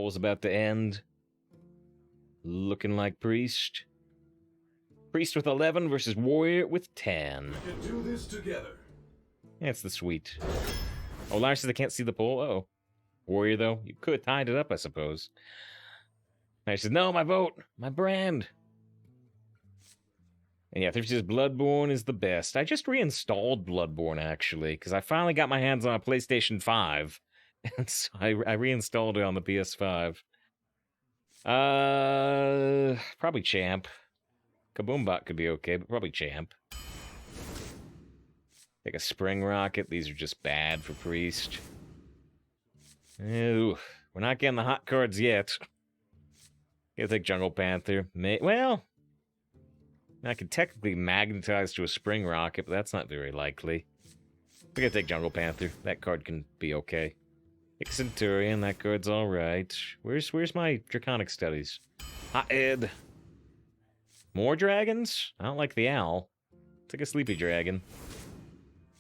battle's about to end. Looking like Priest. Priest with 11 versus Warrior with 10. We can do this together. Yeah, it's the sweet. Oh, Lars says I can't see the poll. Oh. Warrior, though. You could have tied it up, I suppose. Lars says, no, my vote. My brand. And yeah, Thrifty says Bloodborne is the best. I just reinstalled Bloodborne, actually, because I finally got my hands on a PlayStation 5. And so I reinstalled it on the PS5. Probably Champ. Kaboombot could be okay, but probably Champ. Take a Spring Rocket. These are just bad for Priest. Ew. We're not getting the hot cards yet. Gonna take Jungle Panther. Well, I could technically magnetize to a Spring Rocket, but that's not very likely. We're gonna take Jungle Panther. That card can be okay. Take Centurion. That card's alright. Where's my Draconic Studies? Hot Ed. More dragons? I don't like the owl. Take a Sleepy Dragon.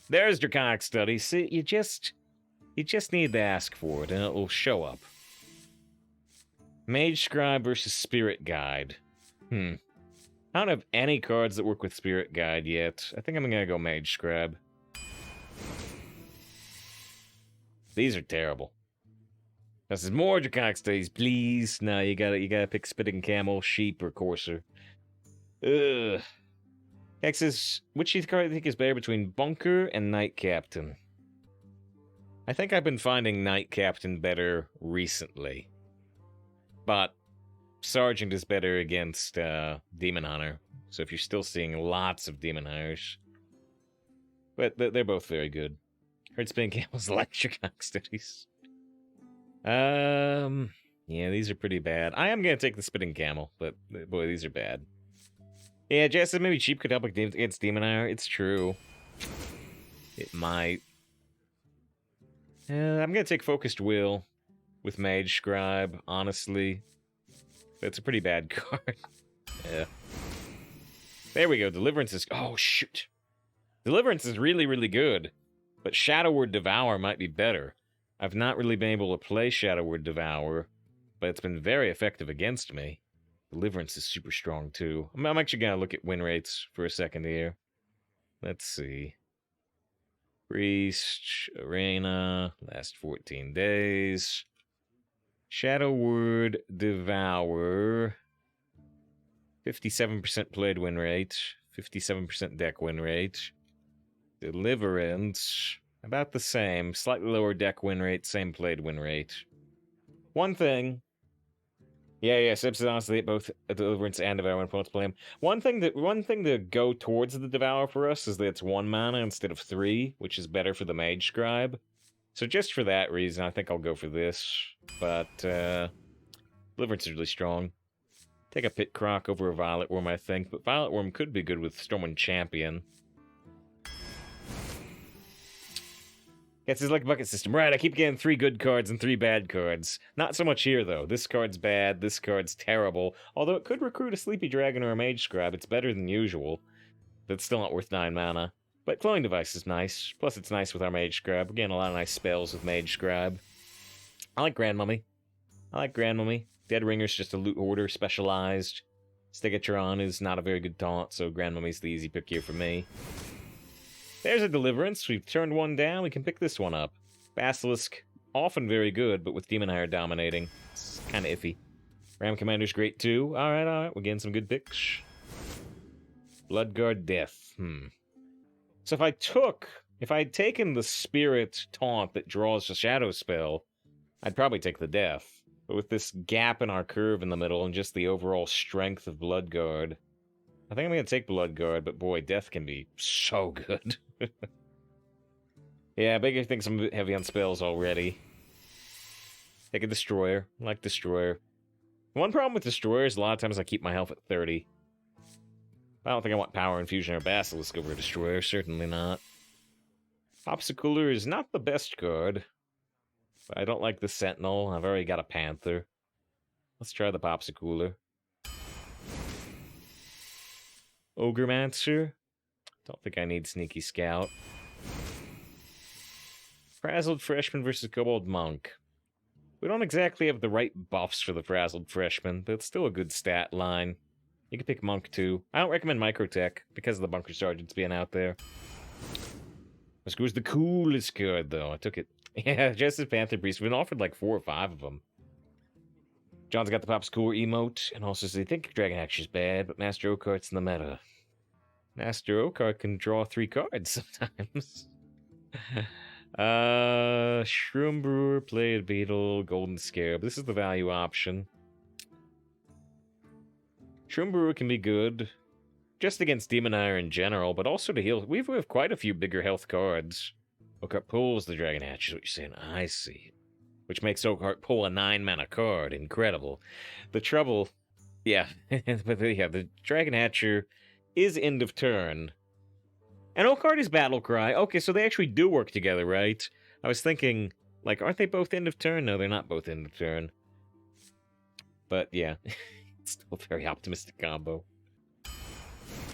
There's Draconic Studies. See, you just need to ask for it, and it will show up. Mage Scribe versus Spirit Guide. I don't have any cards that work with Spirit Guide yet. I think I'm gonna go Mage Scribe. These are terrible. This is more Draconic Studies, please. No, you gotta pick Spitting Camel, Sheep, or Courser. Ugh. X says, which card do you think is better between Bunker and Knight Captain? I think I've been finding Knight Captain better recently. But Sergeant is better against Demon Hunter. So if you're still seeing lots of Demon Hunters. But they're both very good. Heard Spinning Camel's Electric Studies. Yeah, these are pretty bad. I am going to take the Spitting Camel, but boy, these are bad. Yeah, Jess said maybe Cheap could help against Demon Hunter. It's true. It might. I'm going to take Focused Will with Mage Scribe, honestly. That's a pretty bad card. Yeah. There we go. Deliverance is... Oh, shoot. Deliverance is really, really good. But Shadow Word Devour might be better. I've not really been able to play Shadow Word Devour, but it's been very effective against me. Deliverance is super strong, too. I'm actually going to look at win rates for a second here. Let's see. Priest, Arena, last 14 days. Shadow Word Devour. 57% played win rate. 57% deck win rate. Deliverance, about the same. Slightly lower deck win rate, same played win rate. One thing... Yeah, Sips honestly both Deliverance and Devour when opponents play him. One thing to go towards the Devour for us is that it's 1 mana instead of 3, which is better for the Mage Scribe. So just for that reason, I think I'll go for this. But Deliverance is really strong. Take a Pit Croc over a Violet Worm, I think, but Violet Worm could be good with Stormwind Champion. It's like a bucket system. Right, I keep getting 3 good cards and 3 bad cards. Not so much here, though. This card's bad, this card's terrible. Although it could recruit a Sleepy Dragon or a Mage Scribe. It's better than usual. That's still not worth 9 mana. But Cloning Device is nice. Plus it's nice with our Mage Scribe. We're getting a lot of nice spells with Mage Scribe. I like Grand Mummy. Dead Ringer's just a loot hoarder, specialized. Stegatron is not a very good taunt, so Grand Mummy's the easy pick here for me. There's a Deliverance. We've turned one down. We can pick this one up. Basilisk, often very good, but with Demon Hunter dominating, it's kind of iffy. Ram Commander's great too. Alright. We're getting some good picks. Bloodguard Death. So if I'd taken the Spirit taunt that draws a Shadow spell, I'd probably take the Death. But with this gap in our curve in the middle and just the overall strength of Bloodguard, I think I'm going to take Bloodguard, but boy, Death can be so good. Yeah, Baker thinks I'm heavy on spells already. Take a Destroyer. I like Destroyer. One problem with Destroyer is a lot of times I keep my health at 30. I don't think I want Power Infusion or Basilisk over Destroyer. Certainly not. Popsicular is not the best card. But I don't like the Sentinel. I've already got a Panther. Let's try the Popsicular. Ogremancer. Don't think I need Sneaky Scout. Frazzled Freshman versus Kobold Monk. We don't exactly have the right buffs for the Frazzled Freshman, but it's still a good stat line. You can pick Monk, too. I don't recommend Microtech, because of the Bunker Sergeants being out there. This was the coolest card, though. I took it. Yeah, Justice Panther Priest. We've been offered like 4 or 5 of them. John's got the Pops Cooler emote, and also says, they think Dragon Action's bad, but Master Oakheart's in the meta. Master Oakheart can draw 3 cards sometimes. Shroom Brewer, Played Beetle, Golden Scarab. This is the value option. Shroom Brewer can be good, just against Demon Ire in general, but also to heal. We have quite a few bigger health cards. Oakheart pulls the Dragon Hatch, is what you're saying. I see. Which makes Oakheart pull a 9-mana card. Incredible. The trouble... Yeah, but yeah, the Dragon Hatcher is end of turn. And Oakheart is Battle Cry. Okay, so they actually do work together, right? I was thinking, like, aren't they both end of turn? No, they're not both end of turn. But yeah, it's still a very optimistic combo.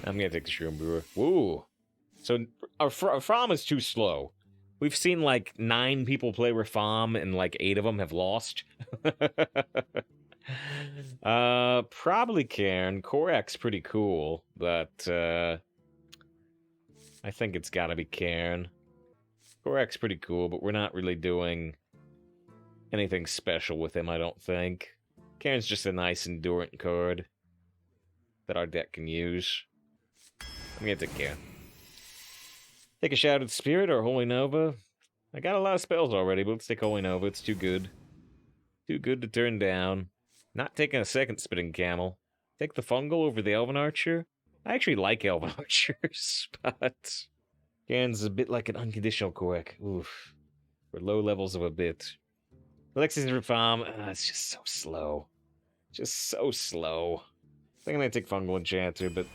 I'm gonna take the Shroom Brewer. Woo! So our From is too slow. We've seen like 9 people play Rafam, and like 8 of them have lost. Probably Cairn. Korak's pretty cool, but I think it's gotta be Cairn. Korak's pretty cool, but we're not really doing anything special with him, I don't think. Cairn's just a nice Endurant card that our deck can use. I'm gonna take Cairn. Take a Shouted Spirit or Holy Nova. I got a lot of spells already, but let's take Holy Nova. It's too good. Too good to turn down. Not taking a second Spitting Camel. Take the Fungal over the Elven Archer. I actually like Elven Archers, but... Cairn's a bit like an unconditional Korak. Oof. For low levels of a bit. Alexis and Farm, it's just so slow. Just so slow. I think I'm gonna take Fungal Enchanter, but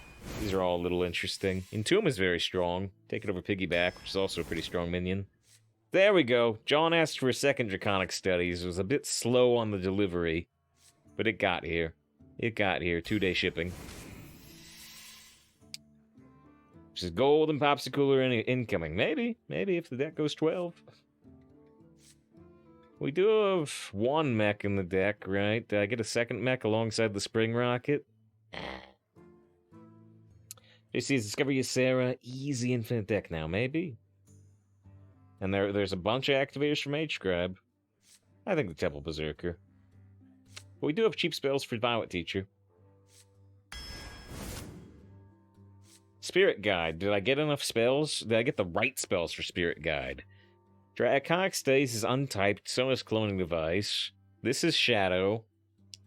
these are all a little interesting. Entomb is very strong. Take it over Piggyback, which is also a pretty strong minion. There we go. John asked for a second Draconic Studies. It was a bit slow on the delivery, but it got here. It got here. 2-day shipping. Which is gold and Popsicle incoming. Maybe. Maybe if the deck goes 12. We do have 1 mech in the deck, right? Did I get a second mech alongside the Spring Rocket? JC's Discover Ysera, easy infinite deck now, maybe? And there's a bunch of activators from H-Scribe. I think the Temple Berserker. But we do have cheap spells for Violet Teacher. Spirit Guide. Did I get enough spells? Did I get the right spells for Spirit Guide? Draconic Studies is untyped, so is Cloning Device. This is Shadow.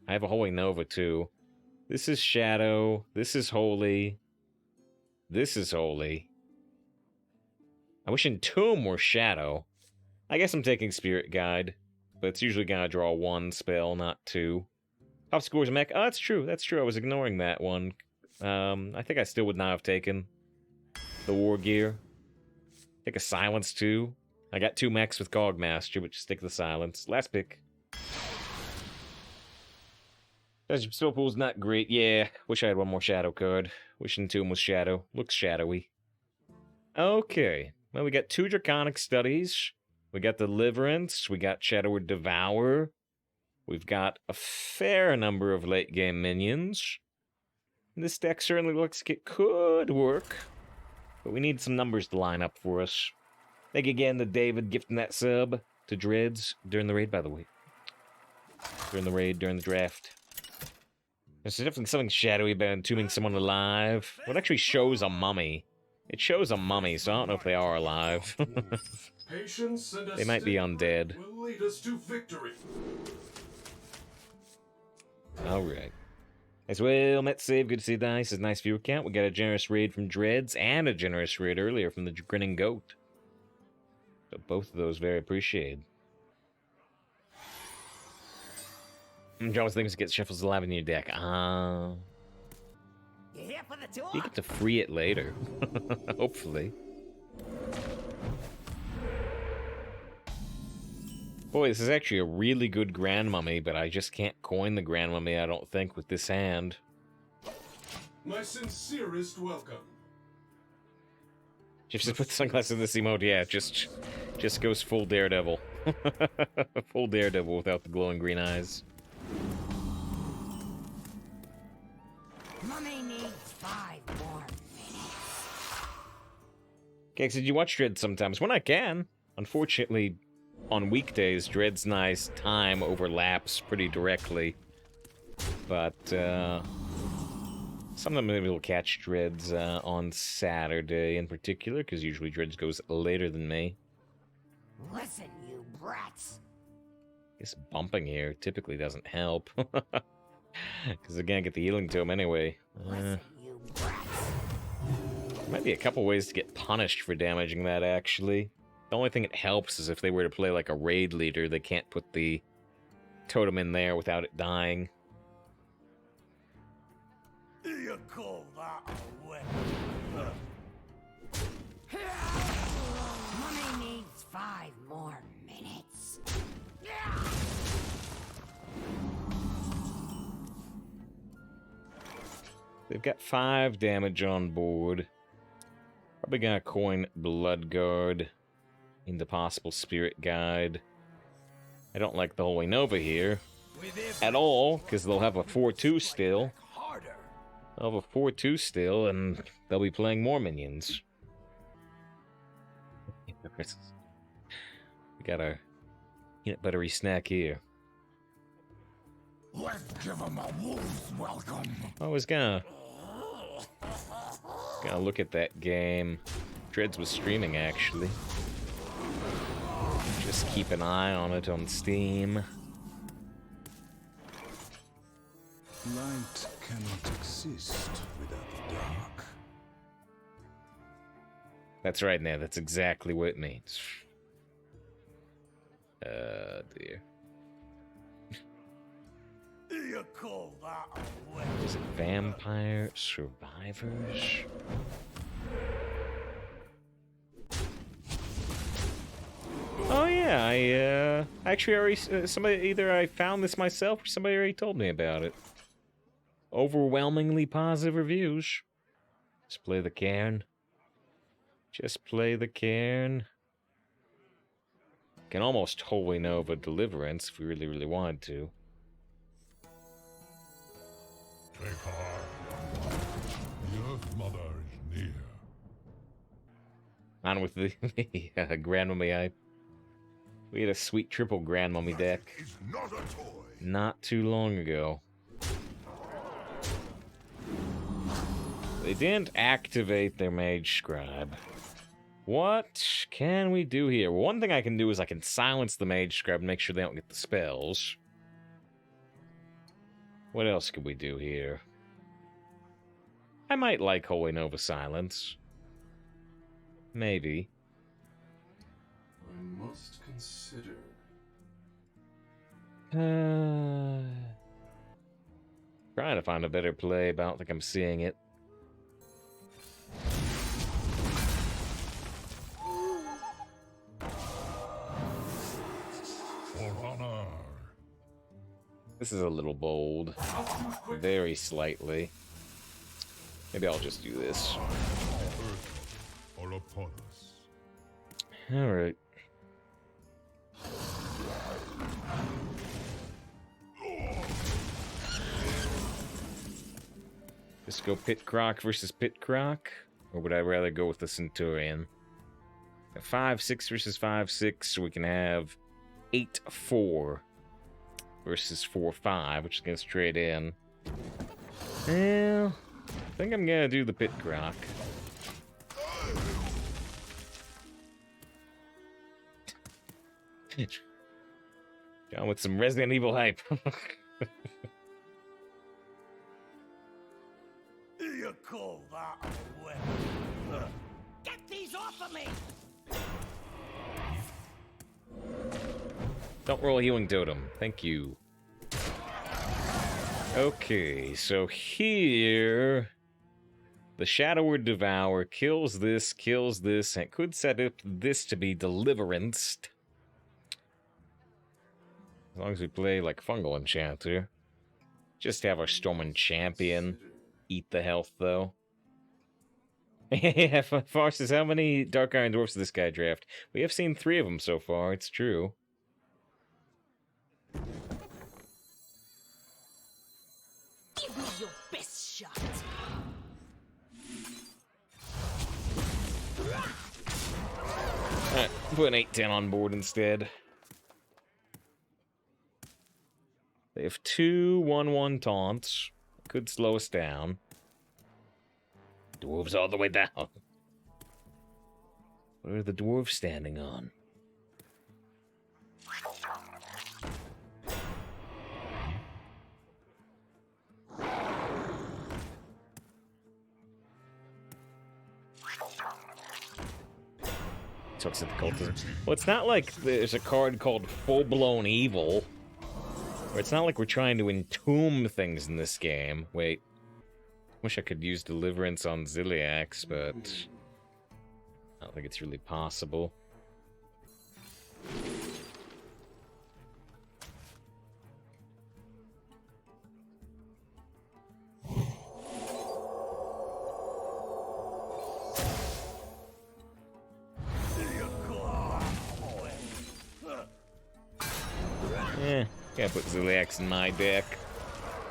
I have a Holy Nova, too. This is Shadow. This is Holy. This is Holy. I wish Entomb were Shadow. I guess I'm taking Spirit Guide, but it's usually gonna draw 1 spell, not 2. Top scores mech. Oh, that's true. That's true. I was ignoring that one. I think I still would not have taken the War Gear. Take a Silence, too. I got 2 mechs with Cogmaster, but just stick the Silence. Last pick. Spell pool's not great. Yeah, wish I had 1 more Shadow card. Wish Entomb was Shadow. Looks shadowy. Okay. Well, we got 2 Draconic Studies. We got Deliverance. We got Shadow Devour. We've got a fair number of late-game minions. This deck certainly looks like it could work. But we need some numbers to line up for us. Thank you again to David gifting that sub to Dreads during the raid, by the way. During the raid, during the draft. There's definitely something shadowy about entombing someone alive. Well, it actually shows a mummy. It shows a mummy, so I don't know if they are alive. They might be undead. Will lead us to victory. Alright. As well, Met Save, good to see Dice. It's a nice viewer count. We got a generous raid from Dreads and a generous raid earlier from the Grinning Goat. So both of those very appreciated. John's things get Shuffles alive in your deck. You get to free it later. Hopefully. Boy, this is actually a really good Grand Mummy, but I just can't coin the Grand Mummy, I don't think, with this hand. My sincerest welcome. Just put the sunglasses in this emote, yeah, just goes full Daredevil. Full Daredevil without the glowing green eyes. Mummy needs 5 more minutes. Okay, so did you watch Dread sometimes? When I can. Unfortunately, on weekdays, Dread's nice time overlaps pretty directly. But, sometimes maybe we'll catch Dreads on Saturday in particular, because usually Dreads goes later than me. Listen, you brats. I guess bumping here typically doesn't help. Because I can't get the healing tome anyway. Listen, you brats. Might be a couple ways to get punished for damaging that, actually. The only thing it helps is if they were to play like a raid leader, they can't put the totem in there without it dying. You call that a weapon? Mummy needs 5 more minutes. They've got 5 damage on board. Probably gonna coin Bloodguard into possible Spirit Guide. I don't like the Holy Nova here at all, because they'll have a 4-2 still. They'll have a 4-2 still, and they'll be playing more minions. We got our peanut buttery snack here. Let's give him a wolf's welcome. I was gonna look at that game. Dreads was streaming, actually. Just keep an eye on it on Steam. Light cannot exist without the dark. That's right, Ned. That's exactly what it means. Dear. You call that a weapon? Is it Vampire Survivors? Oh yeah, I actually already somebody, either I found this myself or somebody already told me about it. Overwhelmingly positive reviews. Just play the cairn. Just play the cairn. Can almost Holy Nova Deliverance if we really, really wanted to. Take heart. The Earth Mother is near. On with the Grandmummy. We had a sweet triple Grandmummy deck It's not a toy. not too long ago. They didn't activate their Mage Scribe. What can we do here? One thing I can do is I can silence the Mage Scribe and make sure they don't get the spells. What else could we do here? I might like Holy Nova Silence. Maybe. I must consider. Trying to find a better play, but I don't think I'm seeing it. For honor. This is a little bold. Very slightly. Maybe I'll just do this. Earth are upon us. Alright. Just go Pit Croc versus Pit Croc? Or would I rather go with the Centurion? 5-6 versus 5-6, so we can have 8-4 versus 4-5, which is going to straight in. Well, I think I'm going to do the Pit Croc. John with some Resident Evil hype. You call that a weapon? Get these off of me! Don't roll a healing totem. Thank you. Okay, so here... The Shadower Devour kills this, and could set up this to be Deliverance. As long as we play like Fungal Enchanter. Just have our Storming Champion eat the health, though. Yeah, Far says, how many Dark Iron Dwarfs does this guy draft? We have seen 3 of them so far, it's true. shut. Alright, put an 8-10 on board instead. They have 2 1-1 taunts. Could slow us down. Dwarves all the way down. What are the dwarves standing on? Talks at the cultist. Well, it's not like there's a card called Full-Blown Evil. Or it's not like we're trying to entomb things in this game. Wait. Wish I could use Deliverance on Ziliax, but I don't think it's really possible. Can't put Ziliax in my deck.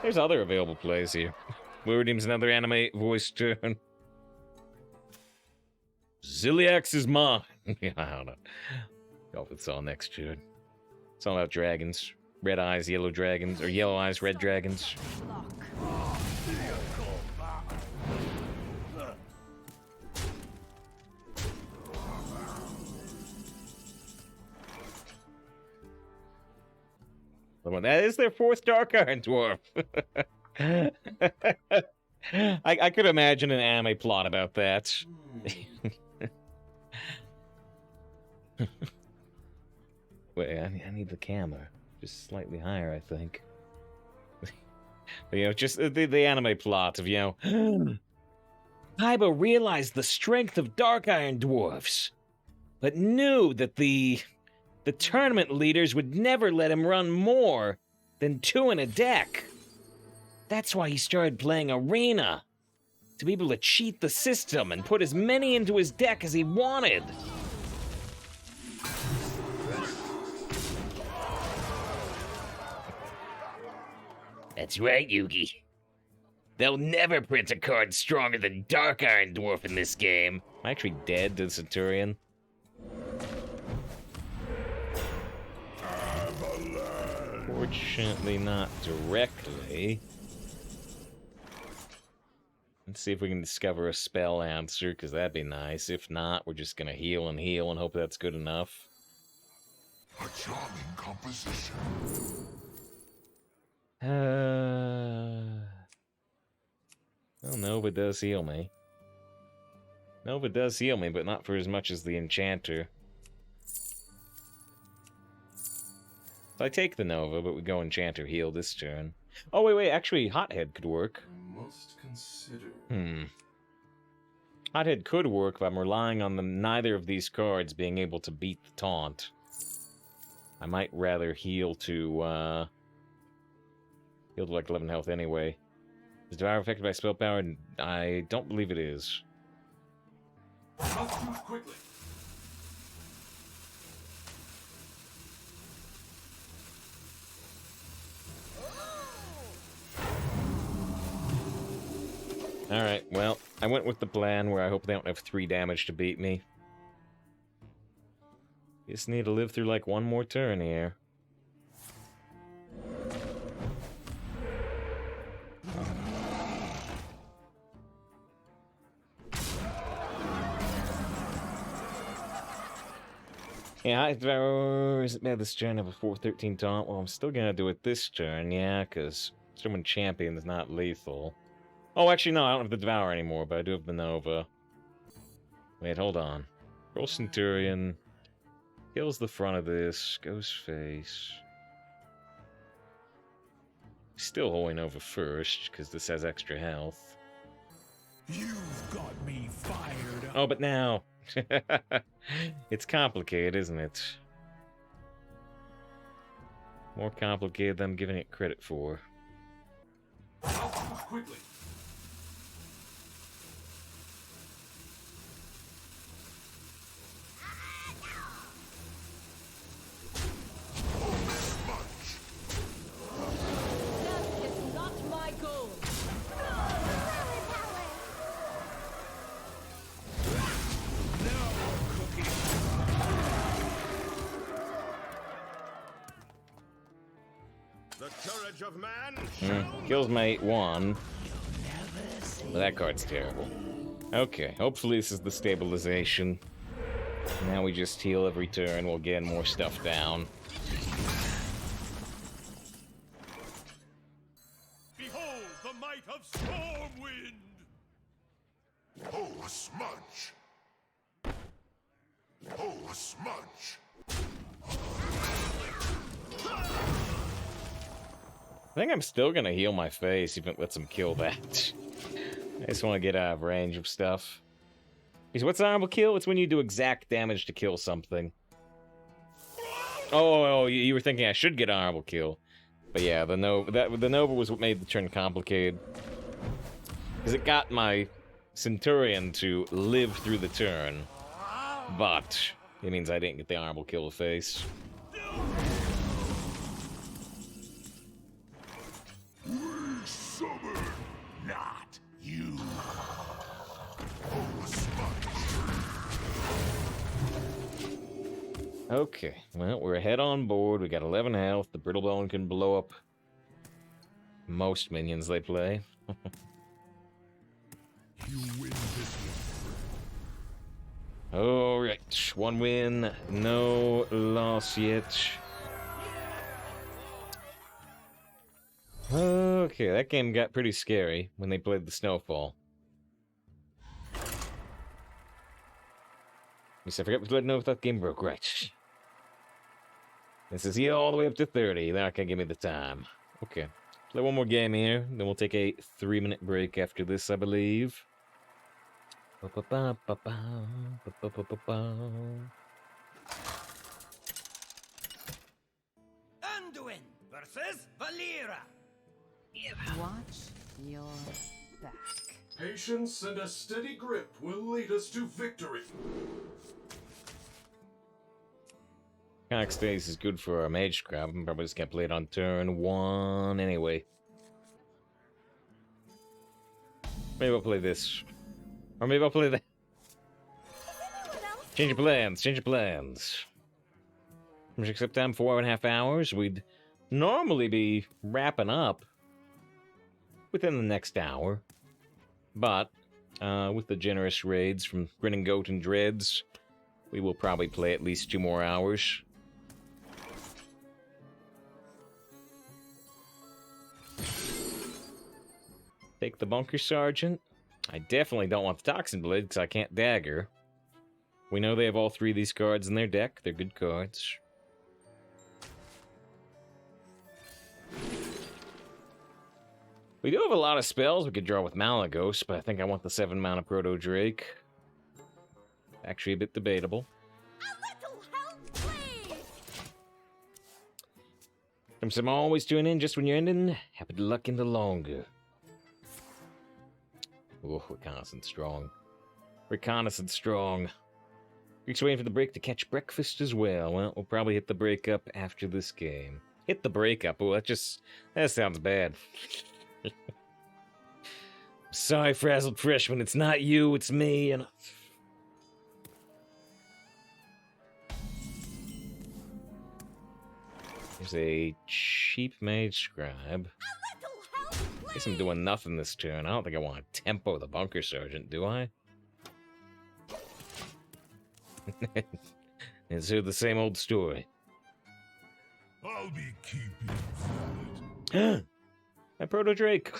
There's other available plays here. Wilredeem's another anime voice turn. Ziliax is mine. Yeah, I don't know. Go with it's all next turn. It's all about dragons. Red eyes, yellow dragons, or yellow eyes, red dragons. That is their 4th Dark Iron Dwarf. I could imagine an anime plot about that. Wait, I need the camera. Just slightly higher, I think. You know, just the anime plot of, you know... Kaiba realized the strength of Dark Iron Dwarfs, but knew that the tournament leaders would never let him run more than 2 in a deck. That's why he started playing Arena, to be able to cheat the system and put as many into his deck as he wanted. That's right, Yugi. They'll never print a card stronger than Dark Iron Dwarf in this game. I'm actually dead to the Centurion. Fortunately, not directly. Let's see if we can discover a spell answer, because that'd be nice. If not, we're just gonna heal and hope that's good enough. A charming composition. Well, Nova does heal me. Nova does heal me, but not for as much as the Enchanter. So I take the Nova, but we go Enchanter heal this turn. Oh, wait, actually, Hothead could work. I must consider. Hothead could work if I'm relying on neither of these cards being able to beat the taunt. I might rather heal to like 11 health anyway. Is Devour affected by spell power? I don't believe it is. Must move quickly. Alright, well, I went with the plan where I hope they don't have 3 damage to beat me. Just need to live through like one more turn here. Yeah, is it bad this turn I have a 4-13 taunt? Well, I'm still gonna do it this turn, yeah, because Summon Champion is not lethal. Oh, actually, no, I don't have the Devour anymore, but I do have the Nova. Wait, hold on. Roll Centurion. Kills the front of this. Goes face. Still holding Nova first, because this has extra health. You've got me fired up. Oh, but now... It's complicated, isn't it? More complicated than I'm giving it credit for. Quickly. That is not my goal. The courage of man. Kills my 8/1. But that card's terrible. Okay, hopefully this is the stabilization. Now we just heal every turn, we'll get more stuff down. Behold the might of Stormwind! Oh, a smudge. Oh, a smudge. I think I'm still gonna heal my face, even if it lets him kill that. I just want to get out of range of stuff. Because what's an honorable kill? It's when you do exact damage to kill something. Oh, you were thinking I should get honorable kill. But yeah, the Nova was what made the turn complicated. Because it got my Centurion to live through the turn. But it means I didn't get the honorable kill to face. Summon, not you. Oh, a smudge. Okay, well, we're ahead on board. We got 11 health. The Brittle Bone can blow up most minions they play. You win this one. Alright, 1 win, no loss yet. Okay, that game got pretty scary when they played the Snowfall. Yes, I forgot we let know if that game broke. Right. This is here all the way up to 30. They're not gonna give me the time. Okay. Play one more game here, then we'll take a 3-minute break after this, I believe. Anduin versus Valera. Watch your back. Patience and a steady grip will lead us to victory. Draconic Studies is good for our mage scrap. I'm probably just gonna play it on turn 1 anyway. Maybe I'll play this. Or maybe I'll play that. Change your plans, change your plans. Except time 4.5 hours. We'd normally be wrapping up within the next hour. But, with the generous raids from Grinning Goat and Dreads, we will probably play at least 2 more hours. Take the Bunker Sergeant. I definitely don't want the Toxin Blade because I can't dagger. We know they have all 3 of these cards in their deck. They're good cards. We do have a lot of spells we could draw with Malagos, but I think I want the 7-mana Proto Drake. Actually a bit debatable. A little help, please! I'm always tuning in just when you're ending. Happy to luck in the longer. Oh, reconnaissance strong. Reconnaissance strong. You're just waiting for the break to catch breakfast as well. Well, we'll probably hit the break up after this game. Hit the break up. Oh, that sounds bad. Sorry, frazzled freshman. It's not you, it's me. And there's a cheap mage scribe. I guess I'm doing nothing this turn. I don't think I want to tempo the Bunker Sergeant, do I? It's the same old story. I'll be keeping that. My Proto Drake.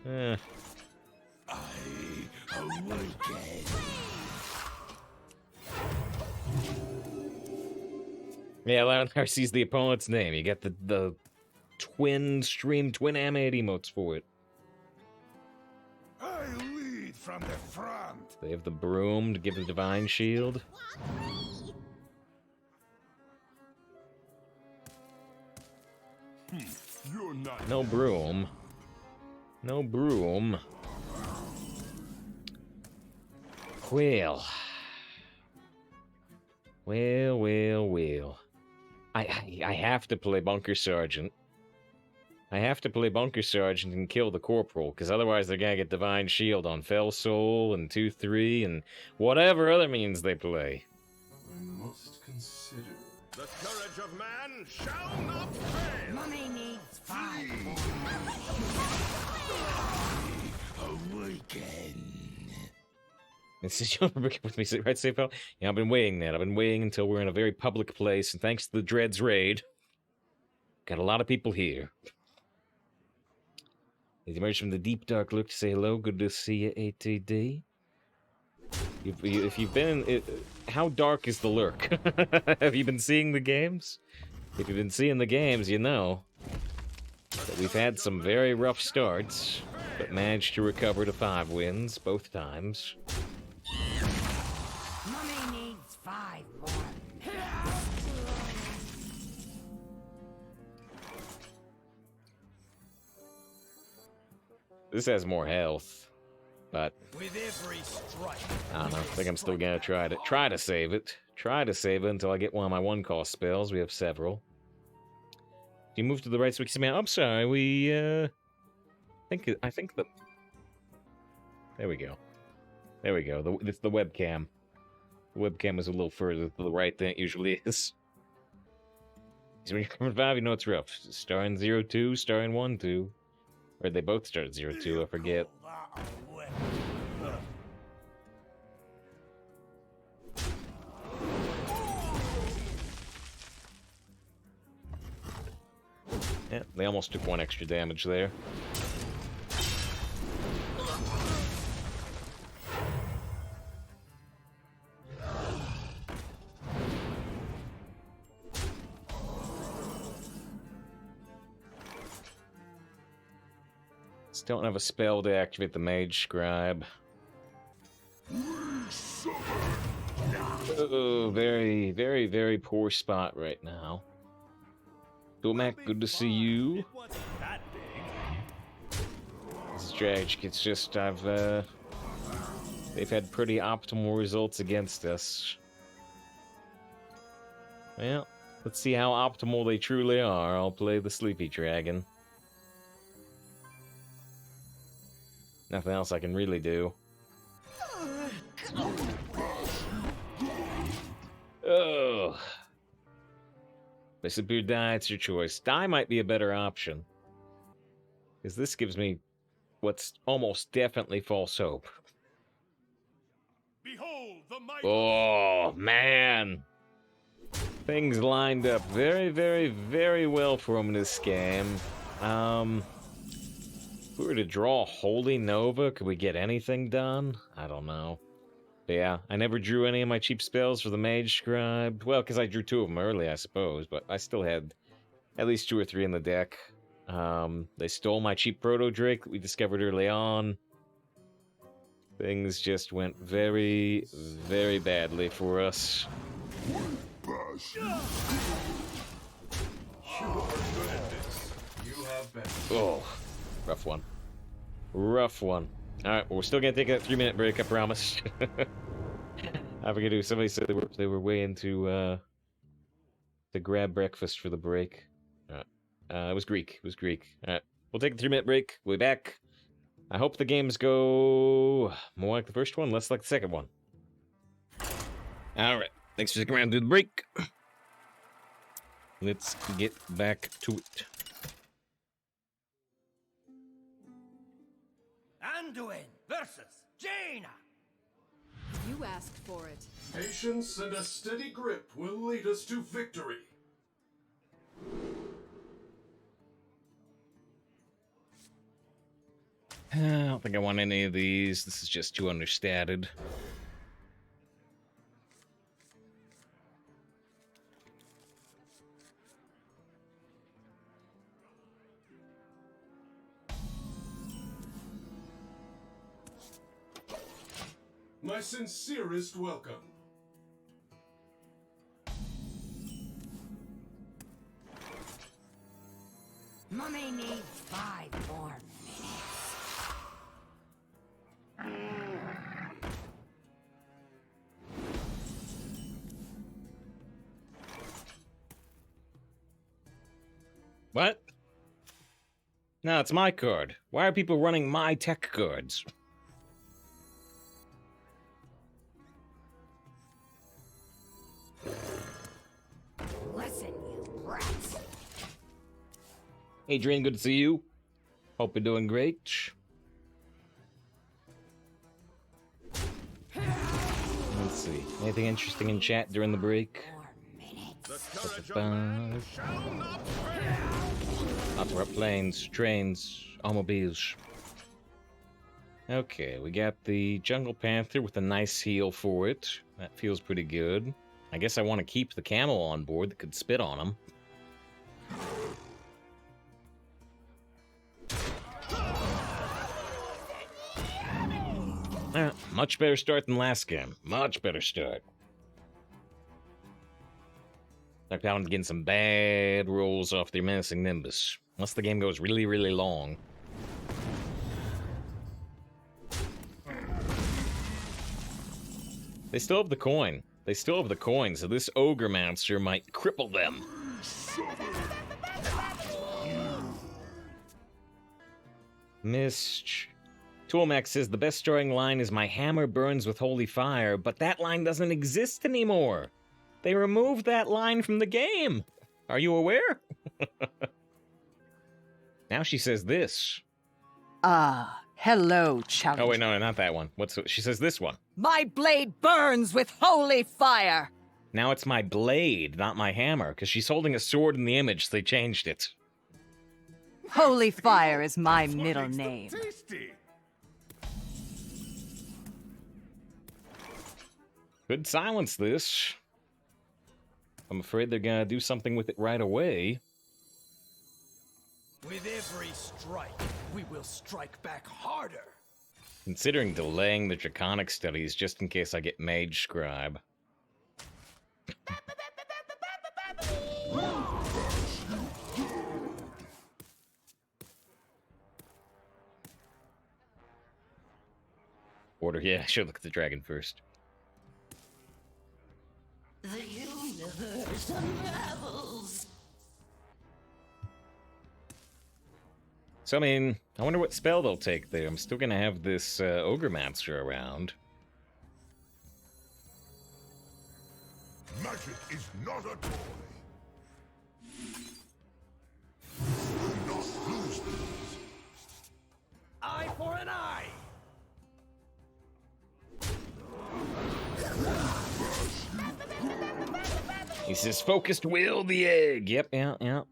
I awaken. Yeah, Loudnar sees the opponent's name. You get the twin animate emotes for it. I lead from the front. They have the broom to give the divine shield. You're not. No broom. No broom. Well. Well. I have to play Bunker Sergeant. I have to play Bunker Sergeant and kill the Corporal, because otherwise they're gonna get Divine Shield on Fell Soul and 2-3 and whatever other means they play. I must consider. The courage of man shall not fail. Mummy needs 5 more. Awaken. This is your with me, right, Safe Pal? Yeah, I've been waiting that. I've been waiting until we're in a very public place, and thanks to the Dreads raid, got a lot of people here. He's emerged from the deep dark look to say hello. Good to see you, ATD. If you've been... how dark is the lurk? Have you been seeing the games? If you've been seeing the games, you know that we've had some very rough starts, but managed to recover to 5 wins both times. Mummy needs 5 more. This has more health, but With every strike. I don't know. I think I'm still gonna try to save it. Try to save it until I get one of my 1-cost spells. We have several. Do you move to the right so we can see me? I'm sorry. We I think the. There we go. There we go. It's the webcam. The webcam is a little further to the right than it usually is. So when you're coming 5, you know it's rough. Starring 0-2, starring 1-2. Or they both start at 0-2, I forget. Yeah, they almost took 1 extra damage there. Still don't have a spell to activate the Mage Scribe. Oh, very, very, very poor spot right now. Domac, good to see you. It wasn't that big. This is tragic. It's just they've had pretty optimal results against us. Well, let's see how optimal they truly are. I'll play the Sleepy Dragon. Nothing else I can really do. Ugh. Disappear, die, it's your choice. Die might be a better option. Because this gives me what's almost definitely false hope. Behold the might. Oh, man. Things lined up very, very, very well for him in this game. If we were to draw Holy Nova, could we get anything done? I don't know. But yeah, I never drew any of my cheap spells for the Mage Scribe. Well, because I drew 2 of them early, I suppose, but I still had at least 2 or 3 in the deck. They stole my cheap Proto Drake that we discovered early on. Things just went very, very badly for us. Oh, rough one. Rough one. Alright, well, we're still gonna take that 3-minute break, I promise. I forget who. Somebody said they were way into to grab breakfast for the break. It was Greek. It was Greek. Alright, we'll take a 3-minute break. We'll be back. I hope the games go more like the first one, less like the second one. Alright, thanks for sticking around to the break. Let's get back to it. Anduin versus Jaina. You asked for it. Patience and a steady grip will lead us to victory. I don't think I want any of these. This is just too understated. My sincerest welcome. Mummy needs 5 more minutes. What? No, it's my card. Why are people running my tech cards? Adrian, good to see you. Hope you're doing great. Let's see. Anything interesting in chat during the break? The courage of man shall not fail. Opera planes, trains, automobiles. Okay, we got the Jungle Panther with a nice heal for it. That feels pretty good. I guess I want to keep the camel on board that could spit on him. Much better start than last game. Much better start. They're bound to get some bad rolls off their menacing Nimbus. Unless the game goes really, really long. They still have the coin. They still have the coin, so this ogre monster might cripple them. Missed. Toolmax says the best starting line is "My hammer burns with holy fire," but that line doesn't exist anymore. They removed that line from the game. Are you aware? Now she says this. Ah, hello, challenger. Oh wait, no, not that one. She says this one. My blade burns with holy fire. Now it's my blade, not my hammer, because she's holding a sword in the image, so they changed it. Holy fire is my middle name. Tasty. Could silence this. I'm afraid they're gonna do something with it right away. With every strike, we will strike back harder. Considering delaying the Draconic Studies just in case I get Mage Scribe. Order, yeah, I should look at the dragon first. The universe unravels. So, I mean, I wonder what spell they'll take there. I'm still gonna have this ogre monster around. Magic is not a toy. Do not lose these. Eye for an eye. He says, focused will the egg. Yep, yeah.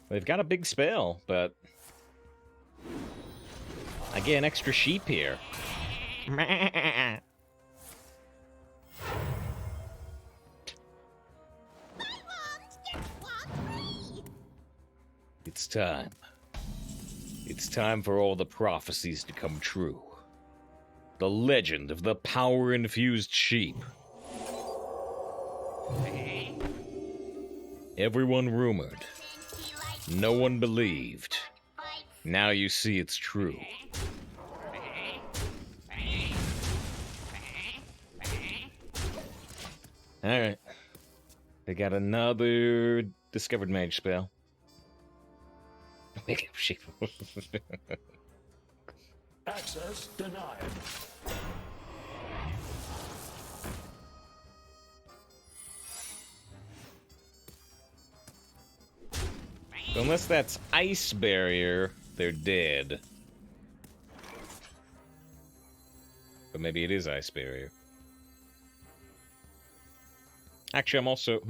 They've got a big spell, but I get an extra sheep here. It's time. It's time for all the prophecies to come true. The legend of the power-infused sheep. Everyone rumored. No one believed. Now you see it's true. Alright. They got another discovered mage spell. Make up sheep. Access denied. So unless that's ice barrier, they're dead. But maybe it is ice barrier. Actually, I'm also...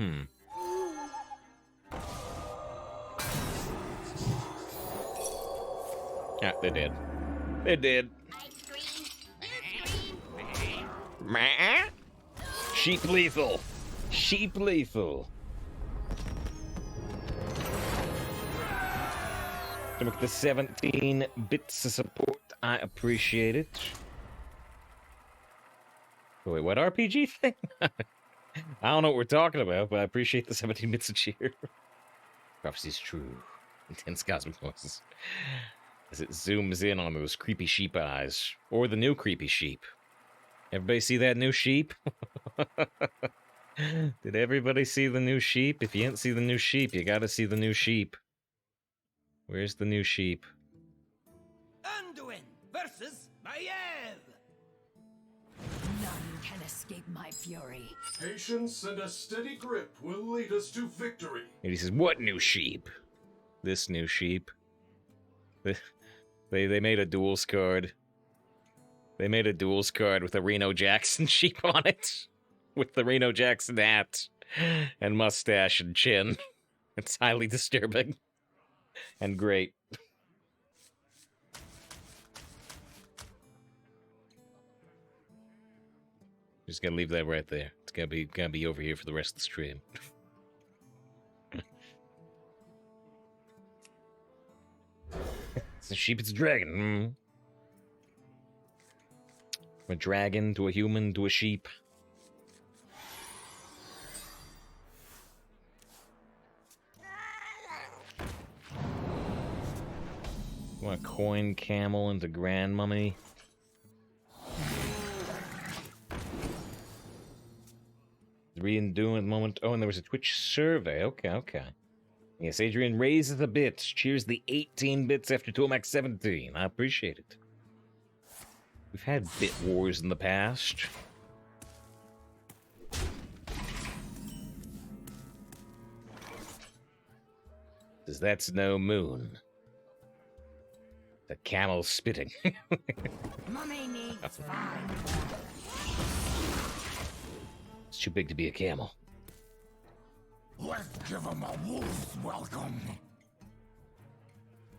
Ah, they're dead. They're dead. Sheep lethal. Sheep lethal. With the 17 bits of support, I appreciate it. Oh, wait, what RPG thing? I don't know what we're talking about, but I appreciate the 17 bits of cheer. Prophecy's true. Intense cosmic noises. As it zooms in on those creepy sheep eyes. Or the new creepy sheep. Everybody see that new sheep? Did everybody see the new sheep? If you didn't see the new sheep, you gotta see the new sheep. Where's the new sheep? Anduin versus Maiev. None can escape my fury. Patience and a steady grip will lead us to victory. And he says, what new sheep? This new sheep. They made a duels card. They made a duels card with a Reno Jackson sheep on it. With the Reno Jackson hat and mustache and chin. It's highly disturbing. And great. Just gonna leave that right there. It's gonna be over here for the rest of the stream. It's a sheep, it's a dragon. From a dragon to a human to a sheep. Want to coin camel into grand mummy? Doing moment. Oh, and there was a Twitch survey. Okay. Yes, Adrian raises the bits. Cheers the 18 bits after Tomax 17. I appreciate it. We've had bit wars in the past. Does that's no moon? The camel spitting. Mummy needs 5. It's too big to be a camel. Let's give him a wolf's welcome.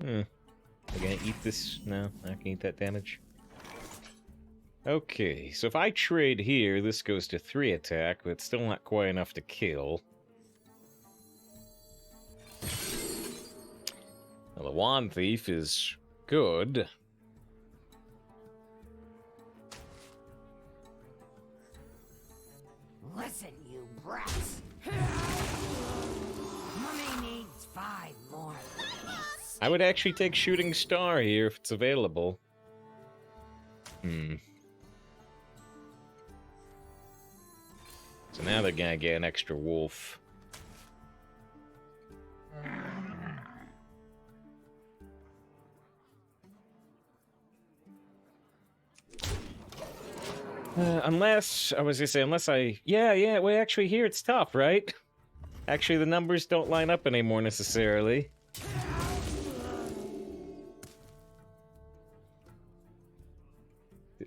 We're gonna eat this? No, I can eat that damage. Okay, so if I trade here, this goes to 3 attack, but it's still not quite enough to kill. Well, the Wand Thief is good. Listen, you brats. Mummy needs 5 more. I would actually take Shooting Star here if it's available. So now they're gonna get an extra wolf. Unless, I was gonna say, yeah, well, actually here it's tough, right? Actually, the numbers don't line up anymore necessarily.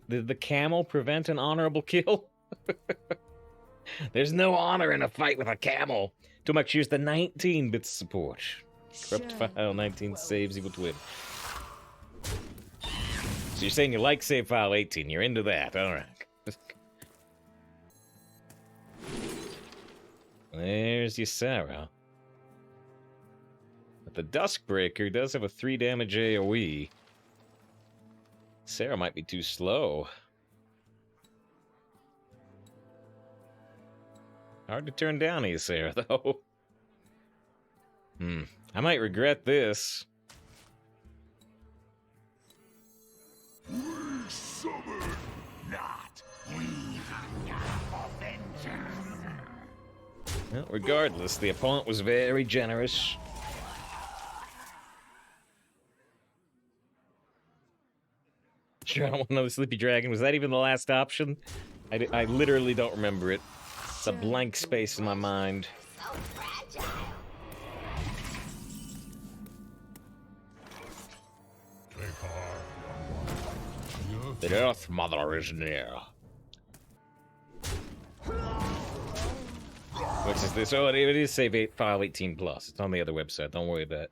Did the camel prevent an honorable kill? There's no honor in a fight with a camel. Tomax used the 19-bit support. Corrupt file 19 saves equal to win. So you're saying you like save file 18, you're into that, alright. There's Ysera. But the Duskbreaker does have a 3 damage AoE. Sarah might be too slow. Hard to turn down Ysera, though. I might regret this. We summon not. We Well, regardless, the opponent was very generous. Sure, I don't want another Sleepy Dragon. Was that even the last option? I literally don't remember it. It's a blank space in my mind. So fragile. The Earth Mother is near. Which is this? Oh, it is save 8 file 18 plus. It's on the other website. Don't worry about it.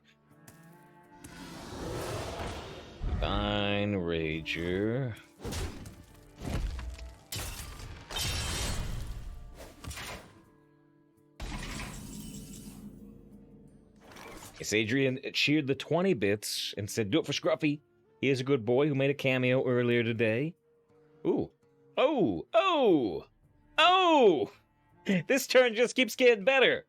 Divine Rager. Yes, Adrian cheered the 20 bits and said, "Do it for Scruffy. He is a good boy who made a cameo earlier today." Ooh. Oh! Oh! Oh! This turn just keeps getting better.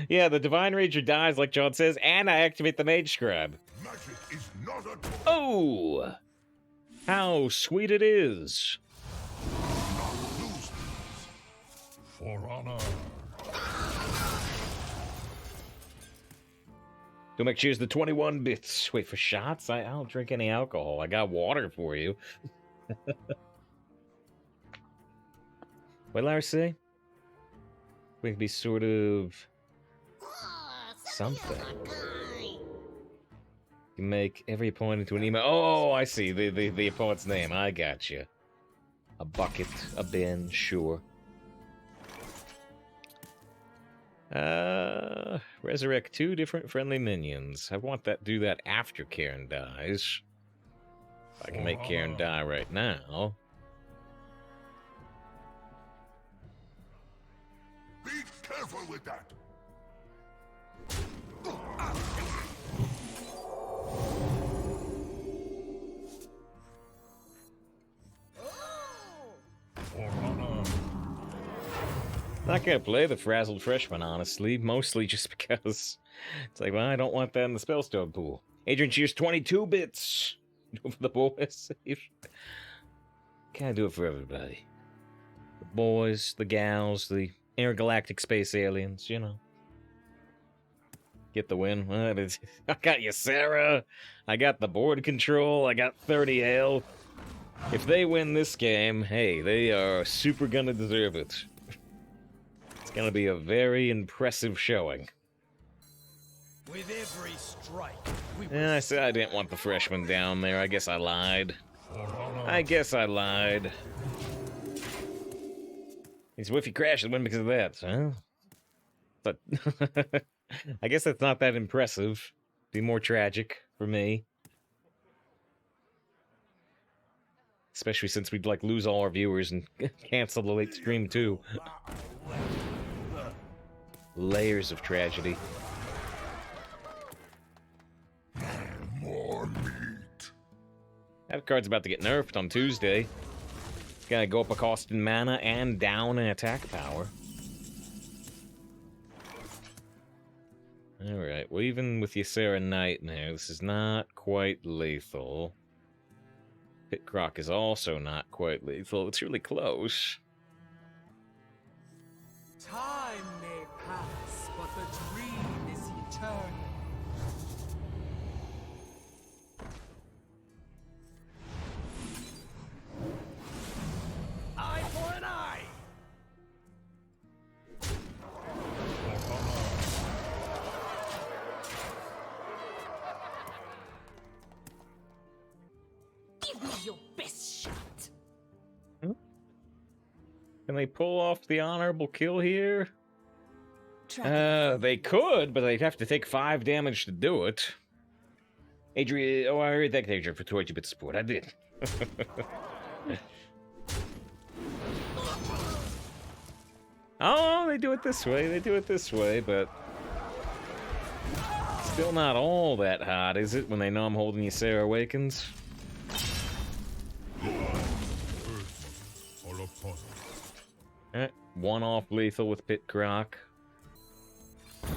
Yeah, the Divine Rager dies, like John says, and I activate the Mage Scribe. Magic is not a Oh! How sweet it is. for honor. Tomax cheers the 21 bits. Wait, for shots? I don't drink any alcohol. I got water for you. What did Larry say? We can be sort of something. You make every opponent into an email. Oh, I see. The opponent's name. I got you. A bucket, a bin, sure. Resurrect 2 different friendly minions. I want that do that after Karen dies. If I can make Karen die right now. Be careful with that. Not gonna play the Frazzled Freshman, honestly. Mostly just because it's like, well, I don't want that in the Spellstone pool. Adrian Cheers 22 bits. Do it for the boys. Can't do it for everybody. The boys, the gals, the intergalactic space aliens, you know. Get the win. I got you, Sarah. I got the board control. I got 30 health. If they win this game, hey, they are super gonna deserve it. It's gonna be a very impressive showing. With every strike, I said I didn't want the freshman down there. I guess I lied. He's Whiffy crashed and win because of that, huh? But I guess that's not that impressive. Be more tragic for me. Especially since we'd like lose all our viewers and cancel the late stream too. Layers of tragedy. More meat. That card's about to get nerfed on Tuesday. It's gonna go up a cost in mana and down in attack power. Alright, well even with Ysera Nightmare, this is not quite lethal. Pit Croc is also not quite lethal. It's really close. time may pass, but the dream is eternal. Eye for an eye. Give me your best shot. Can they pull off the honorable kill here? They could, but they'd have to take 5 damage to do it. Adrian, oh, I already thanked Adrian for 20-bit support. I did. Oh, they do it this way. They do it this way, but still not all that hot, is it? When they know I'm holding you, Sarah Awakens. One off lethal with Pit Croc. Is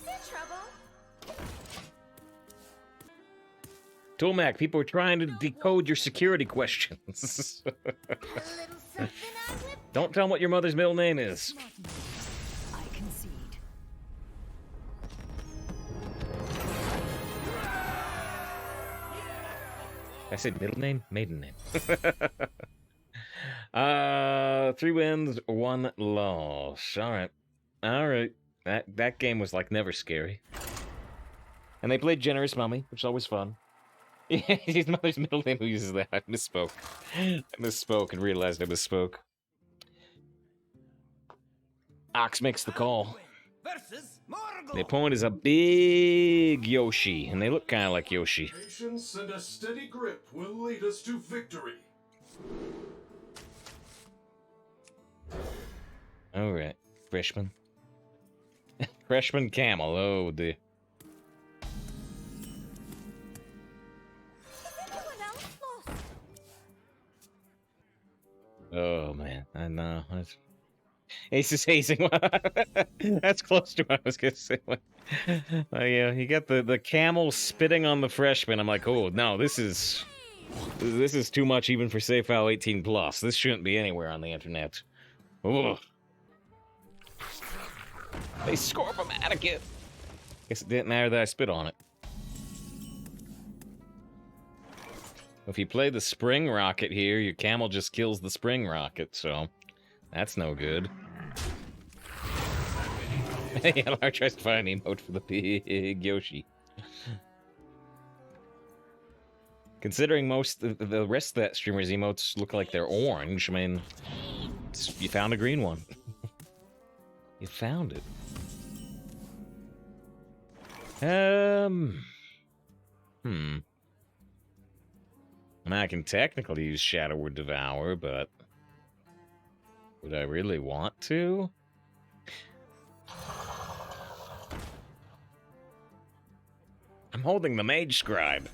there trouble? Toolmac, people are trying to decode your security questions. A little something I whip. Don't tell them what your mother's middle name is. I concede. I said middle name? Maiden name. 3 wins, 1 loss. Alright. Alright. That game was like never scary. And they played Generous Mummy, which is always fun. His mother's middle name who uses that. I misspoke. I misspoke and realized I misspoke. Ox makes the call. Versus Morgul. The opponent is a big Yoshi, and they look kind of like Yoshi. Patience and a steady grip will lead us to victory. Alright, freshman. Freshman Camel, oh dear. Is anyone else lost? Oh man, I know. Ace is hazing. That's close to what I was gonna say. Yeah, you got the camel spitting on the freshman. I'm like, oh no, this is too much even for Save File 18 plus. This shouldn't be anywhere on the internet. Ugh. They scorpomatic it. Guess it didn't matter that I spit on it. If you play the spring rocket here, your camel just kills the spring rocket, so that's no good. Alterac tries to find an emote for the big Yoshi. Considering most of the rest of that streamer's emotes look like they're orange, I mean, you found a green one. You found it. I mean, I can technically use Shadow or Devour, but would I really want to? I'm holding the Mage Scribe.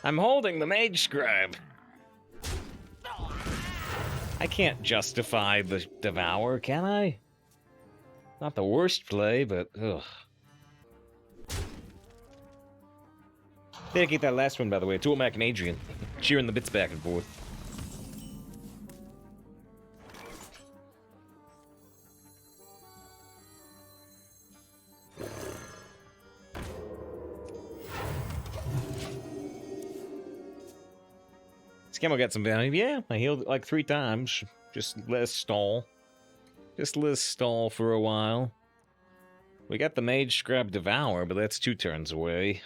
I'm holding the Mage Scribe. I can't justify the Devour, can I? Not the worst play, but ugh. Dedicate that last one, by the way, to Mac and Adrian. Cheering the bits back and forth. Scammo got some value. Yeah, I healed it like 3 times. Just less stall. Just less stall for a while. We got the Mage Scribe Devour, but that's 2 turns away.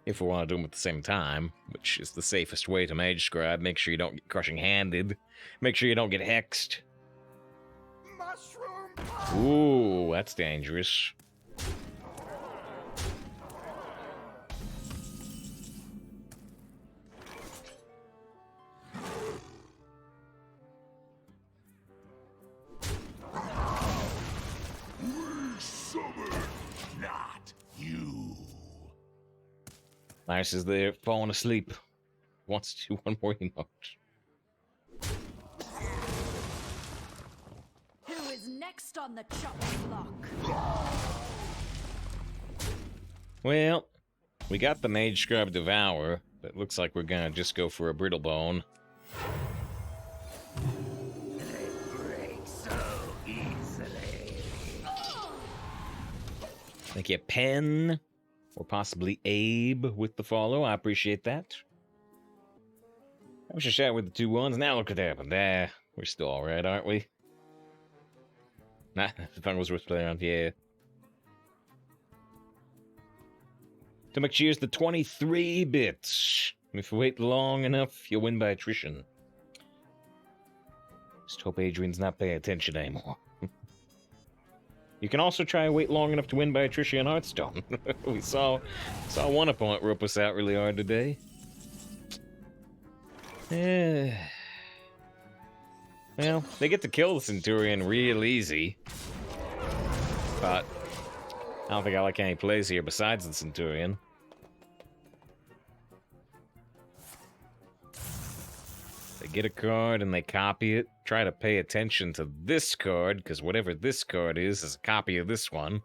If we want to do them at the same time, which is the safest way to Mage Scribe. Make sure you don't get crushing-handed. Make sure you don't get hexed. Mushroom. Ooh, that's dangerous. Not you. Lars is there, falling asleep. Wants to do one more emote. Who is next on the chopping block? Well, we got the Mage Scribe Devour, but looks like we're gonna just go for a Brittle Bone. They break so easily. Thank you, Pen. Or possibly Abe with the follow. I appreciate that. I wish I shot with the 2 1s. Now look what happened. We're still alright, aren't we? Nah, the fun was worth playing around, yeah. To make cheers the 23 bits. If you wait long enough, you'll win by attrition. Just hope Adrian's not paying attention anymore. You can also try and wait long enough to win by attrition on Hearthstone. We saw one opponent rope us out really hard today. Well, they get to kill the Centurion real easy. But I don't think I like any plays here besides the Centurion. They get a card and they copy it. Try to pay attention to this card, because whatever this card is a copy of this one.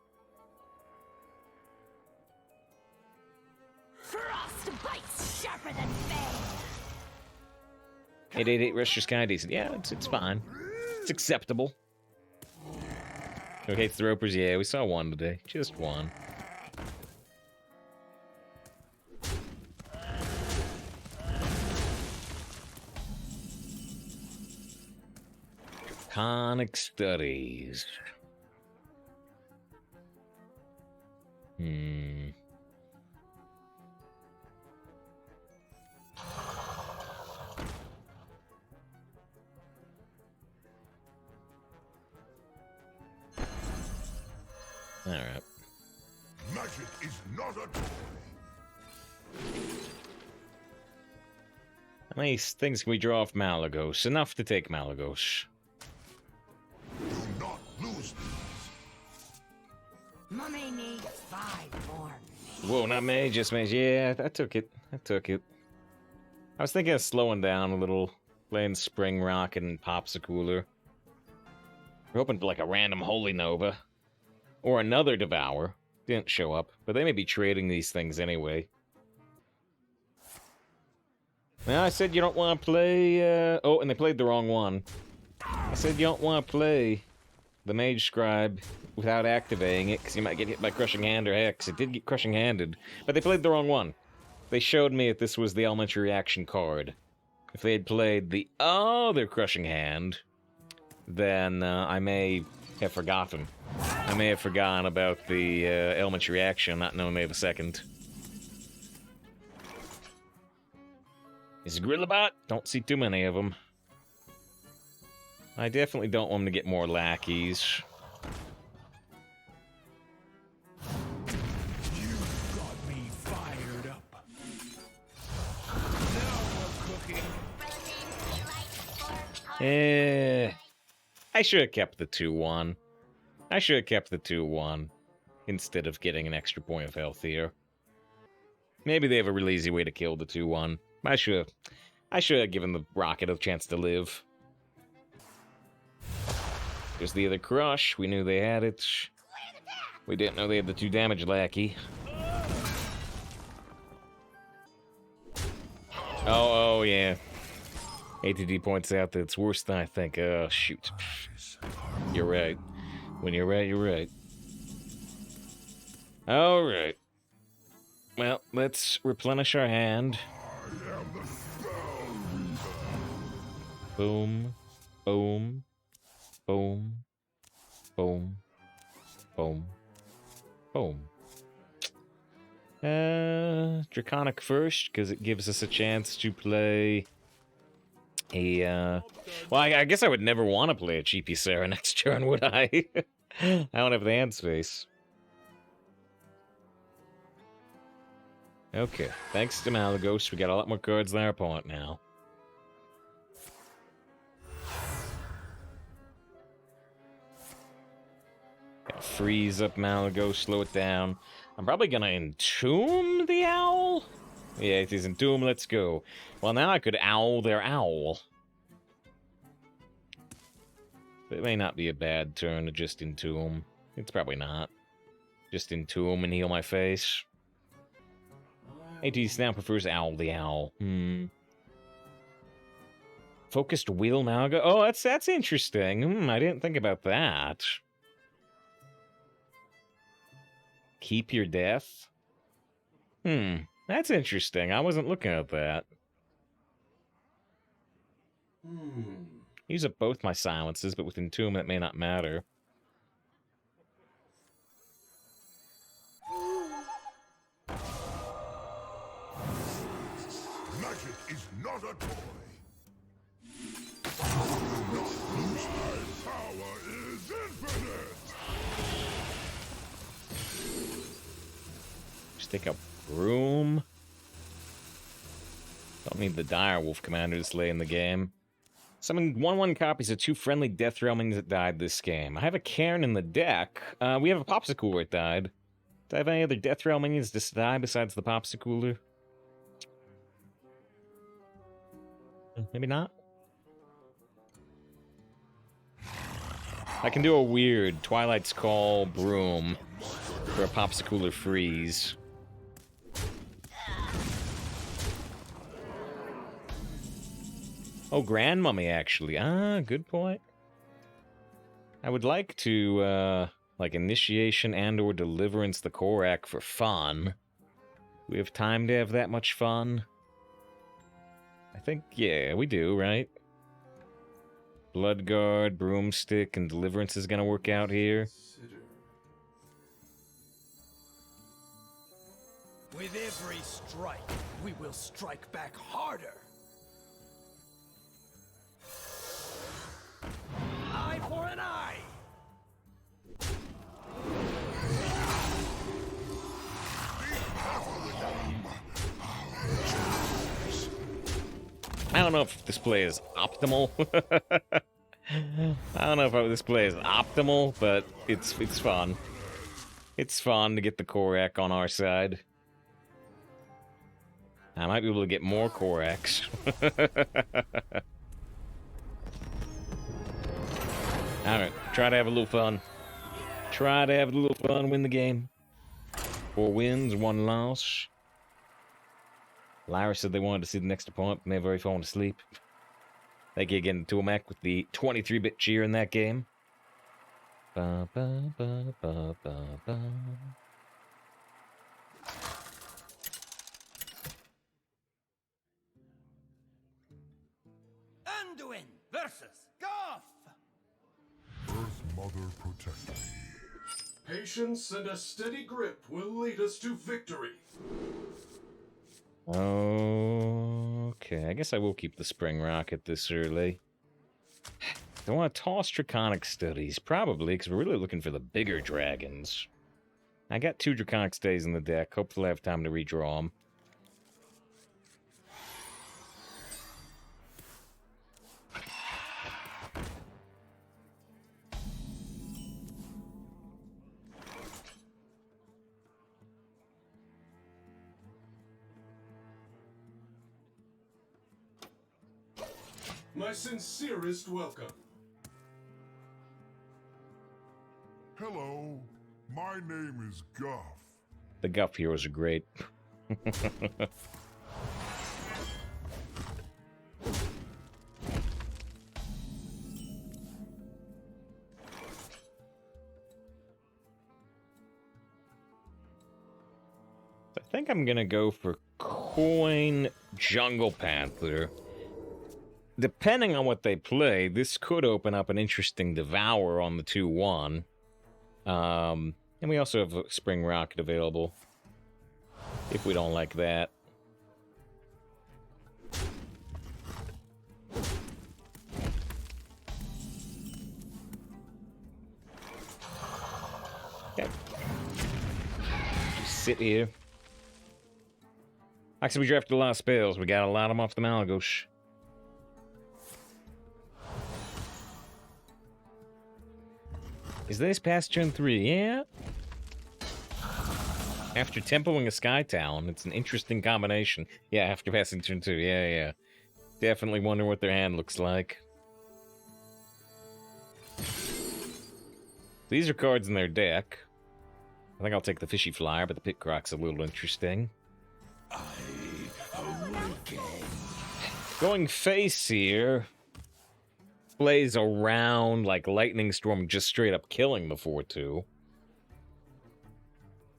Frost bites sharper than fang. 888 Rest Your Sky decent. Yeah, it's fine. It's acceptable. Who hates the ropers? Yeah, we saw one today. Just one. Draconic Studies. Alright. Magic is not a toy. How many things can we draw off Malagos? Enough to take Malagos. Do not lose these. Mummy needs 5 more. Whoa, not Mage, just Mage. Yeah, I took it. I was thinking of slowing down a little, playing Spring Rocket and Popsicooler. We're hoping for like a random Holy Nova. Or another Devour. Didn't show up, but they may be trading these things anyway. Now, I said you don't want to play, oh, and they played the wrong one. I said you don't want to play the Mage Scribe without activating it, because you might get hit by Crushing Hand or Hex. It did get Crushing Handed, but they played the wrong one. they showed me that this was the elementary reaction card. If they had played the other crushing hand, then I may have forgotten. I may have forgotten about the elementary reaction, not knowing they have a second. Is Grillabot? Don't see too many of them. I definitely don't want them to get more lackeys. You've got me fired up. Now we're cooking. I should have kept the 2-1. I should have kept the 2-1 instead of getting an extra point of health here. Maybe they have a real easy way to kill the 2-1. I should have given the rocket a chance to live. There's the other crush. We knew they had it. We didn't know they had the 2 damage lackey. Oh yeah. ATD points out that it's worse than I think. Oh, shoot. You're right. When you're right, you're right. Alright. Well, let's replenish our hand. Boom. Boom. Boom. Boom. Boom. Boom. Draconic first, because it gives us a chance to play a, well, I guess I would never want to play a cheapy Sarah next turn, would I? I don't have the hand space. Okay, thanks to Malagos, we got a lot more cards than our opponent now. Gotta freeze up Malagos, slow it down. I'm probably gonna entomb the owl? Yeah, it is entomb, let's go. Well, now I could owl their owl. It may not be a bad turn to just entomb. It's probably not. Just entomb and heal my face. ATS now prefers owl the owl. Focused wheel Malaga? Oh, that's interesting. I didn't think about that. Keep your death? That's interesting. I wasn't looking at that. Use up both my silences, but with Entomb that may not matter. Magic is not a toy. My power is infinite. Stick up room. Don't need the dire wolf commander to slay in the game. Summon 1/1 copies of 2 friendly death realmings that died this game. I have a Cairn in the deck. We have a Popsicle where it died. Do I have any other death realmings to die besides the Popsicooler? Maybe not. I can do a weird Twilight's Call Broom for a Popsicooler freeze. Oh, Grandmummy, actually. Ah, good point. I would like to, like, Initiation and or Deliverance the Korak for fun. Do we have time to have that much fun? I think, yeah, we do, right? Bloodguard, Broomstick, and Deliverance is gonna work out here. With every strike, we will strike back harder. Eye for an eye. I don't know if this play is optimal. I don't know if this play is optimal, but it's fun. It's fun to get the Korak on our side. I might be able to get more Koraks. Alright, try to have a little fun. Try to have a little fun, win the game. 4 wins, 1 loss. Lyra said they wanted to see the next opponent, and they've already fallen asleep. Thank you again to Mac with the 23-bit cheer in that game. Ba, ba, ba, ba, ba, ba. Patience and a steady grip will lead us to victory. Okay, I guess I will keep the spring rocket this early. Do I want to toss Draconic Studies? Probably, because we're really looking for the bigger dragons. I got 2 Draconic Studies in the deck. Hopefully I have time to redraw them. My sincerest welcome. Hello, my name is Guff. The Guff heroes are great. I think I'm gonna go for Coin Jungle Panther. Depending on what they play, this could open up an interesting Devour on the 2-1. And we also have a Spring Rocket available, if we don't like that. Okay. Just sit here. Actually, we drafted a lot of spells. We got a lot of them off the Malgosh. Is this past turn 3? Yeah. After tempoing a Sky Talon, it's an interesting combination. Yeah, after passing turn 2. Yeah. Definitely wonder what their hand looks like. These are cards in their deck. I think I'll take the Fishy Flyer, but the Pit Croc's a little interesting. Going face here. Plays around like Lightning Storm, just straight up killing the 4-2.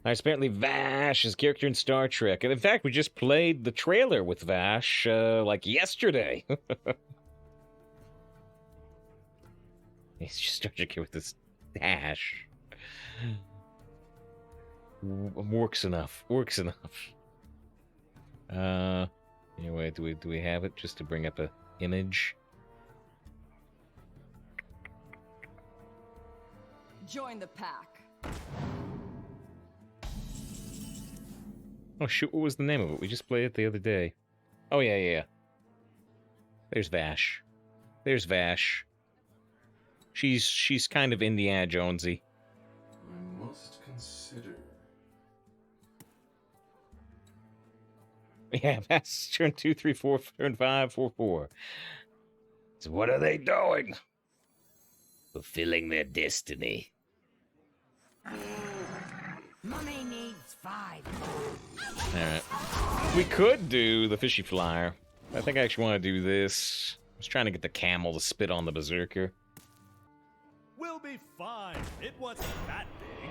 Apparently Vash is a character in Star Trek, and in fact we just played the trailer with Vash like yesterday. He's just Star Trek here with this dash. Works enough. Anyway, do we have it just to bring up a image? Join the pack. Oh shoot, what was the name of it? We just played it the other day. Oh yeah. There's Vash. She's kind of Indiana Jonesy. I must consider. Yeah, Vash turn 2, 3, 4, turn 5, 4, 4. So what are they doing? Fulfilling their destiny. Mummy needs 5. Alright. We could do the Fishy Flyer. I think I actually want to do this. I was trying to get the camel to spit on the Berserker. We'll be fine. It wasn't that big.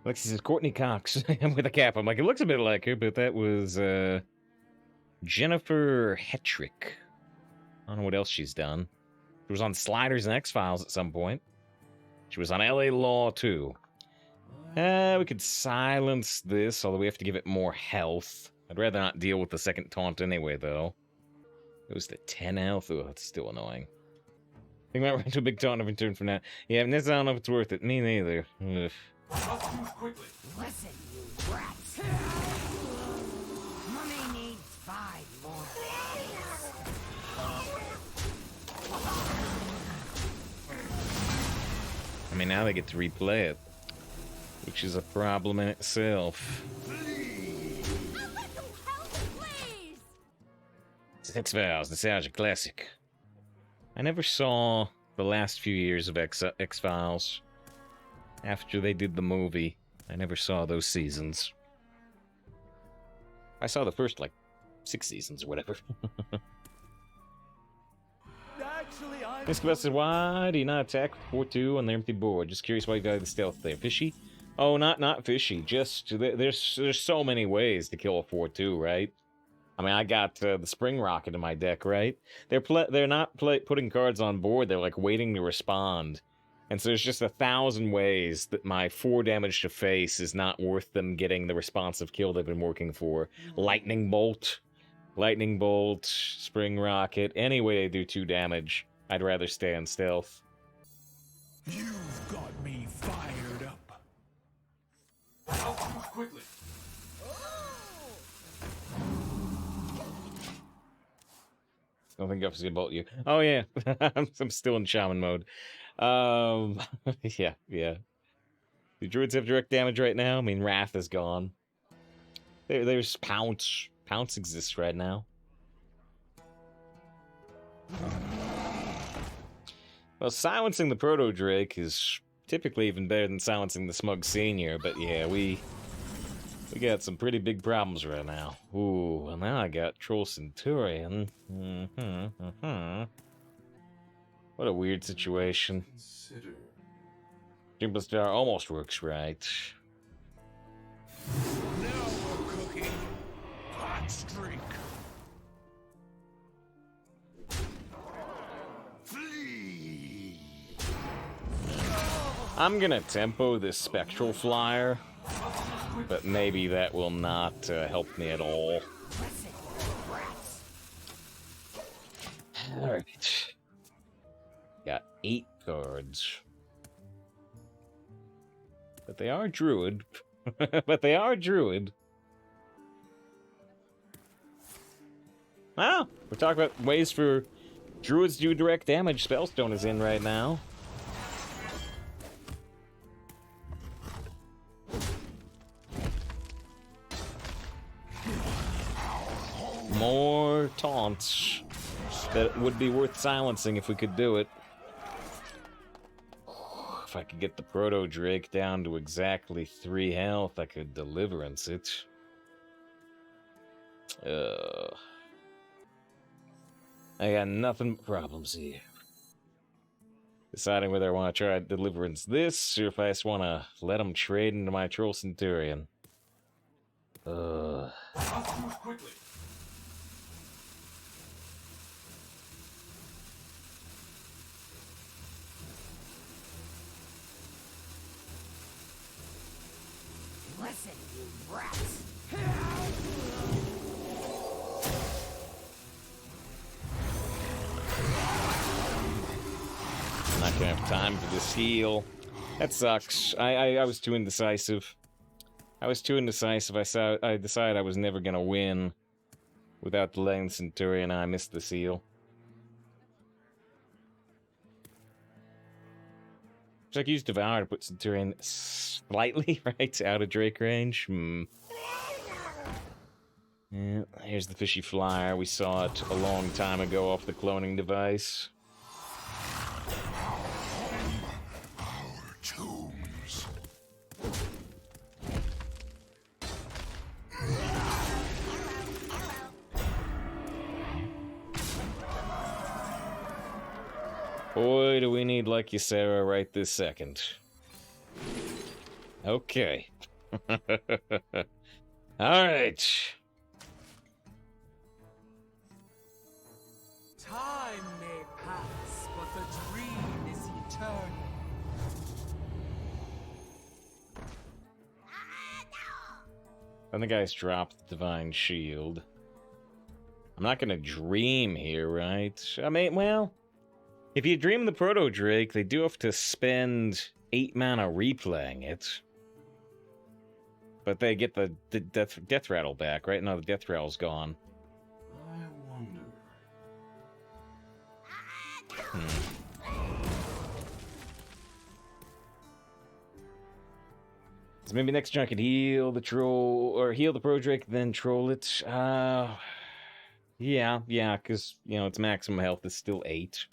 Lexi says, Courtney Cox with a cap. I'm like, it looks a bit like her, but that was Jennifer Hetrick. I don't know what else she's done. She was on Sliders and X-Files at some point. She was on LA Law, too. We could silence this, although we have to give it more health. I'd rather not deal with the second taunt anyway, though. It was the 10 health. Oh, that's still annoying. Think about running to a big taunt every turn from now. Yeah, I don't know if it's worth it. Me neither. Ugh. Not too quickly. Listen, you rats. Mummy needs 5 more. I mean, now they get to replay it, which is a problem in itself. It's X-Files, nostalgia classic. I never saw the last few years of X-Files. After they did the movie, I never saw those seasons. I saw the first, 6 seasons or whatever. Actually, I'm... Miss said, why do you not attack with 4-2 on the empty board? Just curious why you got the stealth there. Fishy? Oh, not fishy. Just, there's so many ways to kill a 4-2, right? I mean, I got the Spring Rocket in my deck, right? They're not putting cards on board. They're like waiting to respond. And so there's just 1,000 ways that my 4 damage to face is not worth them getting the responsive kill they've been working for. Lightning Bolt, Spring Rocket, any way they do 2 damage, I'd rather stay on stealth. You've got me fired up. I'll move quickly. I don't think Guff is gonna bolt you. Oh yeah, I'm still in shaman mode. Yeah. Do druids have direct damage right now? I mean, Wrath is gone. There's Pounce. Pounce exists right now. Well, silencing the Proto Drake is typically even better than silencing the Smug Senior, but yeah, we got some pretty big problems right now. Ooh, well now I got Troll Centurion. What a weird situation. Consider. Jimbo Star almost works right. Now we're cooking. Hot streak. Flee. I'm gonna tempo this Spectral Flyer, but maybe that will not help me at all. Alright. Got 8 cards. But they are Druid. Well, we're talking about ways for Druids to do direct damage. Spellstone is in right now. More taunts that would be worth silencing if we could do it. If I could get the Proto Drake down to exactly 3 health, I could Deliverance it. I got nothing but problems here. Deciding whether I want to try Deliverance this, or if I just want to let him trade into my Troll Centurion. I'll move quickly. Listen, you rats. I'm not gonna have time for this heal. That sucks. I was too indecisive. I decided I was never gonna win without delaying the Centurion, and I missed the seal. Should I use Devour to put Centurion slightly right out of Drake range? Yeah, here's the fishy flyer. We saw it a long time ago off the cloning device. Our tombs. Boy, do we need Like Ysera right this second. Okay. Alright. Time may pass, but the dream is eternal. I think I just dropped the Divine Shield. I'm not gonna dream here, right? I mean, well, if you dream the Proto Drake, they do have to spend 8 mana replaying it. But they get the death rattle back, right? No, the death rattle's gone. I wonder. So maybe next turn I could heal the troll, or heal the Pro Drake, then troll it. Yeah, because, you know, its maximum health is still 8.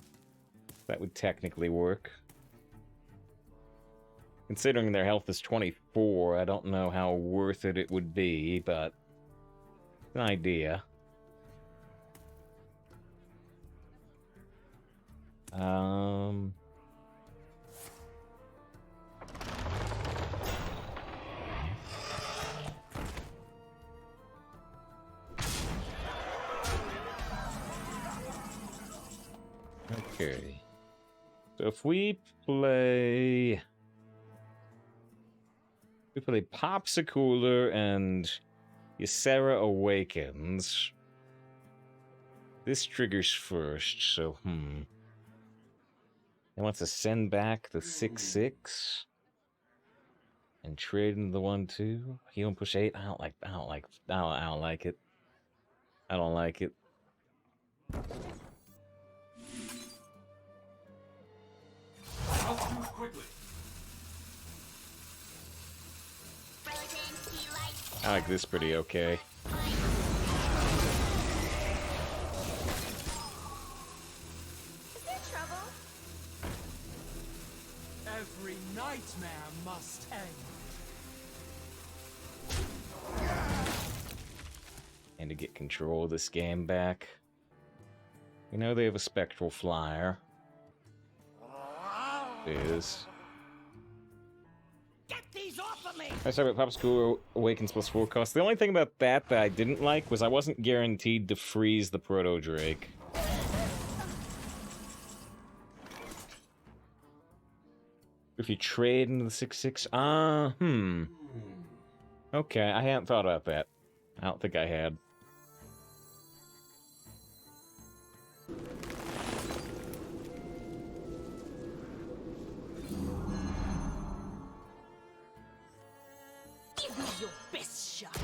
That would technically work. Considering their health is 24, I don't know how worth it would be, but an idea. Okay. So if we play... We play Popsicooler and Ysera Awakens. This triggers first, so, It wants to send back the 6/6 and trade into the 1/2. Heal and push 8. I don't like it. I don't like it. How too quickly. I like this pretty okay. Is there trouble? Every nightmare must end. And to get control of this game back. You know they have a Spectral Flyer. It is. Get these off of me! I started with Popsicle Awakens +4 cost. The only thing about that I didn't like was I wasn't guaranteed to freeze the Proto Drake. If you trade into the 6/6, Okay, I hadn't thought about that. I don't think I had. Give me your best shot.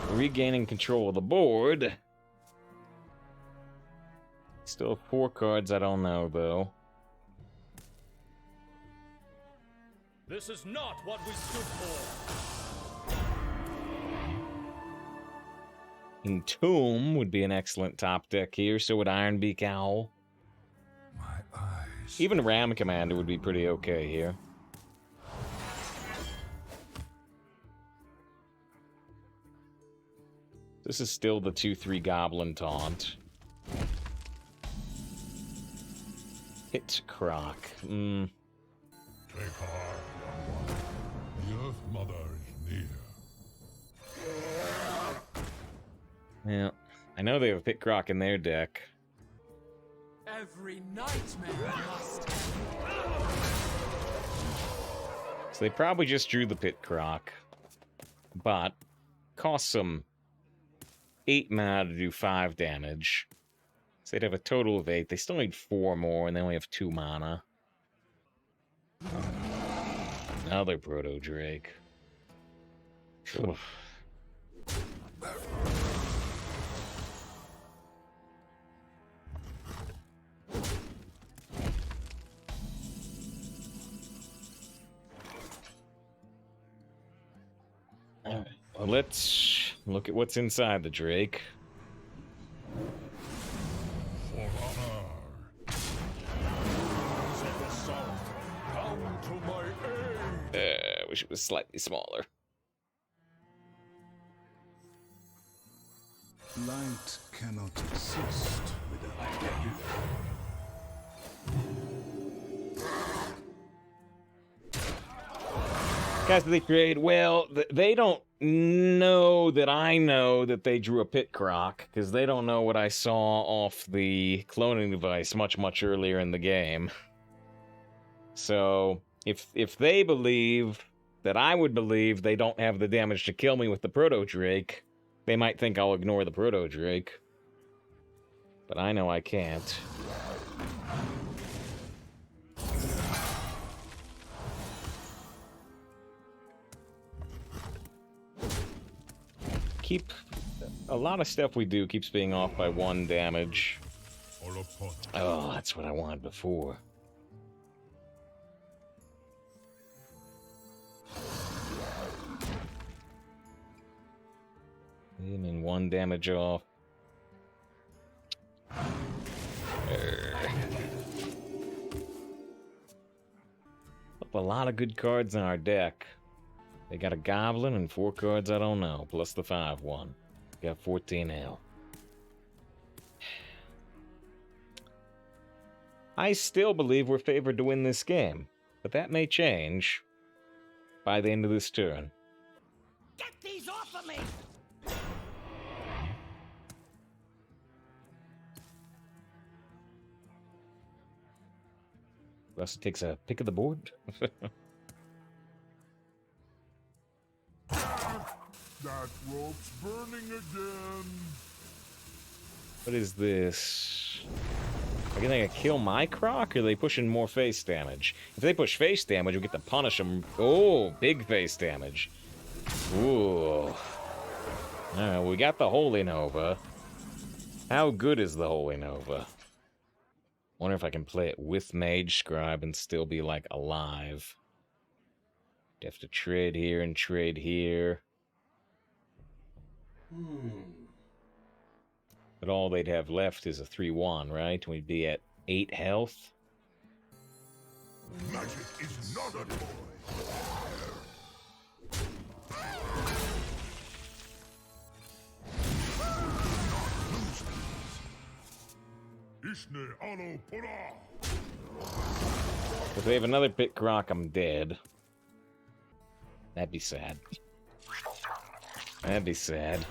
Regaining control of the board. Still have 4 cards, I don't know, though. This is not what we stood for. Entomb would be an excellent top deck here, so would Ironbeak Owl. My eyes. Even Ram Commander would be pretty okay here. This is still the 2/3 Goblin Taunt. Hit Croc. Take heart, young one. The Earth Mother is near. Yeah. I know they have a Pit Croc in their deck. Every nightmare must end. So they probably just drew the Pit Croc. But costs them 8 mana to do 5 damage. So they'd have a total of 8. They still need 4 more, and they only have 2 mana. Another Proto Drake. Oof. Alright, well, let's look at what's inside the Drake. For honor. Come to my aid! I wish it was slightly smaller. Light cannot exist without you. Guys, they trade. Well, they don't know that I know that they drew a Pit Croc, because they don't know what I saw off the cloning device much earlier in the game. So, if they believe that I would believe they don't have the damage to kill me with the Proto Drake, they might think I'll ignore the Proto Drake. But I know I can't. A lot of stuff we do keeps being off by 1 damage. Oh, that's what I wanted before. And 1 damage off. Up a lot of good cards in our deck. They got a Goblin and 4 cards I don't know, plus the 5/1. Got 14 L. I still believe we're favored to win this game, but that may change by the end of this turn. Get these off of me! Russ takes a pick of the board. That rope's burning again. What is this? Are they gonna kill my croc, or are they pushing more face damage? If they push face damage, we get to punish them. Oh, big face damage. Ooh. Alright, we got the Holy Nova. How good is the Holy Nova? Wonder if I can play it with Mage Scribe and still be, like, alive. You have to trade here and trade here. But all they'd have left is a 3-1, right? We'd be at 8 health. Magic is not a toy. Ishne Alo Pura. If they have another Pit Croc, I'm dead. That'd be sad. That'd be sad.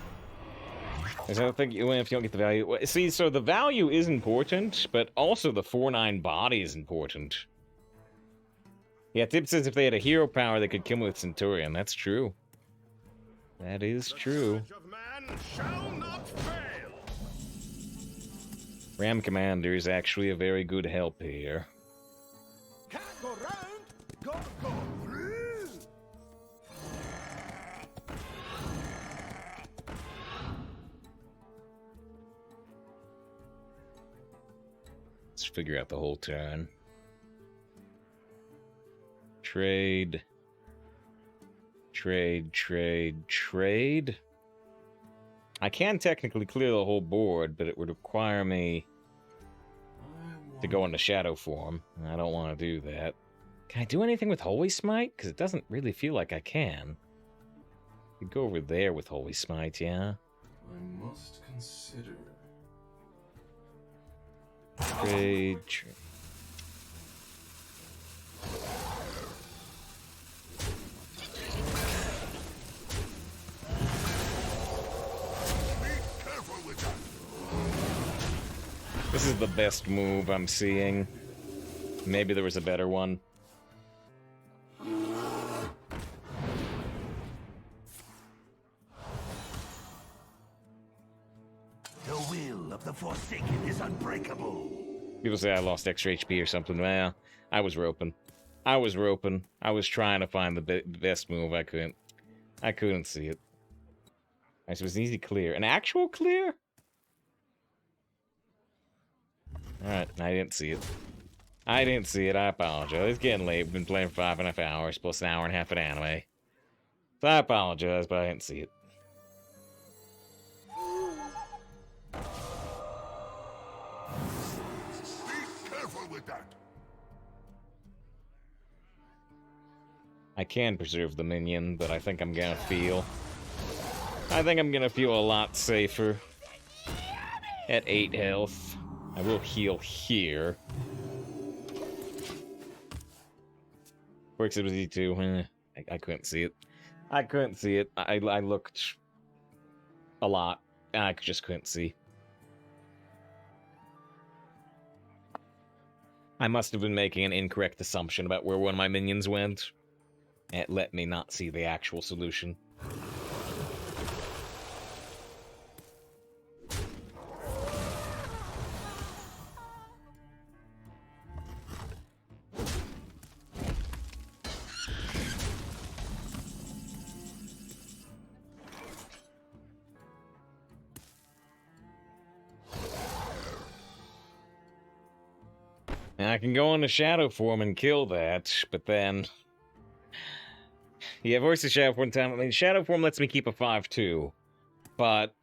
Because I don't think you win if you don't get the value. See, so the value is important, but also the 4/9 body is important. Yeah, Tip says if they had a hero power, they could kill me with Centurion. That's true. That is true. The courage of man shall not fail. Ram Commander is actually a very good help here. Can't go round, gotta go through. Let's figure out the whole turn. Trade. Trade, trade, trade. I can technically clear the whole board, but it would require me to go into shadow form. I don't want to do that. Can I do anything with Holy Smite? Because it doesn't really feel like I can. Could go over there with Holy Smite, yeah? I must consider. Trade, trade. This is the best move I'm seeing. Maybe there was a better one. The will of the Forsaken is unbreakable. People say I lost extra HP or something. Well, I was roping. I was roping. I was trying to find the best move. I couldn't. I couldn't see it. Alright, so it was an easy clear. An actual clear? Alright, I didn't see it. I didn't see it. I apologize. It's getting late. We've been playing for 5.5 hours, plus an hour and a half of anime. So I apologize, but I didn't see it. Be careful with that. I can preserve the minion, but I think I'm gonna feel... I think I'm gonna feel a lot safer at 8 health. I will heal here. Works it was E2. I couldn't see it. I couldn't see it. I looked a lot. I just couldn't see. I must have been making an incorrect assumption about where one of my minions went. It let me not see the actual solution. I can go into shadow form and kill that, but then... Yeah, voice of shadow form time. I mean, shadow form lets me keep a 5/2, but...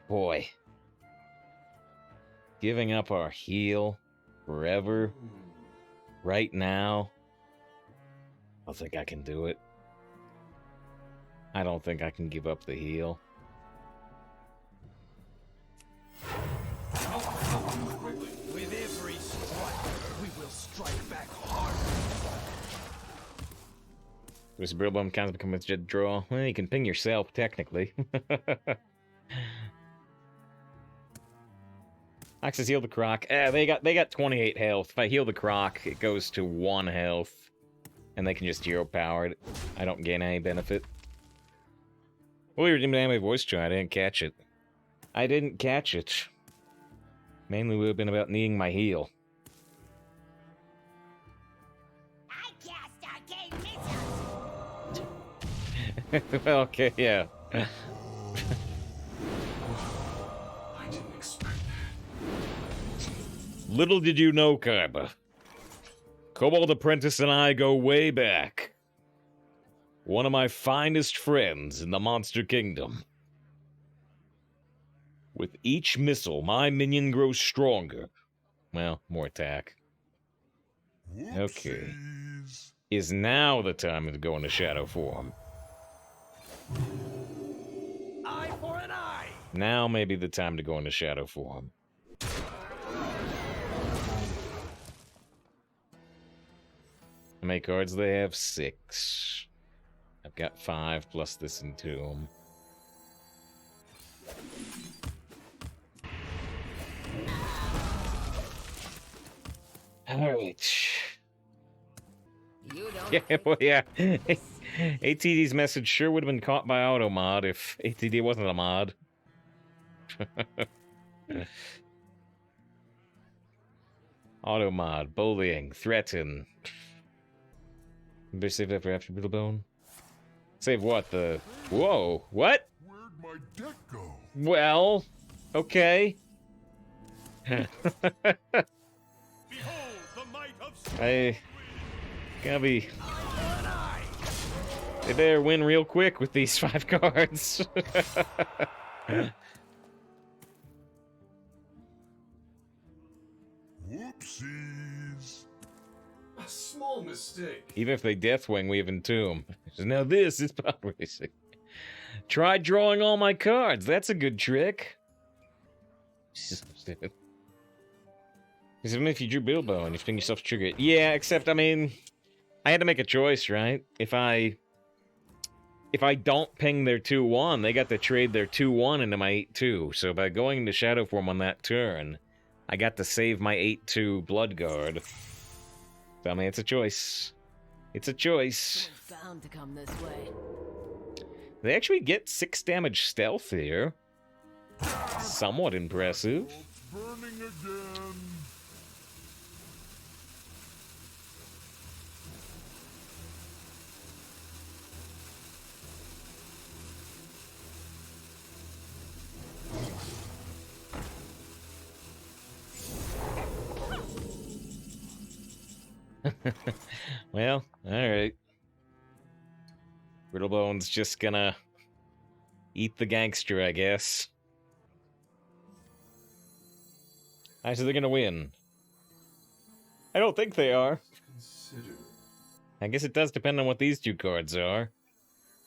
Boy. Giving up our heal forever, right now, I don't think I can do it. I don't think I can give up the heal. With every strike, we will strike back hard. Was Brill Bum counts become a jet draw? Well, you can ping yourself, technically. Axis heal the croc. They got 28 health. If I heal the croc, it goes to 1 health. And they can just hero power it. I don't gain any benefit. Well, you're redeeming my voice chat. I didn't catch it. I didn't catch it. Mainly would have been about needing my heal. I cast arcane missiles. Well, okay, yeah. I didn't expect that. Little did you know, Kaiba. Kobold Apprentice and I go way back. One of my finest friends in the Monster Kingdom. With each missile, my minion grows stronger. Well, more attack. Okay. Whoopsies. Is now the time to go into shadow form. Eye for an eye. Now may be the time to go into shadow form. How many cards do they have? 6. I've got 5 plus this Entomb. Alright. You don't Yeah, well, yeah. ATD's message sure would have been caught by Automod if ATD wasn't a mod. Automod, bullying, threaten. Better save that for after Brittlebone. Save what? The... Whoa, what? Where'd my deck go? Well, okay. Behold the might of I gotta be. They better win real quick with these 5 cards. Whoopsies. A small mistake. Even if they Deathwing, we have Entomb. Now this is power racing. Try drawing all my cards. That's a good trick. Because even if you drew Bilbo and you think yourself to trigger it. Yeah, except, I mean, I had to make a choice, right? If I don't ping their 2-1, they got to trade their 2-1 into my 8-2. So by going into Shadow Form on that turn, I got to save my 8-2 Bloodguard. So, I mean, it's a choice. It's a choice. It's bound to come this way. They actually get 6 damage stealth here. Somewhat impressive. Burning again. Well, alright. Brittlebone's just gonna eat the gangster, I guess. Alright, so they're gonna win. I don't think they are. Consider. I guess it does depend on what these 2 cards are.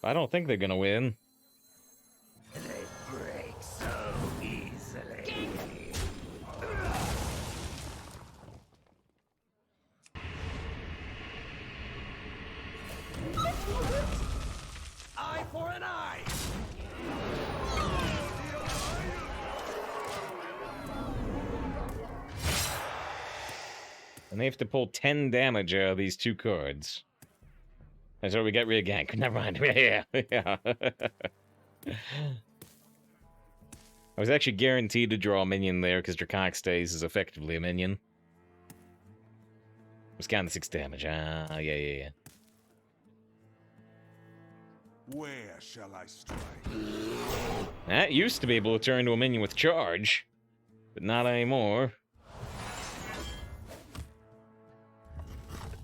I don't think they're gonna win. They break so easily. Eye for an eye. And they have to pull 10 damage out of these 2 cards. That's why we got rid of Gank. Never mind. Yeah, yeah. I was actually guaranteed to draw a minion there because Draconic Studies is effectively a minion. Was counting the 6 damage. Ah, yeah. Where shall I strike? That used to be able to turn into a minion with charge, but not anymore.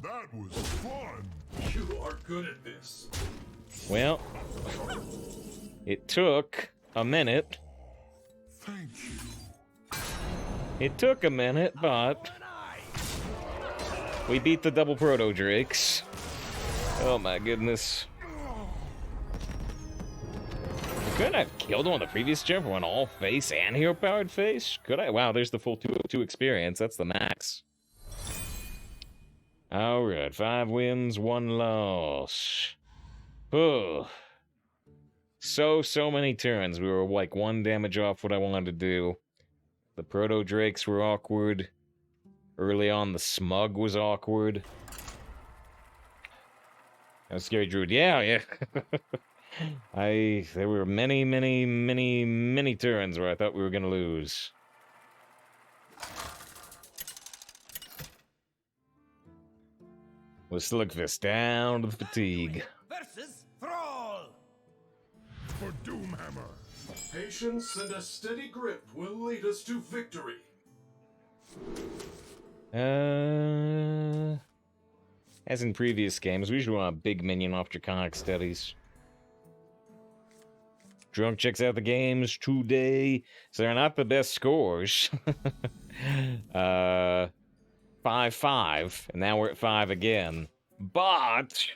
That was fun. You are good at this. Well, it took a minute. Thank you. It took a minute, but we beat the double Proto Drakes. Oh my goodness. Couldn't I have killed him on the previous turn for an all face and hero powered face? Could I? Wow, there's the full 202 experience. That's the max. Alright, 5 wins, 1 loss. Oh. So many turns. We were like 1 damage off what I wanted to do. The Proto-Drakes were awkward. Early on, the Smug was awkward. And Scary Druid, yeah. There were many turns where I thought we were gonna lose. Let's look this down to the fatigue. Versus Thrall. For Doomhammer. Patience and a steady grip will lead us to victory. As in previous games, we usually want a big minion off Draconic Studies. Drunk checks out the games today, so they're not the best scores. 5-5, and now we're at 5 again. But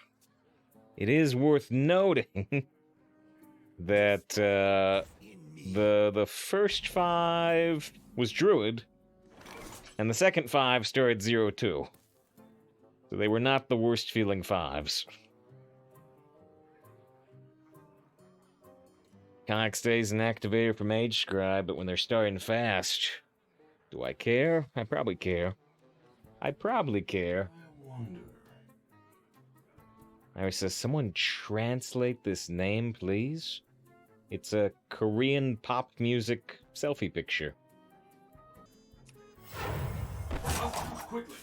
it is worth noting that the first 5 was Druid, and the second 5 started 0-2. So they were not the worst feeling 5s. Conic stays an activator for Mage Scribe, but when they're starting fast, do I care? I probably care. I probably care. I wonder. Iris says, someone translate this name, please? It's a Korean pop music selfie picture. Quickly.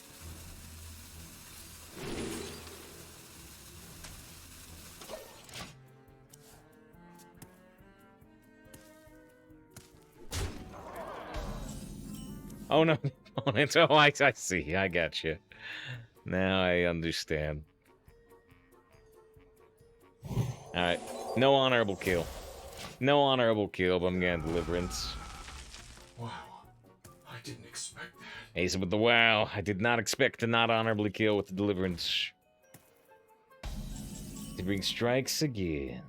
Oh no, opponents. Oh, I see. I got you. Now I understand. Alright. No honorable kill. No honorable kill, but I'm getting Deliverance. Wow. I didn't expect that. Ace with the wow. I did not expect to not honorably kill with the Deliverance. To bring strikes again.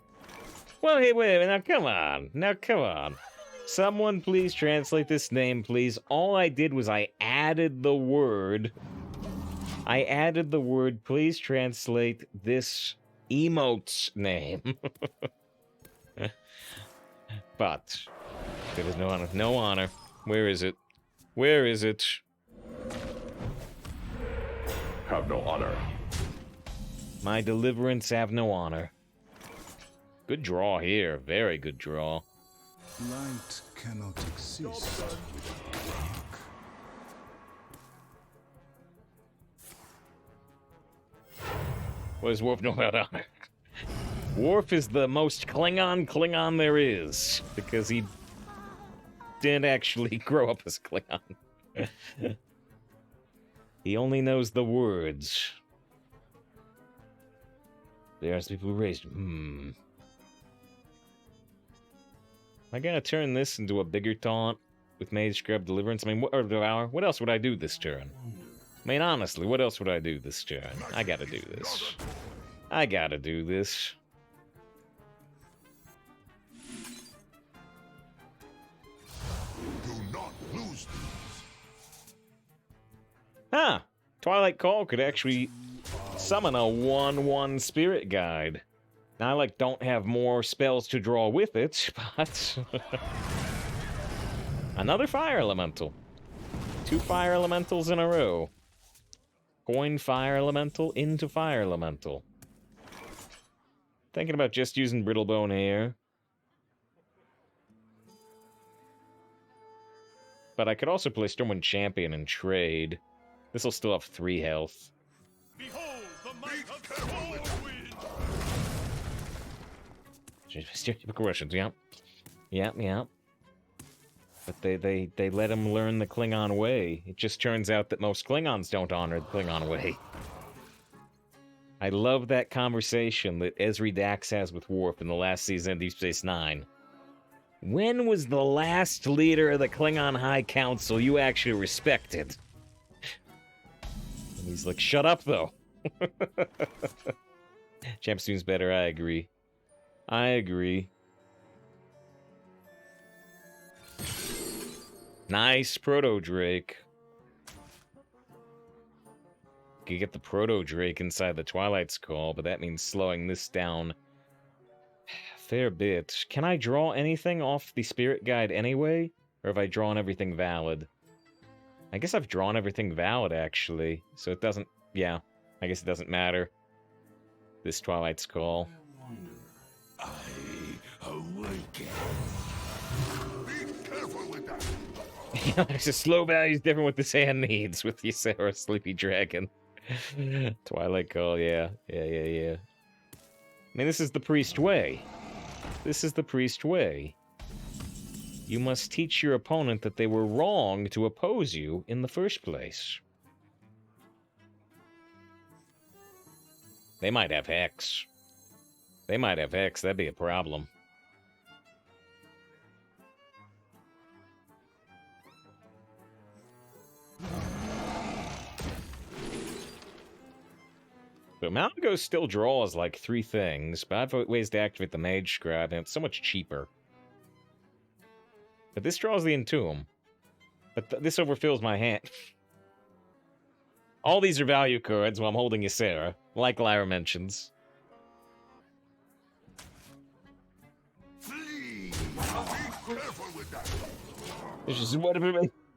Well, hey, wait, now come on. Now come on. Someone please translate this name, please. All I did was I added the word. Please translate this emote's name. But there was no honor. No honor. Where is it? Where is it? Have no honor. My Deliverance have no honor. Good draw here. Very good draw. Light cannot exist without dark. What does Worf know about honor? Worf is the most Klingon there is, because he didn't actually grow up as Klingon. He only knows the words. There's people who raised him. Am I gonna turn this into a bigger taunt with Mage Scrub Deliverance? I mean, or Devour? What else would I do this turn? I mean, honestly, what else would I do this turn? I gotta do this. I gotta do this. Do not lose these. Huh! Twilight Call could actually summon a 1/1 Spirit Guide. Now, I, don't have more spells to draw with it, but... Another Fire Elemental. 2 Fire Elementals in a row. Coin Fire Elemental into Fire Elemental. Thinking about just using Brittlebone here. But I could also play Stormwind Champion and trade. This'll still have 3 health. Behold the might of Stormwind! Stereotypical Russians, yeah. Yeah. But they let him learn the Klingon way. It just turns out that most Klingons don't honor the Klingon way. I love that conversation that Ezri Dax has with Worf in the last season of Deep Space Nine. When was the last leader of the Klingon High Council you actually respected? And he's like, shut up, though. Champstoon's better, I agree. I agree. Nice Proto-Drake. You get the Proto-Drake inside the Twilight's Call, but that means slowing this down a fair bit. Can I draw anything off the Spirit Guide anyway? Or have I drawn everything valid? I guess I've drawn everything valid, actually. So it doesn't... Yeah, I guess it doesn't matter. This Twilight's Call. I awaken. Be careful with that. Yeah, there's a slow value's different what this hand needs with the Sarah Sleepy Dragon. Twilight Call, yeah. Yeah. I mean, this is the priest way. This is the priest way. You must teach your opponent that they were wrong to oppose you in the first place. They might have Hex. That'd be a problem. So Malgo still draws like 3 things, but I've ways to activate the Mage Scribe, and it's so much cheaper. But this draws the Entomb. But this overfills my hand. All these are value cards while I'm holding Ysera, like Lyra mentions. Flee. Be careful with that.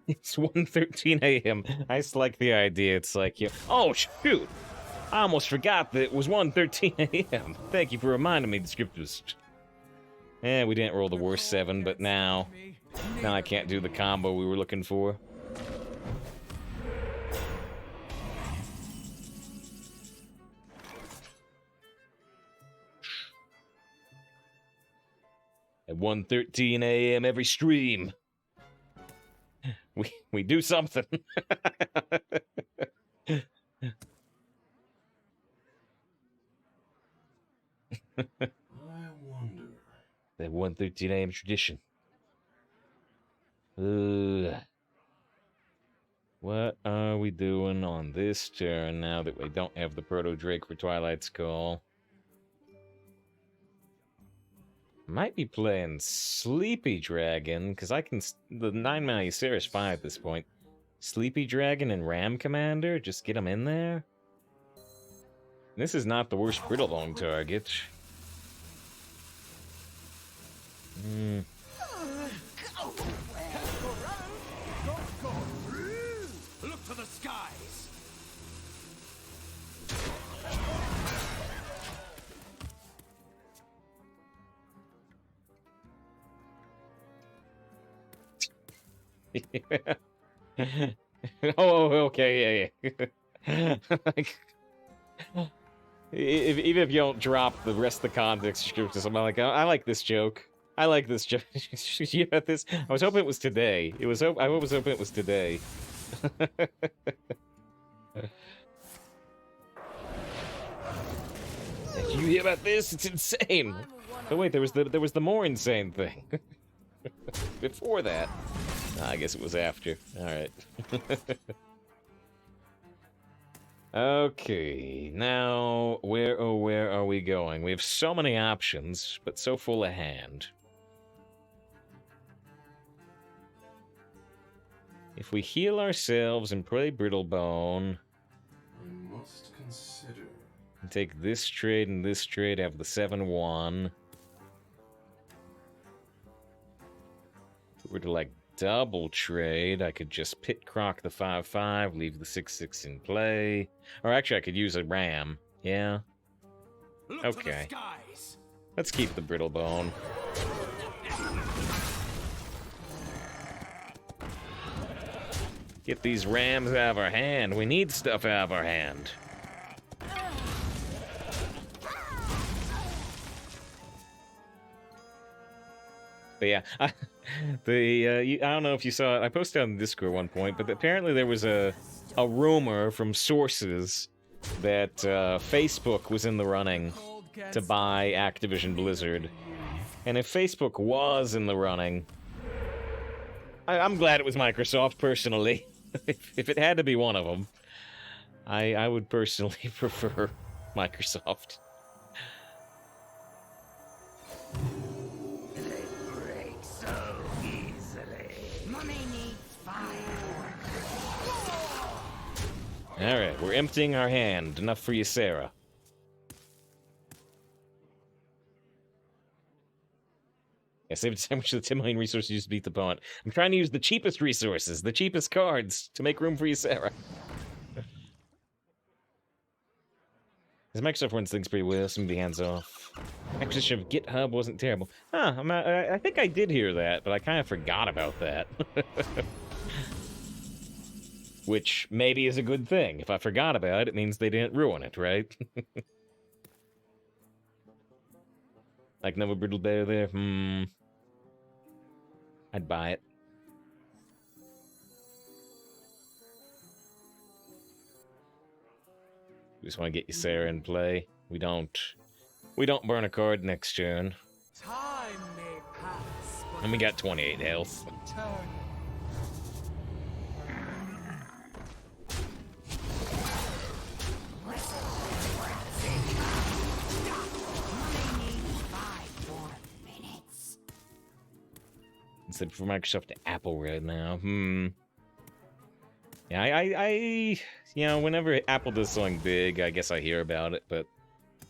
It's 1:13 a.m. I just like the idea. It's like, oh, shoot! I almost forgot that it was 1:13 a.m. Thank you for reminding me, Descriptors. We didn't roll the worst 7, but now I can't do the combo we were looking for. At 1:13 a.m. every stream, we do something. I wonder. That 1:13 a.m. tradition. What are we doing on this turn now that we don't have the Proto Drake for Twilight's Call? Might be playing Sleepy Dragon, because I can... The 9-mana Ysera is fine at this point. Sleepy Dragon and Ram Commander, just get them in there? This is not the worst Brittlebone target. Look to the skies. Oh, okay, yeah. Like, even if you don't drop the rest of the context descriptions, I'm like, I like this joke. I like this joke. You got this? I was hoping it was today. I was hoping it was today. Did you hear about this? It's insane. Oh wait, there was the more insane thing. Before that. I guess it was after. Alright. Okay, now, where are we going? We have so many options, but so full of hand. If we heal ourselves and play Brittlebone... I must consider. And take this trade and this trade, have the 7-1. If we were to, like, double trade, I could just pit croc the 5-5, leave the 6-6 in play. Or actually, I could use a ram. Yeah. Okay. Let's keep the Brittlebone. Get these rams out of our hand. We need stuff out of our hand. But yeah, I don't know if you saw it. I posted on Discord at one point, but apparently there was a rumor from sources that Facebook was in the running to buy Activision Blizzard. And if Facebook was in the running, I'm glad it was Microsoft, personally. If it had to be one of them, I would personally prefer Microsoft. Alright, we're emptying our hand. Enough for you, Sarah. I saved so much of the 10 million resources used to beat the opponent. I'm trying to use the cheapest resources, the cheapest cards, to make room for you, Sarah. This Microsoft runs things pretty well, some of the hands off. Acquisition of GitHub wasn't terrible. Huh, I think I did hear that, but I kind of forgot about that. Which maybe is a good thing. If I forgot about it, it means they didn't ruin it, right? Like Nova Brittle Bear there? I'd buy it. We just want to get you Sarah in play. We don't burn a card next turn. Time may pass, but And we got 28 health. eternal. Instead for Microsoft to Apple right now. Yeah, I you know, whenever Apple does something big, I guess I hear about it, but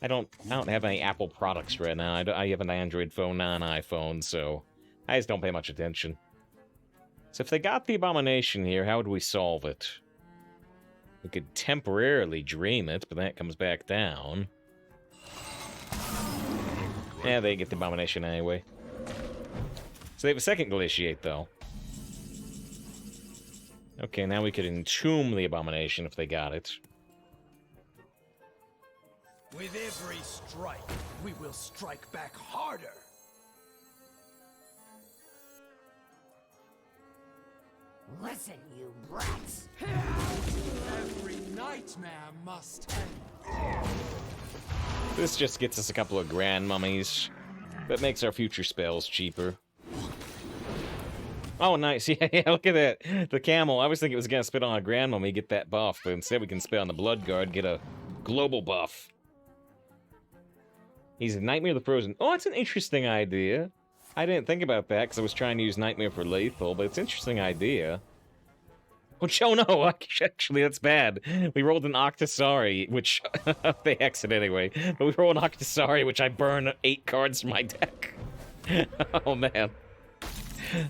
I don't have any Apple products right now. I have an Android phone, not an iPhone, so I just don't pay much attention. So if they got the Abomination here, how would we solve it? We could temporarily dream it, but then it comes back down. Yeah, they get the Abomination anyway. So they have a second Glaciate, though. Okay, now we could entomb the Abomination if they got it. With every strike, we will strike back harder. Listen, you brats. Every nightmare must end. This just gets us a couple of grand mummies, but makes our future spells cheaper. Oh, nice. Yeah, look at that. The camel. I was thinking it was going to spit on a grand mummy, get that buff, but instead we can spit on the blood guard, get a global buff. He's a Nightmare of the Frozen. Oh, that's an interesting idea. I didn't think about that because I was trying to use Nightmare for lethal, but it's an interesting idea. Oh no, actually that's bad. We rolled an Octosari, which they exit anyway. But we rolled an Octosari, which I burn 8 cards from my deck. Oh man,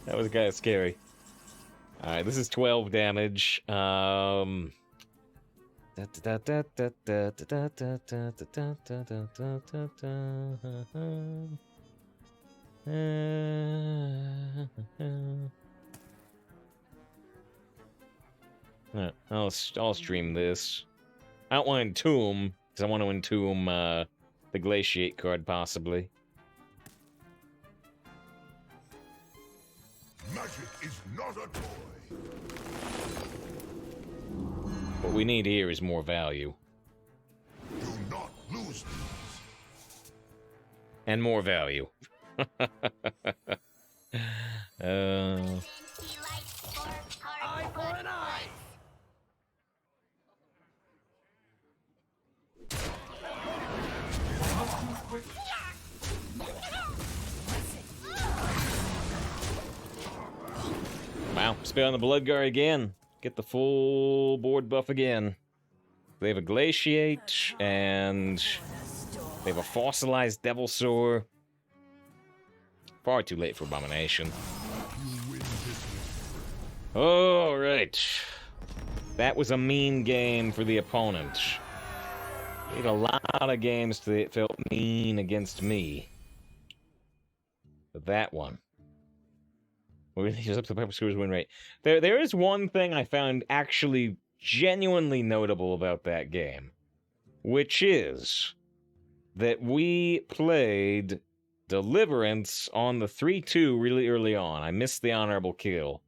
that was kind of scary. All right, this is 12 damage. I'll stream this. I don't want to entomb, because I want to entomb the Glaciate card, possibly. Magic is not a toy. What we need here is more value. Do not lose these. And more value. Eye for an eye. Wow, spit on the Blood Guard again. Get the full board buff again. They have a Glaciate, and they have a Fossilized Devilsaur. Far too late for Abomination. Alright. That was a mean game for the opponent. Played a lot of games that felt mean against me. But that one. We're going to use up the Pepper Scores win rate. There is one thing I found actually genuinely notable about that game. Which is that we played Deliverance on the 3-2 really early on. I missed the honorable kill.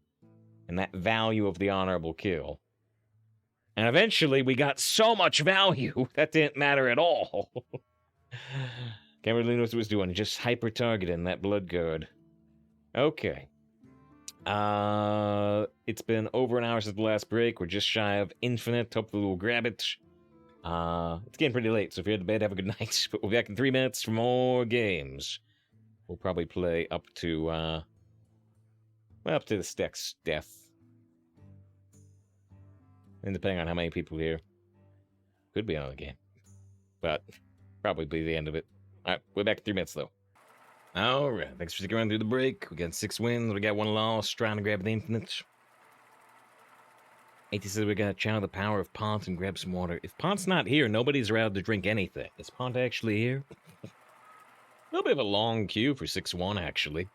And that value of the honorable kill. And eventually we got so much value that didn't matter at all. Can't really know what it was doing. Just hyper-targeting that Blood Guard. Okay. It's been over an hour since the last break. We're just shy of infinite. Hopefully we'll grab it. It's getting pretty late, so if you're to bed, have a good night. But we'll be back in 3 minutes for more games. We'll probably play up to, well, up to the Stex death. And depending on how many people here. Could be another game. But probably be the end of it. Alright, we're back in 3 minutes, though. All right, thanks for sticking around through the break. We got 6 wins, we got 1 loss, trying to grab the infinite. 80 says we gotta channel the power of Pont and grab some water. If Pont's not here, nobody's allowed to drink anything. Is Pont actually here? A little bit of a long queue for 6-1, actually.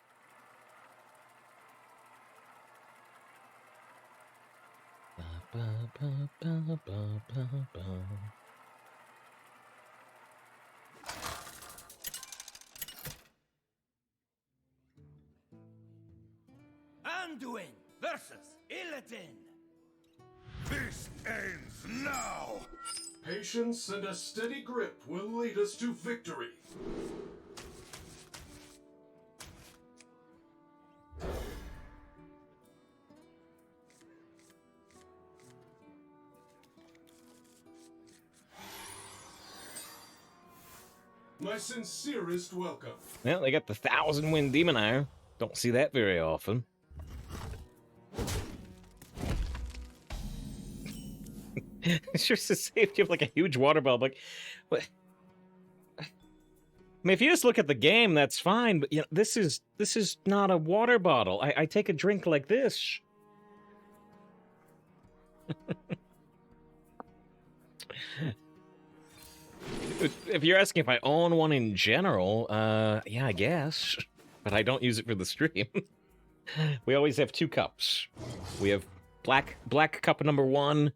Anduin versus Illidan. This ends now! Patience and a steady grip will lead us to victory. My sincerest welcome. Well, they got the 1,000-win Demonier. Don't see that very often. It's just to say if you have like a huge water bottle, like, what? I mean, if you just look at the game, that's fine. But you know, this is not a water bottle. I take a drink like this. If you're asking if I own one in general, yeah, I guess. But I don't use it for the stream. We always have 2 cups. We have black cup number 1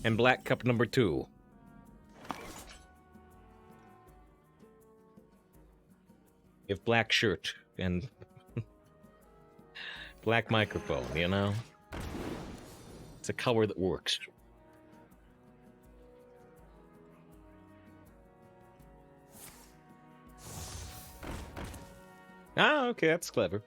and black cup number 2. You have black shirt and black microphone, you know? It's a color that works. Ah, okay, that's clever.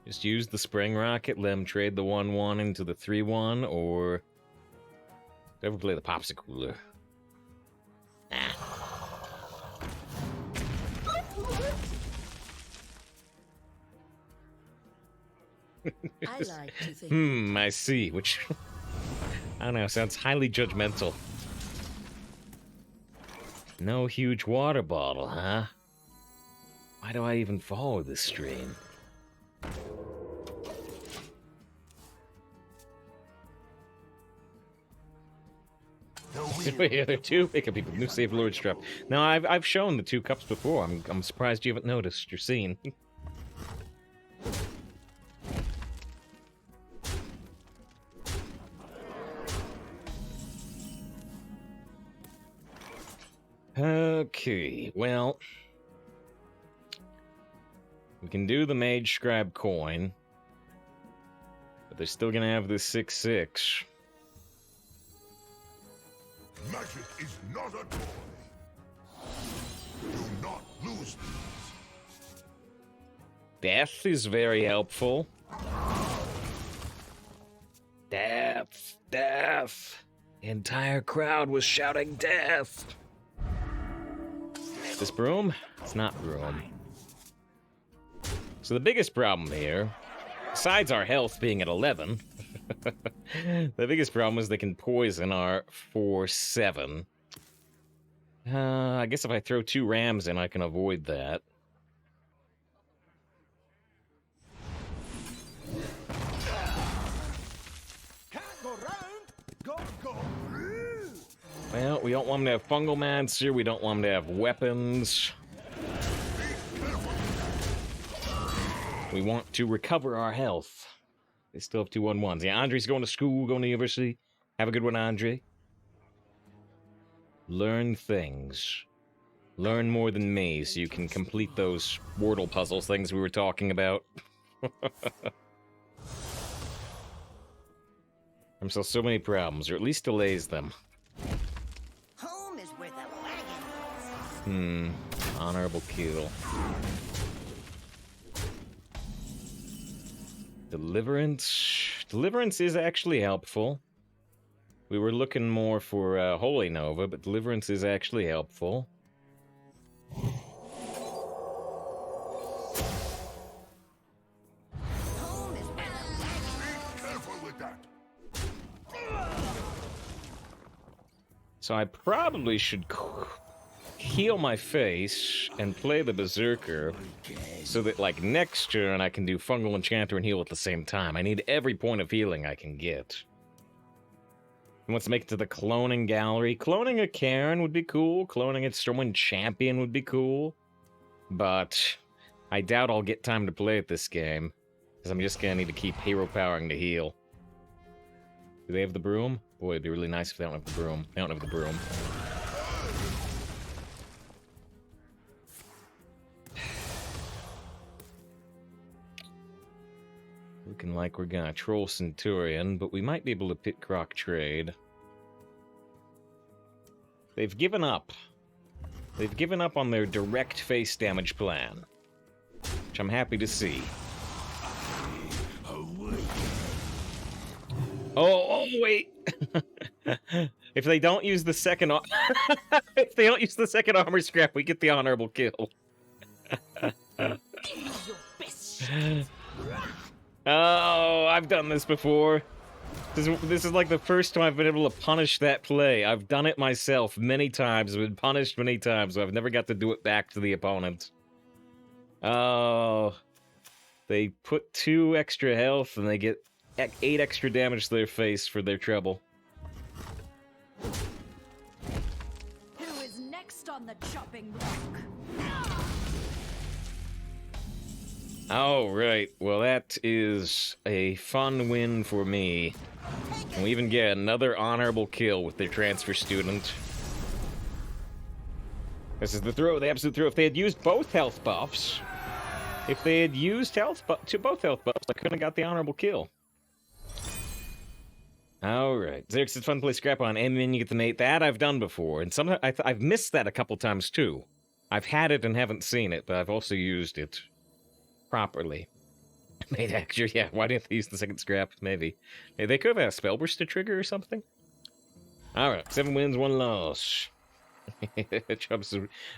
Just use the spring rocket, let him trade the 1-1 into the 3-1, or ever play the popsicle. I like to think. I see, which I don't know, sounds highly judgmental. No huge water bottle, huh? Why do I even follow this stream? Yeah, there are 2 pickup people. New Save Lord strap. Now I've shown the 2 cups before. I'm surprised you haven't noticed. You're seeing. Okay, well, we can do the Mage Scribe coin, but they're still gonna have this 6/6. Magic is not a toy. Do not lose these. Death is very helpful. Death, death. The entire crowd was shouting death. This broom? It's not broom. So the biggest problem here, besides our health being at 11, the biggest problem is they can poison our 4/7. I guess if I throw 2 rams in, I can avoid that. Can't go round, go through. Well, we don't want them to have Fungal Mancer, we don't want them to have weapons. We want to recover our health. They still have 2 1-1s. Yeah, Andre's going to school, going to university. Have a good one, Andre. Learn things. Learn more than me so you can complete those Wordle puzzles things we were talking about. I'm still so many problems, or at least delays them. Home is where the wagon is. Honorable kill. Deliverance. Deliverance is actually helpful. We were looking more for Holy Nova, but Deliverance is actually helpful. Home is where the wagon Be careful with that. So I probably should heal my face and play the Berserker so that, like, next turn I can do Fungal Enchanter and heal at the same time. I need every point of healing I can get. He wants to make it to the cloning gallery. Cloning a Karen would be cool. Cloning a Stormwind Champion would be cool. But I doubt I'll get time to play at this game, because I'm just going to need to keep hero powering to heal. Do they have the broom? Boy, it'd be really nice if they don't have the broom. They don't have the broom. Looking like we're gonna troll Centurion, but we might be able to pit Croc trade. They've given up. They've given up on their direct face damage plan, which I'm happy to see. Oh, wait! If they don't use the second, if they don't use the second armor scrap, we get the honorable kill. Oh, I've done this before. This is like the first time I've been able to punish that play. I've done it myself many times, been punished many times, so I've never got to do it back to the opponent. Oh, they put 2 extra health and they get 8 extra damage to their face for their trouble. Who is next on the chopping block? Oh, right. Well, that is a fun win for me. And we even get another honorable kill with their transfer student. This is the throw, the absolute throw. If they had used both health buffs, both health buffs, I couldn't have got the honorable kill. Alright. Xerxes, it's fun to play scrap on, and then you get the mate. That I've done before, and sometimes I've missed that a couple times too. I've had it and haven't seen it, but I've also used it properly. Made extra, yeah. Why didn't they use the second scrap? Maybe. Hey, they could have had a Spellburst to trigger or something. Alright, 7 wins, 1 loss. Chubbs,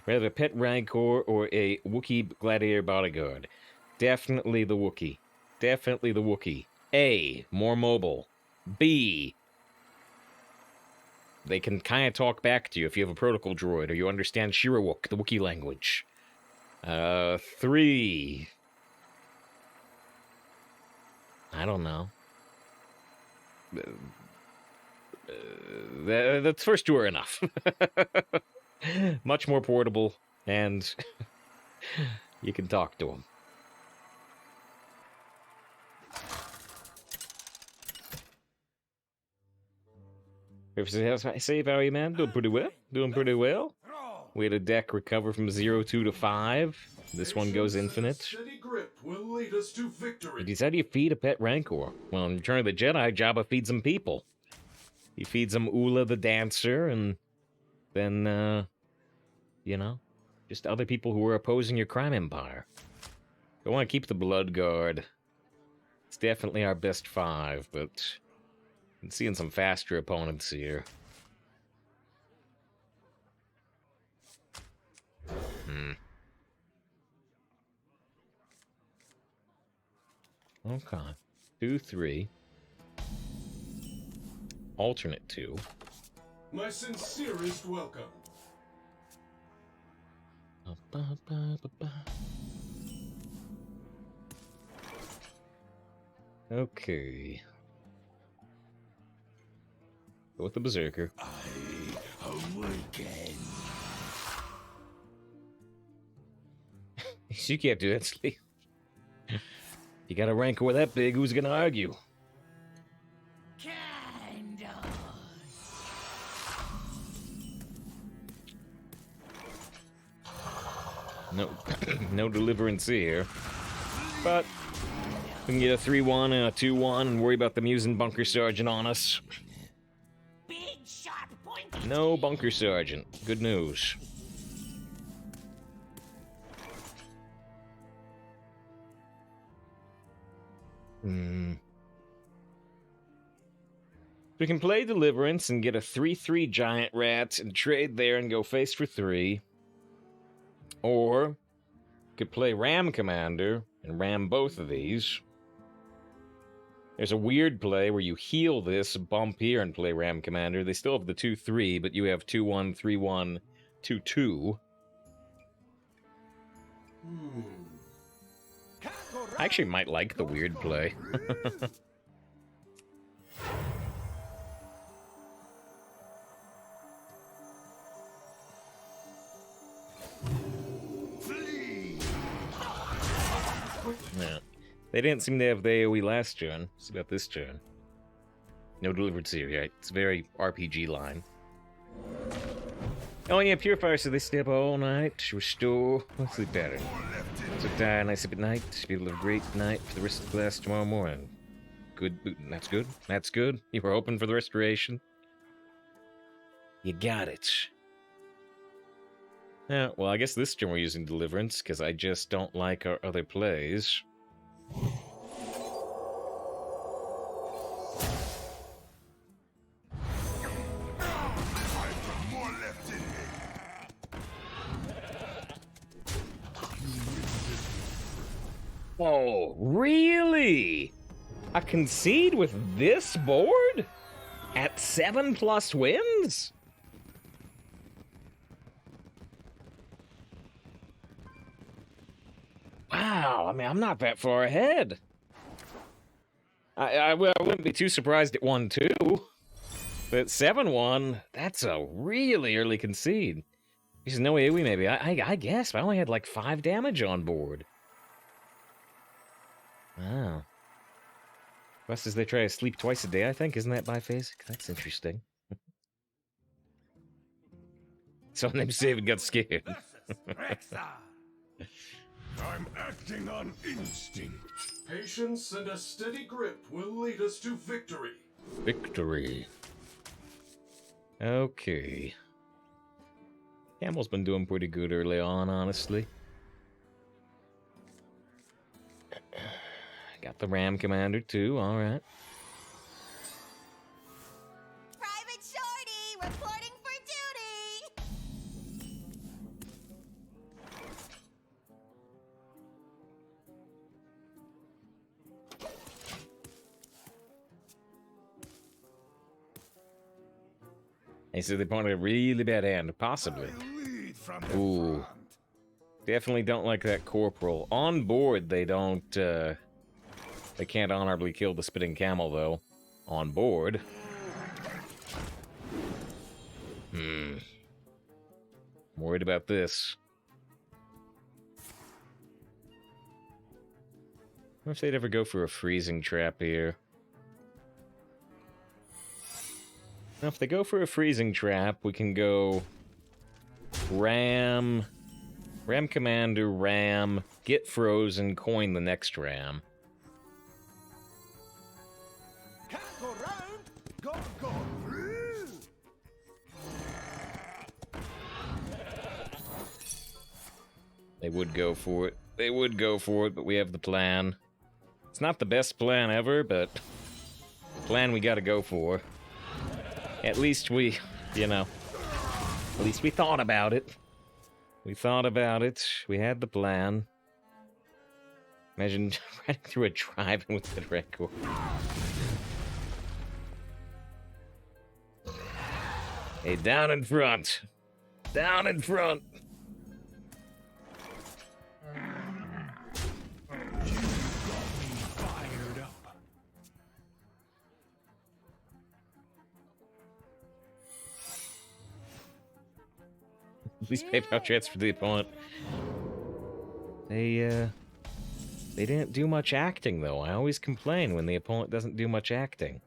rather a pet Rancor or a Wookiee Gladiator Bodyguard. Definitely the Wookiee. Definitely the Wookiee. A, more mobile. B, they can kind of talk back to you if you have a protocol droid or you understand Shirawuk, the Wookiee language. 3, I don't know. The first 2 are enough. Much more portable, and you can talk to them. Save value, man. Doing pretty well. Doing pretty well. We had a deck recover from 0-2 to 5. This one goes infinite. Steady grip will lead us to victory. He said, how do you feed a pet Rancor? Well, in Return of the Jedi, Jabba feeds him people. He feeds him Ula the Dancer, and then, you know, just other people who are opposing your crime empire. I want to keep the Blood Guard. It's definitely our best 5, but I'm seeing some faster opponents here. Okay. 2, 3. Alternate 2. My sincerest welcome. Okay. Go with the Berserker. I awaken. You can't do that, Sleep. You got a Rancor that big, who's gonna argue? No, no deliverance here. But we can get a 3-1 and a 2-1 and worry about them using Bunker Sergeant on us. Big sharp point. No Bunker Sergeant. Good news. We can play Deliverance and get a 3-3 Giant Rat and trade there and go face for 3. Or could play Ram Commander and ram both of these. There's a weird play where you heal this, bump here, and play Ram Commander. They still have the 2-3, but you have 2-1, 3-1, 2-2. I actually might like the weird play. Yeah. They didn't seem to have the AoE last turn. It's about this turn. No delivered here, right? It's a very RPG line. Oh yeah, Purifier, so they stay up all night, restore, sleep pattern. So die and I sleep at night, be able to have a great night for the rest of the class tomorrow morning. Good, that's good, that's good. You were hoping for the restoration. You got it. Yeah, well, I guess this turn we're using Deliverance, because I just don't like our other plays. Oh, really? A concede with this board? At 7+ wins? Wow, I mean, I'm not that far ahead. I wouldn't be too surprised at 1-2. But 7-1, that's a really early concede. There's no AoE maybe. I guess, but I only had like 5 damage on board. Wow. Best as they try to sleep twice a day, I think. Isn't that biphasic? That's interesting. Some named David got scared. I'm acting on instinct. Patience and a steady grip will lead us to victory. Victory. Okay. Camel's been doing pretty good early on, honestly. Got the Ram Commander, too. Alright. Private Shorty, reporting for duty! Hey, so they pointed a really bad hand, possibly. Ooh. Definitely don't like that Corporal. On board, they don't, they can't honorably kill the Spitting Camel, though. On board. I'm worried about this. What if they'd ever go for a freezing trap here? Now, if they go for a freezing trap, we can go Ram Commander, Ram, get frozen, coin the next Ram. Can't go round, gotta go through. They would go for it. They would go for it, but we have the plan. It's not the best plan ever, but the plan we gotta go for. At least we, you know, at least we thought about it. We thought about it. We had the plan. Imagine running through a tribe with the record. Hey, down in front. Down in front. Fired up. Please PayPal transfer to the opponent. They didn't do much acting, though. I always complain when the opponent doesn't do much acting.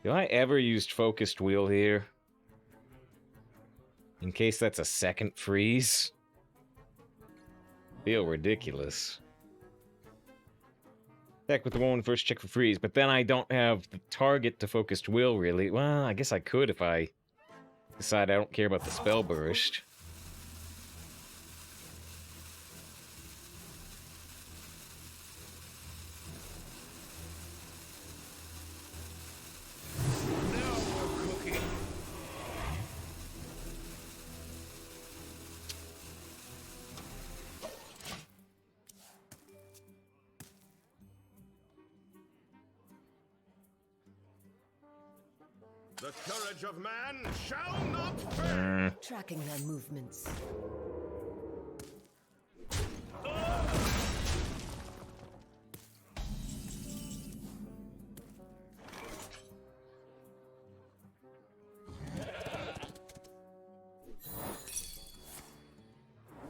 Do I ever used focused wheel here? In case that's a second freeze? Feel ridiculous. Attack with the one first check for freeze, but then I don't have the target to focused will, really. Well, I guess I could if I decide I don't care about the spell burst. The courage of man shall not fail. Tracking their movements.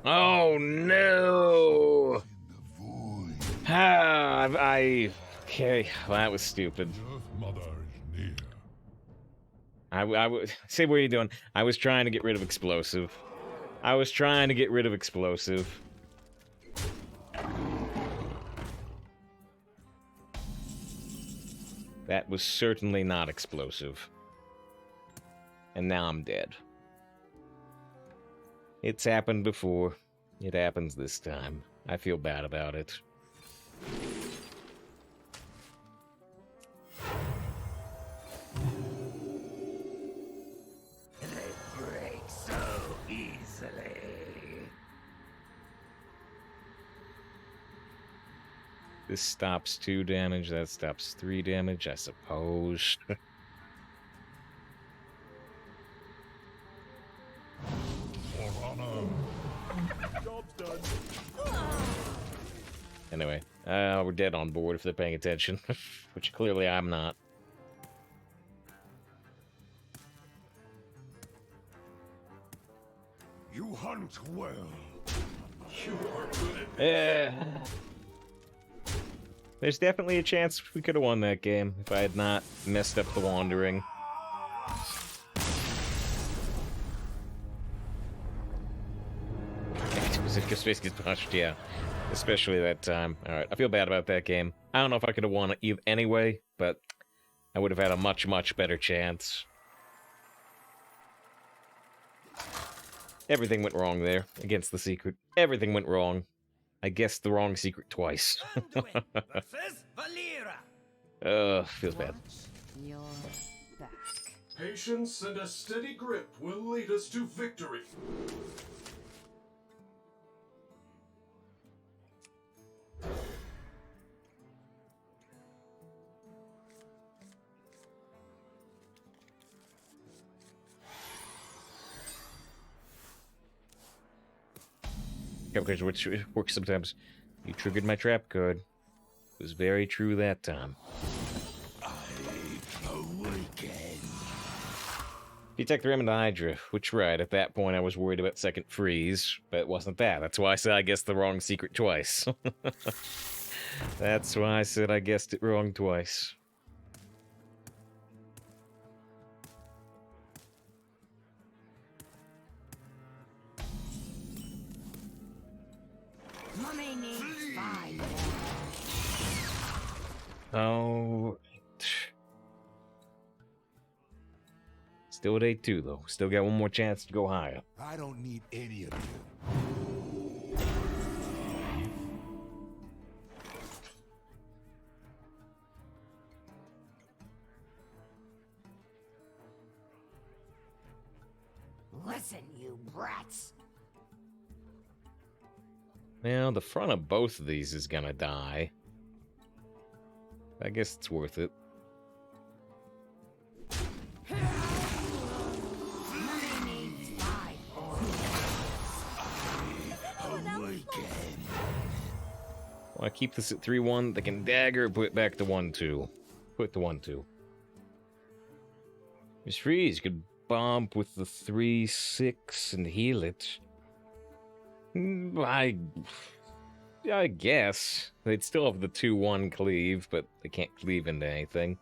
Oh no! Okay, well, that was stupid. The Earth Mother is near. I would say, what are you doing? I was trying to get rid of explosive. That was certainly not explosive. And now I'm dead. It's happened before. It happens this time. I feel bad about it. They break so easily. This stops 2 damage, that stops 3 damage, I suppose. For honor. Job's done. Anyway, we're dead on board if they're paying attention, which clearly I'm not. You hunt well. You are good. There's definitely a chance we could have won that game if I had not messed up the wandering. Was it Space gets punched? Yeah. Especially that time. Alright, I feel bad about that game. I don't know if I could have won it anyway, but I would have had a much, much better chance. Everything went wrong there, against the secret. Everything went wrong. I guessed the wrong secret twice. Anduin versus Valera. Feels bad. You're back. Patience and a steady grip will lead us to victory. Which works sometimes. You triggered my trap card. It was very true that time. Detect the Remnant Hydra, which, right, at that point I was worried about second freeze, but it wasn't that. That's why I said I guessed the wrong secret twice. That's why I said I guessed it wrong twice. Mummy needs fire. Oh. Still at 8-2, though. Still got one more chance to go higher. I don't need any of you. Listen, you brats. Well, the front of both of these is gonna die. I guess it's worth it. Want to keep this at 3-1? They can dagger, put it back to 1-2. Put it to 1-2. Miss Freeze could bomb with the 3-6 and heal it. I guess. They'd still have the 2-1 cleave, but they can't cleave into anything.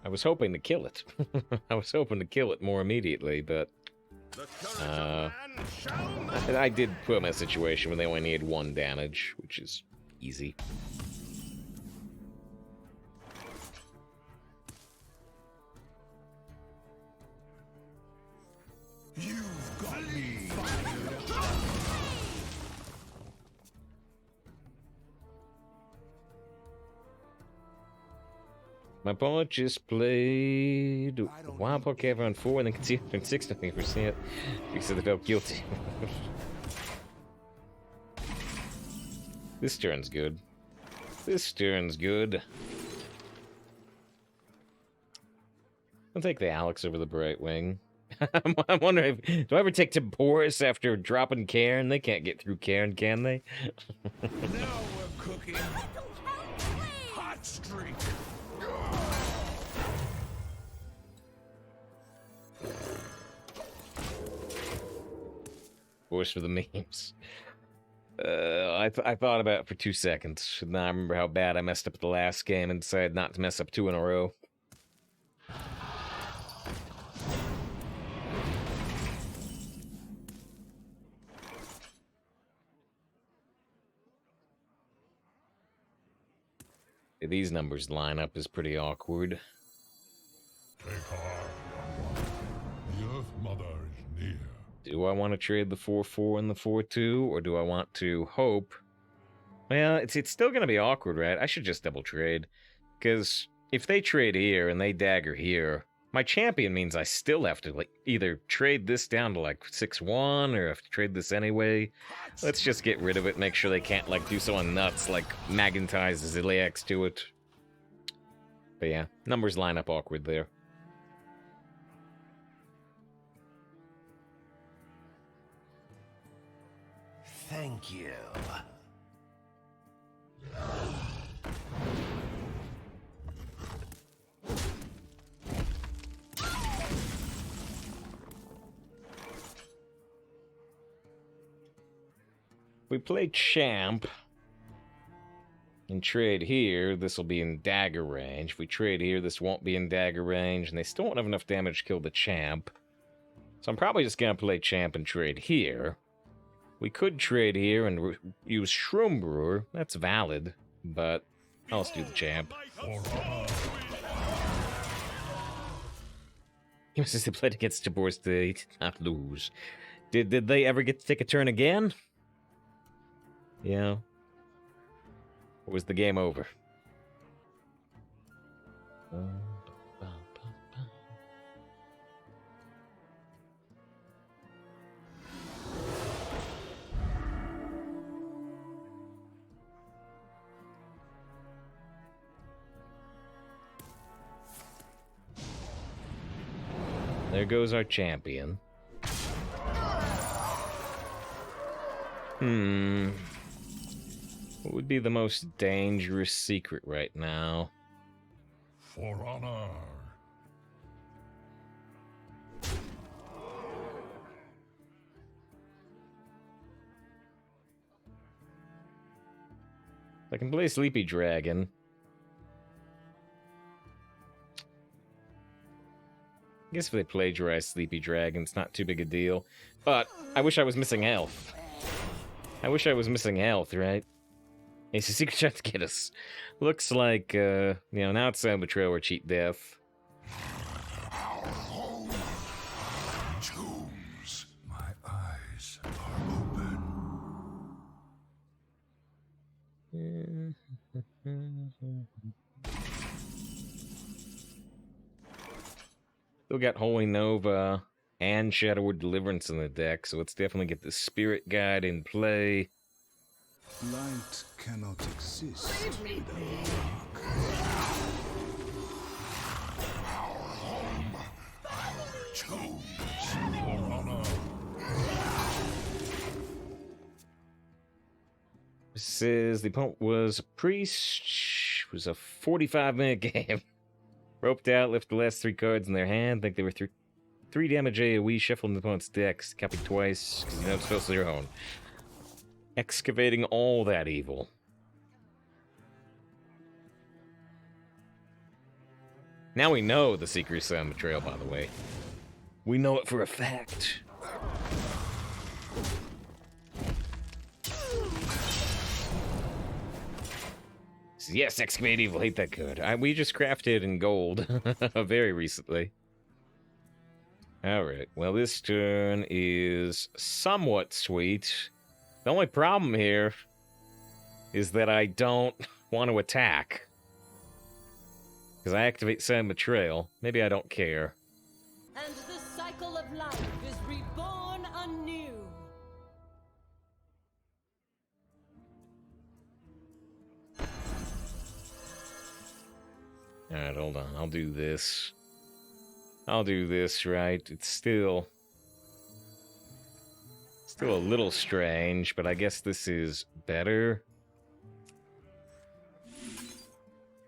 I was hoping to kill it. I was hoping to kill it more immediately, but... I did put them in a situation where they only needed 1 damage, which is easy. You've got me. My opponent just played Wild Park Cave on 4 and then conceded on 6 nothing %. He said they felt guilty. This turn's good. This turn's good. I'll take the Alex over the Brightwing. I'm wondering, do I ever take Boris after dropping Cairn? They can't get through Cairn, can they? Now we're cooking. Hot streak. Boris for the memes. I thought about it for 2 seconds. And then I remember how bad I messed up the last game and decided not to mess up 2 in a row. These numbers line up is pretty awkward. Take heart, young one. The Earth Mother is near. Do I want to trade the 4-4 and the 4-2, or do I want to hope? Well, it's still going to be awkward, right? I should just double trade. Because if they trade here and they dagger here, my champion means I still have to like either trade this down to like 6-1 or have to trade this anyway. Let's just get rid of it, make sure they can't like do someone nuts like magnetize Ziliax to it. But yeah, numbers line up awkward there. Thank you. We play champ and trade here, this will be in dagger range. If we trade here, this won't be in dagger range, and they still won't have enough damage to kill the champ. So I'm probably just going to play champ and trade here. We could trade here and use Shroom Brewer. That's valid, but I'll just do the champ. Since they played against Tabors, they did not lose. Did they ever get to take a turn again? Yeah. Or was the game over? There goes our champion. What would be the most dangerous secret right now? For honor. I can play Sleepy Dragon. I guess if they plagiarize Sleepy Dragon, it's not too big a deal. But I wish I was missing health. I wish I was missing health, right? It's a secret shot to get us. Looks like, you know, now it's Betrayal or Cheat Death. Our home. Tombs. My eyes are open. Still got Holy Nova and Shadowward Deliverance in the deck, so let's definitely get the Spirit Guide in play. Light cannot exist without dark. Our home. Our tombs. For honor. This is the opponent was a priest. It was a 45-minute game. Roped out, left the last 3 cards in their hand. Think they were 3 damage AoE, shuffled in the opponent's decks, copied twice, because you know it's supposed to your own. Excavating all that evil. Now we know the secret sound betrayal, by the way. We know it for a fact. Yes, excavate evil. Hate that card. We just crafted in gold very recently. Alright, well this turn is somewhat sweet. The only problem here is that I don't want to attack. Because I activate Sound Betrayal. Maybe I don't care. And the cycle of life is reborn anew. Alright, hold on. I'll do this. I'll do this, right? It's still a little strange, but I guess this is better.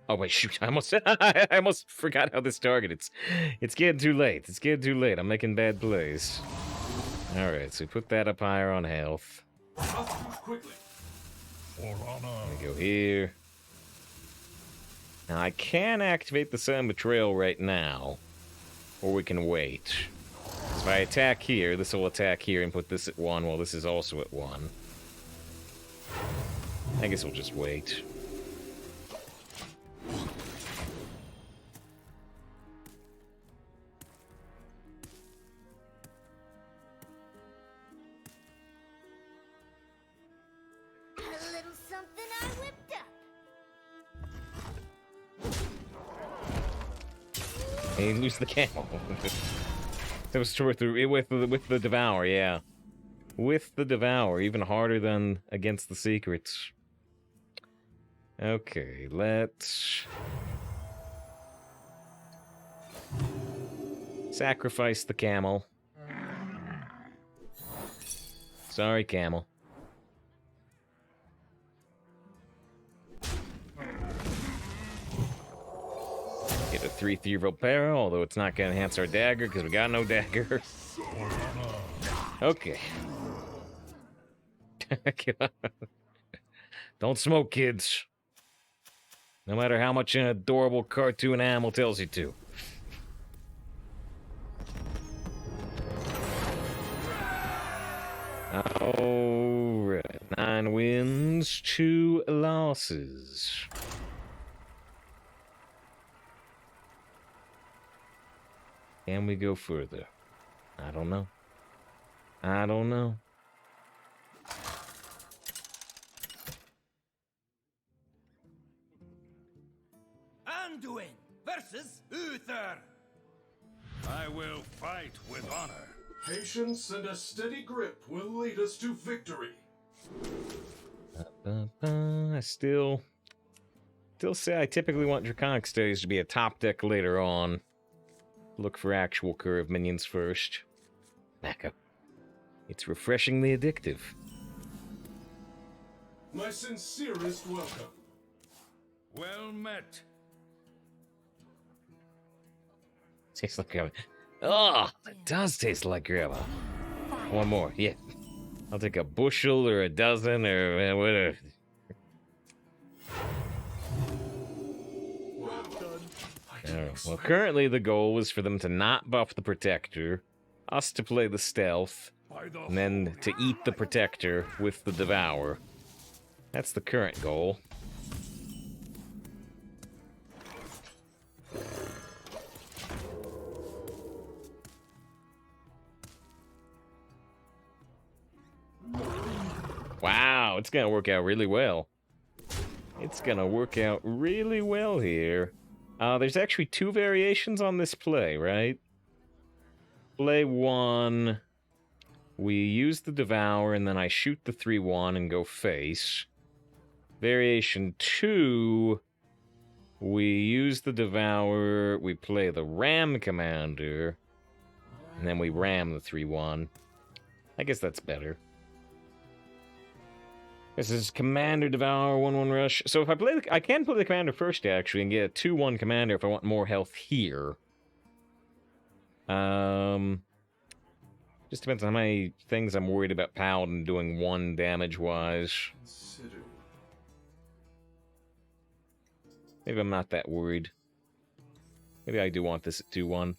Oh wait, shoot! I almost I almost forgot how this target. It's getting too late. It's getting too late. I'm making bad plays. All right, so put that up higher on health. Quickly. For honor. Go here. Now I can activate the Sun Betrayal right now, or we can wait. So if I attack here, this will attack here and put this at 1 while this is also at 1. I guess we'll just wait. A little something I whipped up. Hey, lose the camel. That was with the Devour, yeah. With the Devour, even harder than against the Secrets. Okay, let's sacrifice the camel. Sorry, camel. Get a 3/3 Volpera, although it's not going to enhance our dagger because we got no dagger. Okay. Don't smoke, kids. No matter how much an adorable cartoon animal tells you to. Alright. 9 wins, 2 losses. Can we go further? I don't know. I don't know. Anduin versus Uther. I will fight with honor. Patience and a steady grip will lead us to victory. I still say I typically want Draconic Studies to be a top deck later on. Look for actual curve minions first. Back up. It's refreshingly addictive. My sincerest welcome. Well met. Tastes like grandma. Oh, it does taste like grandma. One more, yeah. I'll take a bushel or a dozen or whatever. Well, currently the goal is for them to not buff the Protector, us to play the Stealth, and then to eat the Protector with the Devour. That's the current goal. Wow, it's gonna work out really well. It's gonna work out really well here. There's actually 2 variations on this play, right? Play 1, we use the Devour, and then I shoot the 3/1 and go face. Variation 2, we use the Devour, we play the Ram Commander, and then we ram the 3/1. I guess that's better. This is Commander Devour 1/1 Rush. So if I play I can play the Commander first actually and get a 2/1 Commander if I want more health here. Just depends on how many things I'm worried about Paladin doing 1 damage wise. Consider. Maybe I'm not that worried. Maybe I do want this at 2/1.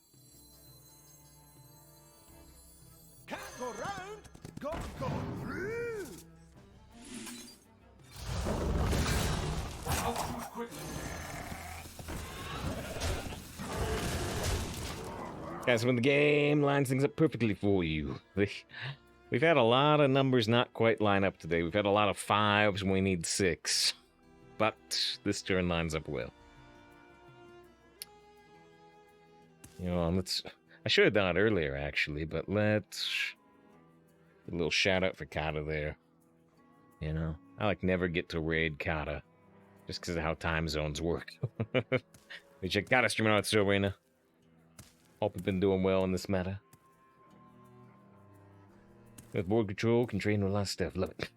Can't go round, gotta go through. I'll move quickly. Guys, when the game lines things up perfectly for you. We've had a lot of numbers not quite line up today. We've had a lot of 5s when we need 6. But this turn lines up well. You know, I should have done it earlier, actually, but let's... A little shout-out for Kata there. You know, I, never get to raid Kata. Just because of how time zones work. We check Kata streaming out, so Arena. Hope you've been doing well in this matter. With board control, can train with a lot of stuff. Love it.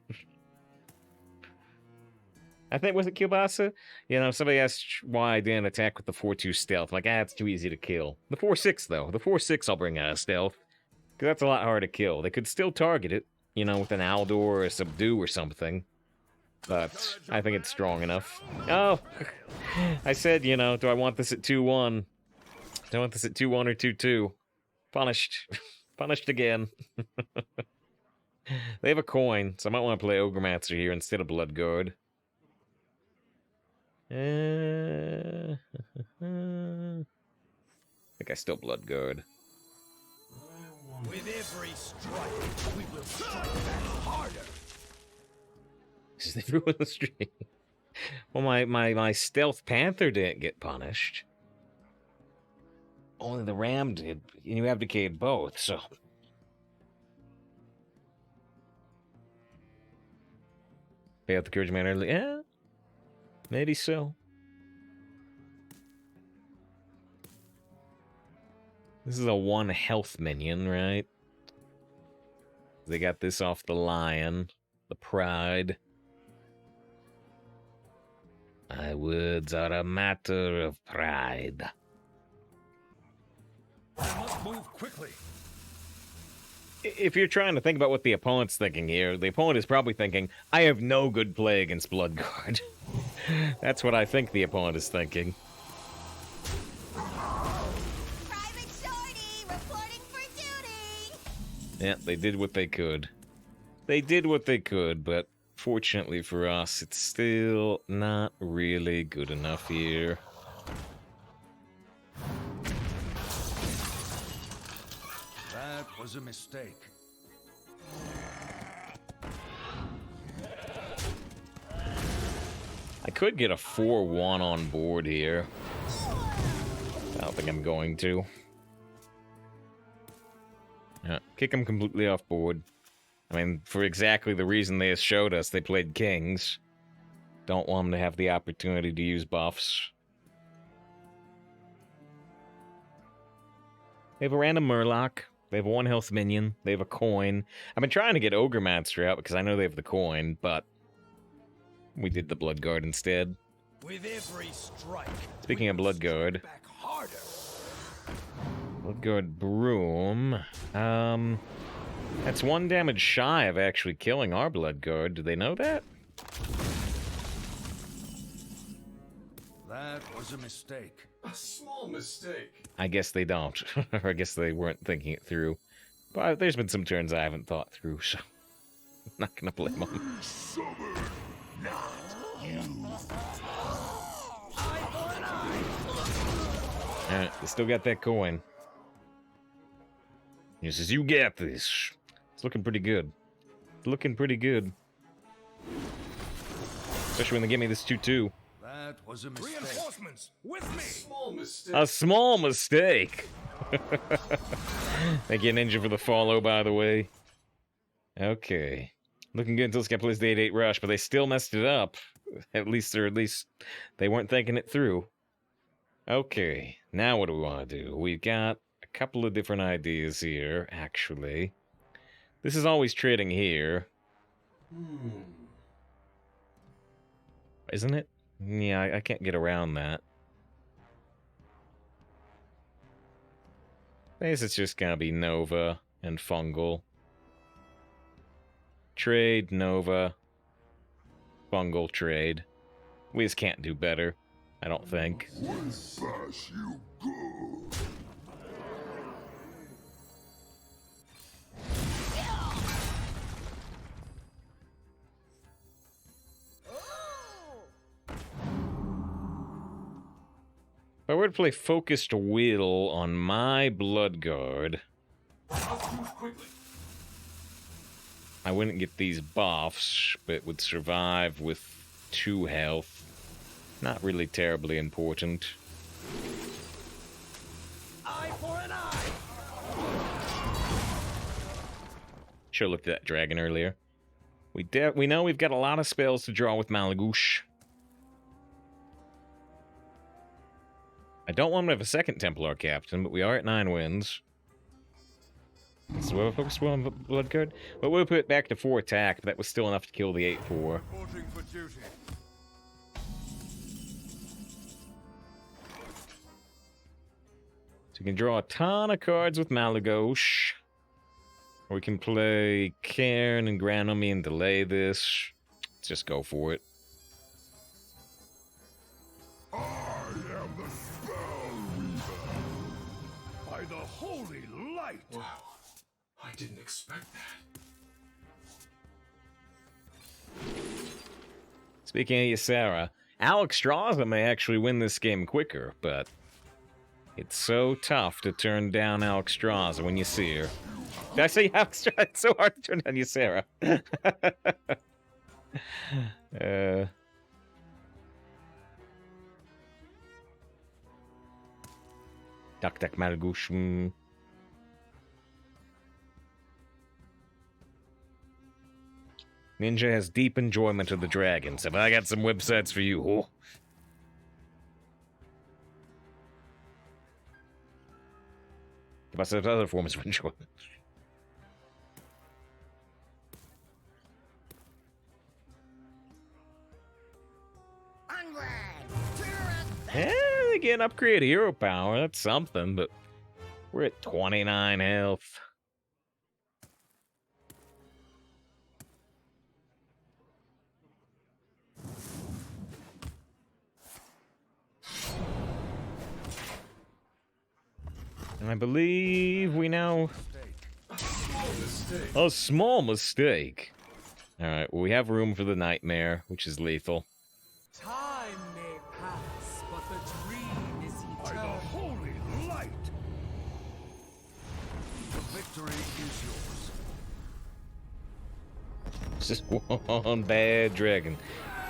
I think, was it Kielbasa? You know, somebody asked why I didn't attack with the 4-2 stealth. Like, it's too easy to kill. The 4-6, though. The 4-6 I'll bring out of stealth. Because that's a lot harder to kill. They could still target it, you know, with an Aldor or a Subdue or something. But I think it's strong enough. Oh! I said, you know, do I want this at 2-1? Do I want this at 2-1 or 2-2? Punished. Punished again. They have a coin, so I might want to play Ogremaster here instead of Bloodguard. I think I still Bloodguard. With every strike, we will strike back harder. They threw in the stream. Well, my Stealth Panther didn't get punished. Only the Ram did. And you abdicated both, so... Pay out the Courage Man early. Yeah. Maybe so. This is a 1 health minion, right? They got this off the Lion. The Pride. My words are a matter of pride. I must move quickly. If you're trying to think about what the opponent's thinking here, the opponent is probably thinking, I have no good play against Bloodguard. That's what I think the opponent is thinking. Private Shorty, reporting for duty. Yeah, they did what they could. They did what they could, but fortunately for us, it's still not really good enough here. That was a mistake. I could get a 4-1 on board here. I don't think I'm going to. Yeah, kick them completely off board. I mean, for exactly the reason they showed us, they played Kings. Don't want them to have the opportunity to use buffs. They have a random Murloc. They have a 1 health minion. They have a coin. I've been trying to get Ogremaster out because I know they have the coin, but we did the Bloodguard instead. With every strike. Speaking of Bloodguard. Back harder. Bloodguard Broom. That's 1 damage shy of actually killing our Bloodguard. Do they know that? That was a mistake. A small mistake. I guess they don't. Or I guess they weren't thinking it through. But there's been some turns I haven't thought through, so I'm not gonna blame them. Alright, they still got that coin. He says, you get this. It's looking pretty good. It's looking pretty good. Especially when they give me this 2-2. That was a mistake. Reinforcements with me. Small mistake. A small mistake. Thank you, Ninja, for the follow, by the way. Okay. Looking good until this guy plays the 8-8 rush, but they still messed it up. At least they weren't thinking it through. Okay, now what do we want to do? We've got a couple of different ideas here, actually. This is always trading here. Isn't it? Yeah, I can't get around that. I guess it's just gonna be Nova and Fungal. Trade, Nova. Fungal, trade. We just can't do better, I don't think. If I were to play Focused Will on my Bloodguard, I wouldn't get these buffs, but would survive with 2 health. Not really terribly important. Eye for an eye. Should have looked at that dragon earlier. We know we've got a lot of spells to draw with Malagoosh. I don't want to have a second Templar captain, but we are at 9 wins. So we'll focus on blood card. But we'll put it back to 4 attack, but that was still enough to kill the 8-4. Reporting for duty. So we can draw a ton of cards with Malagos. Or we can play Cairn and Granomy and delay this. Let's just go for it. I am the spell weaver. By the holy light! Wow. I didn't expect that. Speaking of Ysera, Alexstrasza may actually win this game quicker, but it's so tough to turn down Alexstrasza when you see her. Did I say Alexstrasza? It's so hard to turn down Ysera. Tak Malgush. Ninja has deep enjoyment of the dragons. Have I got some websites for you? Oh. Give us other forms of enjoyment. Onward! To the Eh, they get an upgrade hero power. That's something, but we're at 29 health. And I believe we now... A small mistake. Alright, well, we have room for the Nightmare, which is lethal. Time may pass, but the dream is By the eternal. holy light! The victory is yours. It's just one bad dragon.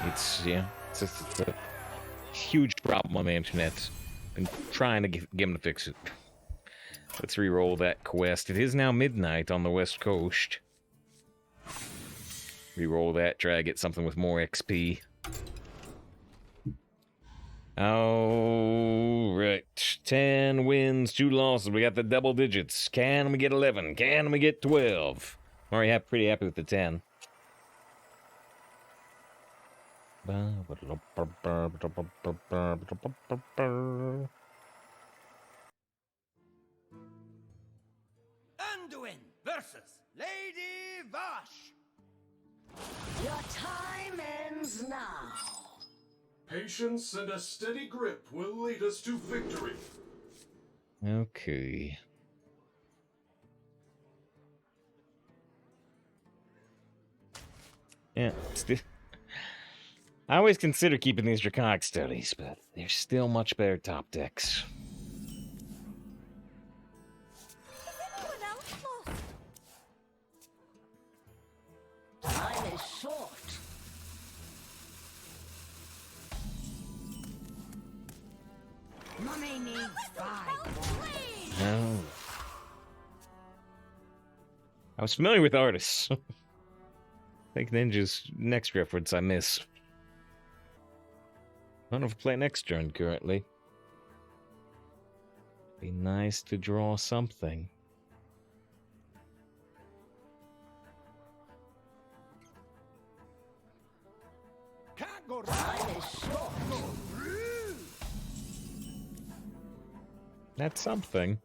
It's a huge problem on the internet. Been trying to get him to fix it. Let's re-roll that quest. It is now midnight on the west coast. Re-roll that, try to get something with more XP. Alright. 10 wins, 2 losses. We got the double digits. Can we get 11? Can we get 12? I'm already pretty happy with the 10. Anduin versus Lady Vash. Your time ends now. Patience and a steady grip will lead us to victory. Okay. Yeah, I always consider keeping these Draconic Studies, but they're still much better top decks. Anyone else lost? Time is short. Mummy needs 5. No. I was familiar with artists. I think Ninja's next reference I miss. I don't know if I play next turn currently. Be nice to draw something. Can't go Time is short. That's something.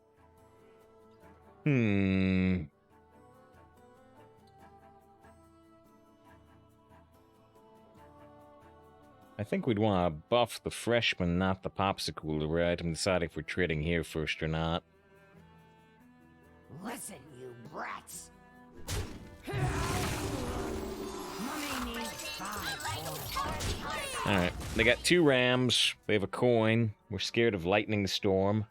I think we'd want to buff the freshman, not the popsicle, right? I'm deciding if we're trading here first or not. Listen, you brats. Mummy needs 5. Alright, they got 2 rams. They have a coin. We're scared of lightning storm.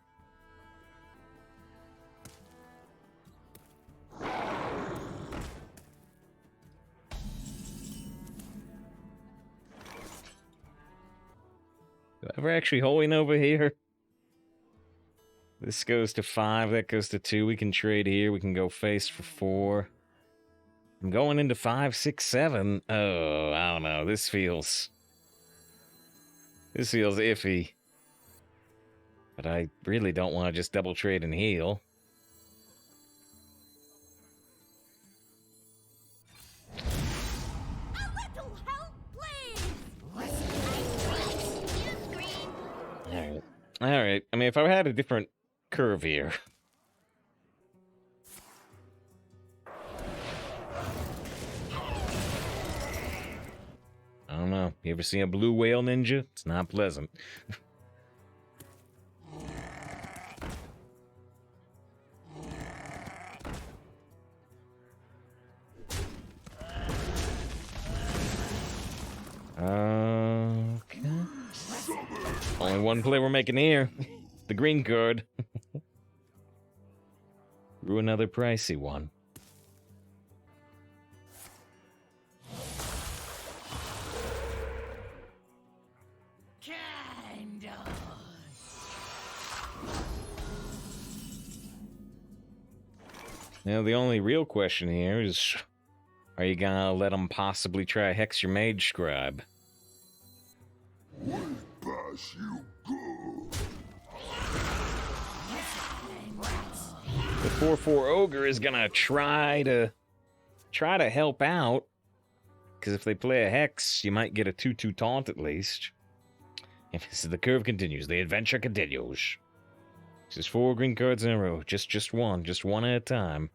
Do I ever actually holding over here? This goes to 5, that goes to 2. We can trade here. We can go face for 4. I'm going into 5, 6, 7. Oh, I don't know. This feels iffy. But I really don't want to just double trade and heal. A little help, please! Alright. Alright. I mean, if I had a different curve here. I don't know. You ever see a blue whale ninja? It's not pleasant. Okay. Only one play we're making here. The green card. Drew another pricey one. Kind of. Now, the only real question here is, are you gonna let them possibly try Hex your Mage Scribe? Bash you good. The 4/4 Ogre is gonna try to help out, because if they play a Hex, you might get a 2/2 taunt at least. If the curve continues, the adventure continues. This is 4 green cards in a row, just one at a time.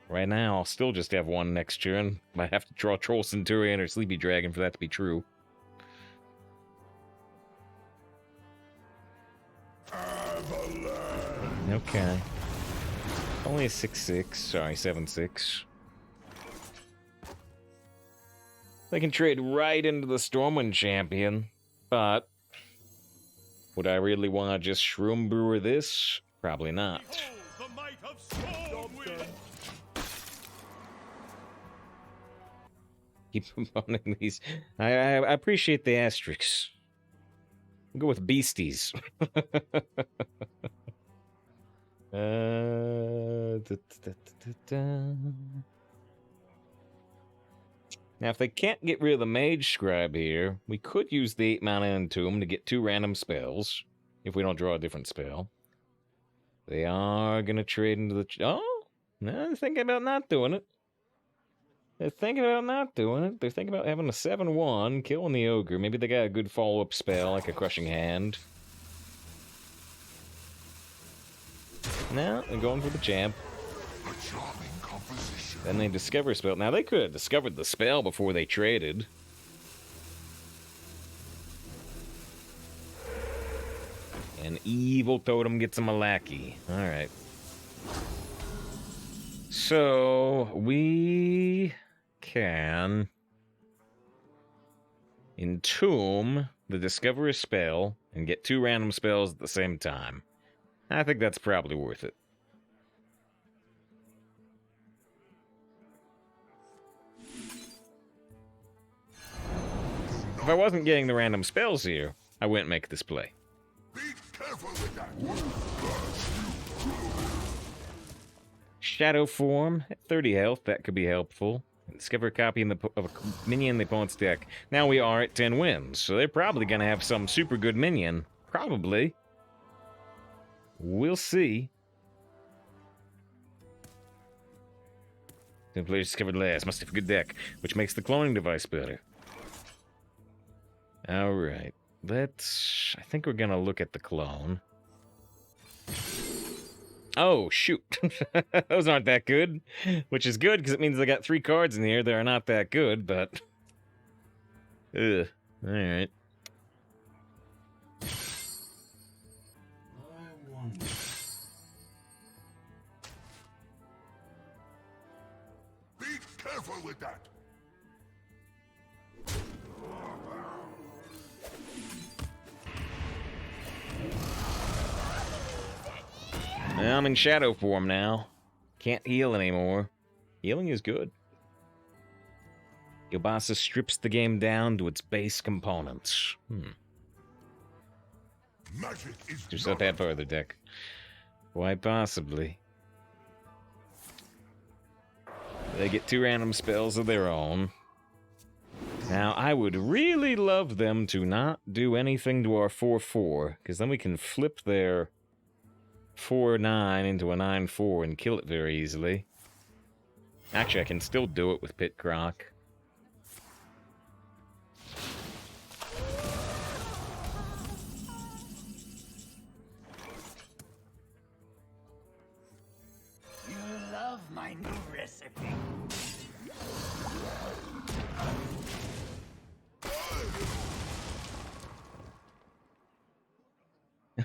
Right now, I'll still just have one next turn. Might have to draw Troll Centurion or Sleepy Dragon for that to be true. Okay. Only a 6/6. Sorry, 7/6. They can trade right into the Stormwind Champion, but would I really want to just Shroom Brewer this? Probably not. The might of Stormwind! Keep promoting these. I appreciate the asterisks. I'll go with beasties. Now, if they can't get rid of the Mage Scribe here, we could use the 8 mana Entomb to get 2 random spells, if we don't draw a different spell. They are going to trade into the... Oh! No, they're thinking about not doing it. They're thinking about not doing it. They're thinking about having a 7/1, killing the Ogre. Maybe they got a good follow-up spell, like a Crushing Hand. No, they're going for the champ. A charming composition. Then they discover a spell. Now, they could have discovered the spell before they traded. An evil totem gets him a lackey. Alright. So, we can entomb the discover a spell and get 2 random spells at the same time. I think that's probably worth it. If I wasn't getting the random spells here, I wouldn't make this play. Be careful with that. Shadow form at 30 health, that could be helpful. Discover a copy of a minion in the opponent's deck. Now we are at 10 wins, so they're probably going to have some super good minion. Probably. We'll see. The players discovered last. Must have a good deck, which makes the cloning device better. Alright. I think we're going to look at the clone. Oh, shoot. Those aren't that good. Which is good, because it means I got 3 cards in here that are not that good, but... Ugh. Alright. Be careful with that. I'm in shadow form now. Can't heal anymore. Healing is good. Yobasa strips the game down to its base components. Magic is Do yourself that further, deck. Why possibly? They get 2 random spells of their own. Now, I would really love them to not do anything to our 4-4, because then we can flip their 4-9 into a 9-4 and kill it very easily. Actually, I can still do it with Pit Croc. You love my new recipe.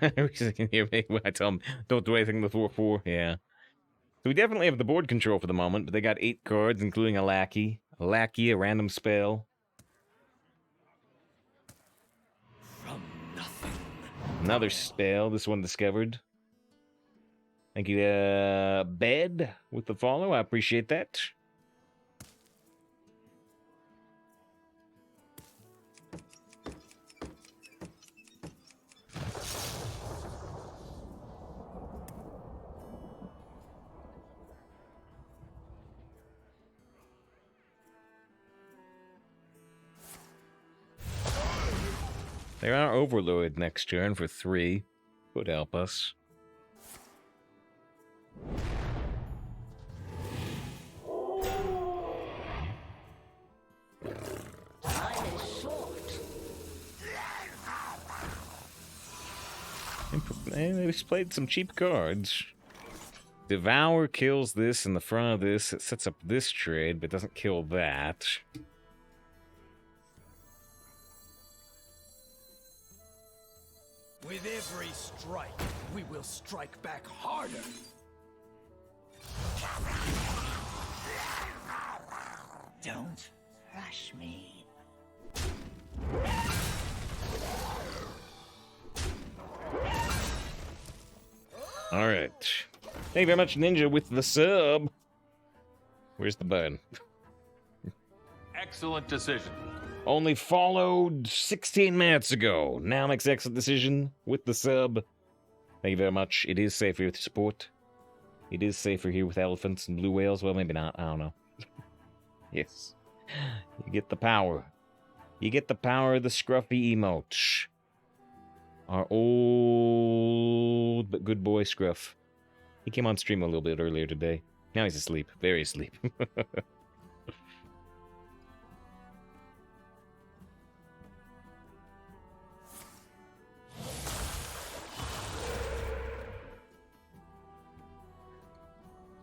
I can hear me when I tell them, don't do anything with 4-4. Yeah. So we definitely have the board control for the moment, but they got 8 cards, including a lackey. A lackey, a random spell. From nothing. Another spell, this one discovered. Thank you, Bed, with the follow. I appreciate that. There are Overlord next turn for 3. Would help us. Time is short. They just played some cheap cards. Devour kills this in the front of this. It sets up this trade, but doesn't kill that. With every strike, we will strike back harder. Don't rush me. Alright. Thank you very much, Ninja, with the sub. Where's the button? Excellent decision. Only followed 16 minutes ago. Now makes excellent decision with the sub. Thank you very much. It is safer with support. It is safer here with elephants and blue whales. Well, maybe not. I don't know. Yes. You get the power. You get the power of the scruffy emote. Our old but good boy Scruff. He came on stream a little bit earlier today. Now he's asleep. Very asleep.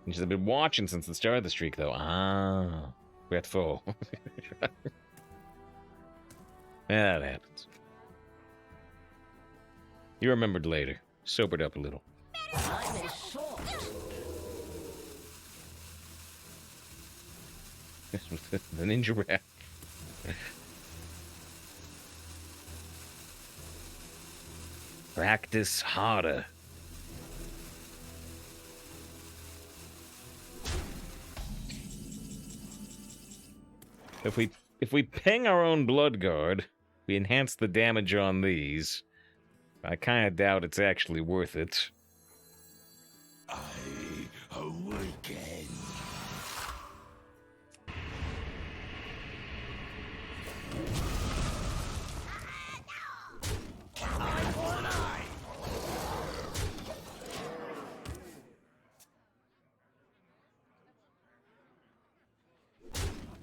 She's been watching since the start of the streak, though. Ah, we're at 4. Yeah, that happens. You remembered later. Sobered up a little. Time is short. The ninja rap. Practice harder. If we ping our own blood guard, we enhance the damage on these. I kind of doubt it's actually worth it. I awaken.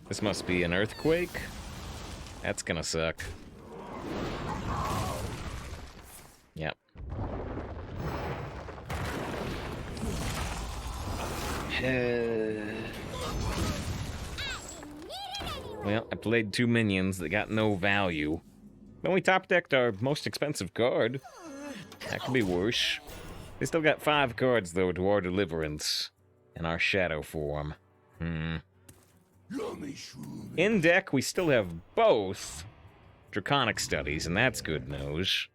This must be an earthquake. That's gonna suck. Yep. Well, I played 2 minions that got no value. Then we top decked our most expensive card. That could be worse. They still got 5 cards, though, to our Deliverance in our Shadow form. In deck, we still have both Draconic Studies, and that's good news.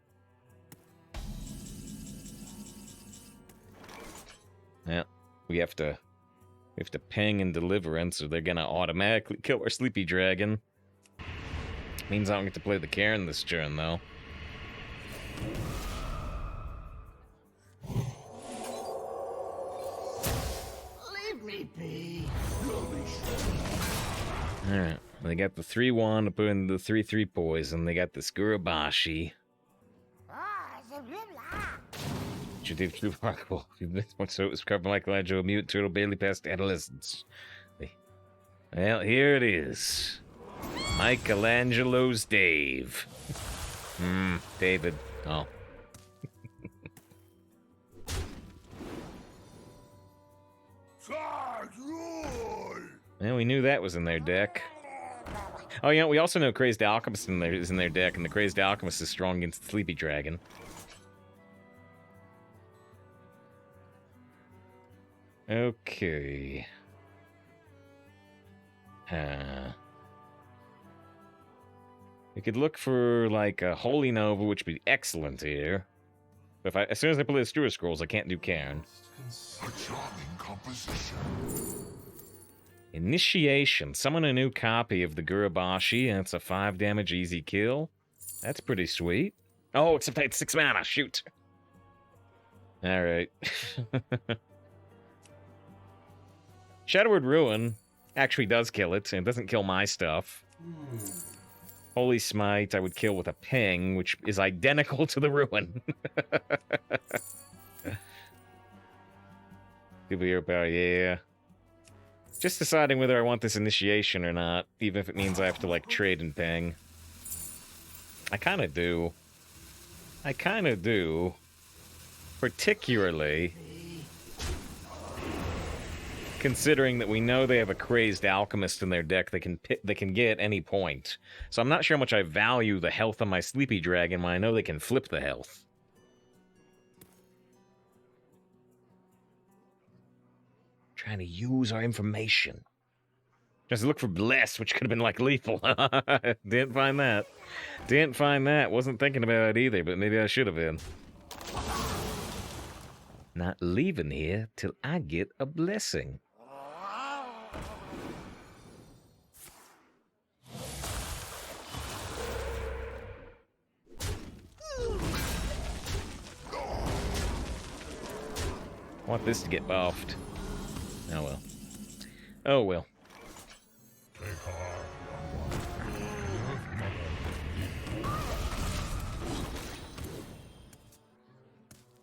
Yeah, we have to ping and Deliverance, or they're gonna automatically kill our Sleepy Dragon. Means I don't get to play the Karen this turn, though. Leave me be. Alright. They got the 3-1 to put in the 3-3 poison. They got this Gurabashi. You did too remarkable. So it was covered by Michelangelo, mutant turtle, barely past adolescence. Well, here it is. Michelangelo's Dave. David. Oh. Well, we knew that was in their deck. Oh, yeah, we also know Crazed Alchemist is in their deck, and the Crazed Alchemist is strong against the Sleepy Dragon. Okay. We could look for, like, a Holy Nova, which would be excellent here. But as soon as I play the Steward Scrolls, I can't do Cairn. A charming composition. Initiation. Summon a new copy of the Gurabashi, and it's a 5 damage easy kill. That's pretty sweet. Oh, except I had 6 mana. Shoot. Alright. Shadowward Ruin actually does kill it, and it doesn't kill my stuff. Holy Smite I would kill with a ping, which is identical to the Ruin. Super power, yeah. Just deciding whether I want this initiation or not, even if it means I have to, like, trade and ping. I kinda do. I kinda do. Particularly considering that we know they have a Crazed Alchemist in their deck they can get at any point. So I'm not sure how much I value the health on my Sleepy Dragon when I know they can flip the health. Trying to use our information. Just look for Bless, which could have been, like, lethal. Didn't find that. Didn't find that. Wasn't thinking about it either, but maybe I should have been. Not leaving here till I get a blessing. I want this to get buffed. Oh well. Oh well.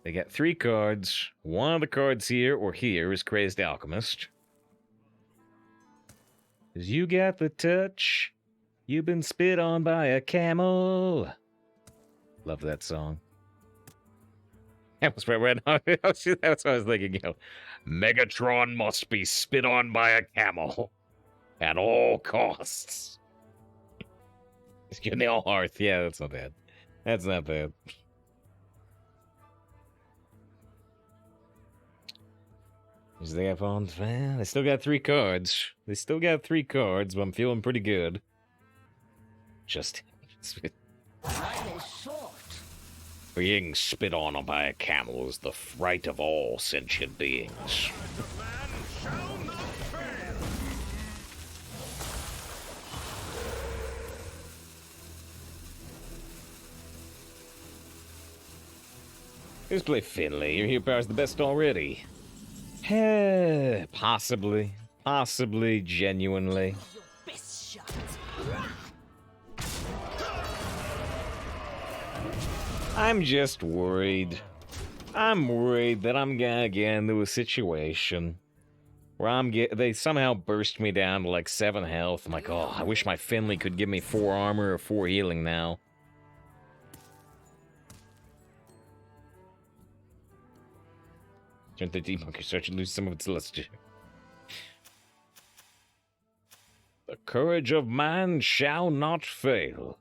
They got 3 cards. One of the cards here or here is Crazed Alchemist. 'Cause you got the touch. You've been spit on by a camel. Love that song. That was right now. That's what I was thinking, you know. Megatron must be spit on by a camel. At all costs. It's getting the all hearth. Yeah, that's not bad. That's not bad. They have on. They still got 3 cards. They still got 3 cards, but I'm feeling pretty good. Just being spit on by a camel is the fright of all sentient beings. Let's play Finley. Your hero power is the best already. Possibly. Possibly, genuinely. I'm just worried. I'm worried that I'm gonna get into a situation where they somehow burst me down to like 7 health. I'm like, oh, I wish my Finley could give me 4 armor or 4 healing now. Turn the debunker start to lose some of its luster. The courage of man shall not fail.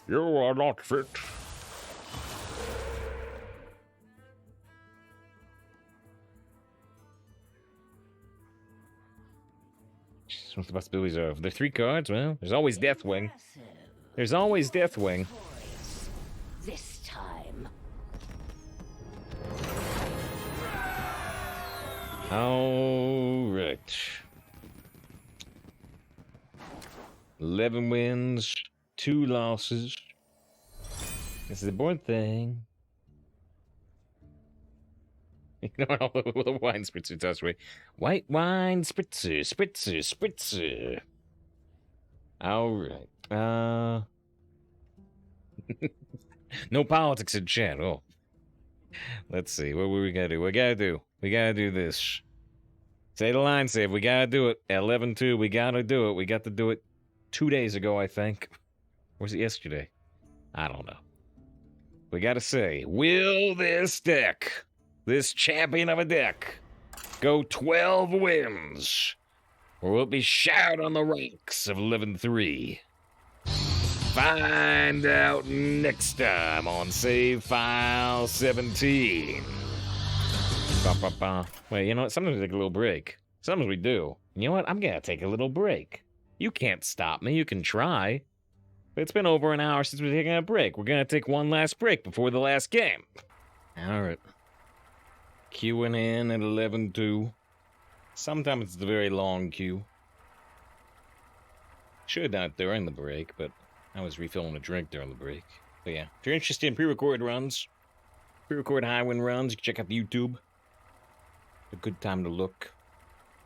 You are not fit. What the possibilities are? There are 3 cards? Well, there's always Deathwing. There's always Deathwing. This time. All right. 11 wins, 2 losses. This is the important thing. You know, all the wine spritzer toss away. White wine spritzer, spritzer, spritzer. Alright. No politics in chat. Oh. Let's see. What we gotta do? We gotta do this. Say the line save. We gotta do it. 11-2. We gotta do it. We got to do it 2 days ago, I think. Or was it yesterday? I don't know. We gotta say, will this deck, this champion of a deck, go 12 wins? Or will it be shot on the ranks of 11-3? Find out next time on Save File 17. Wait, you know what? Sometimes we take a little break. Sometimes we do. You know what? I'm gonna take a little break. You can't stop me. You can try. But it's been over an hour since we've taken a break. We're gonna take one last break before the last game. Alright. Queuing in at 11-2. Sometimes it's a very long queue. Should have done it during the break, but I was refilling a drink during the break. But yeah, if you're interested in pre-record runs, pre-record high-win runs, you can check out the YouTube. A good time to look.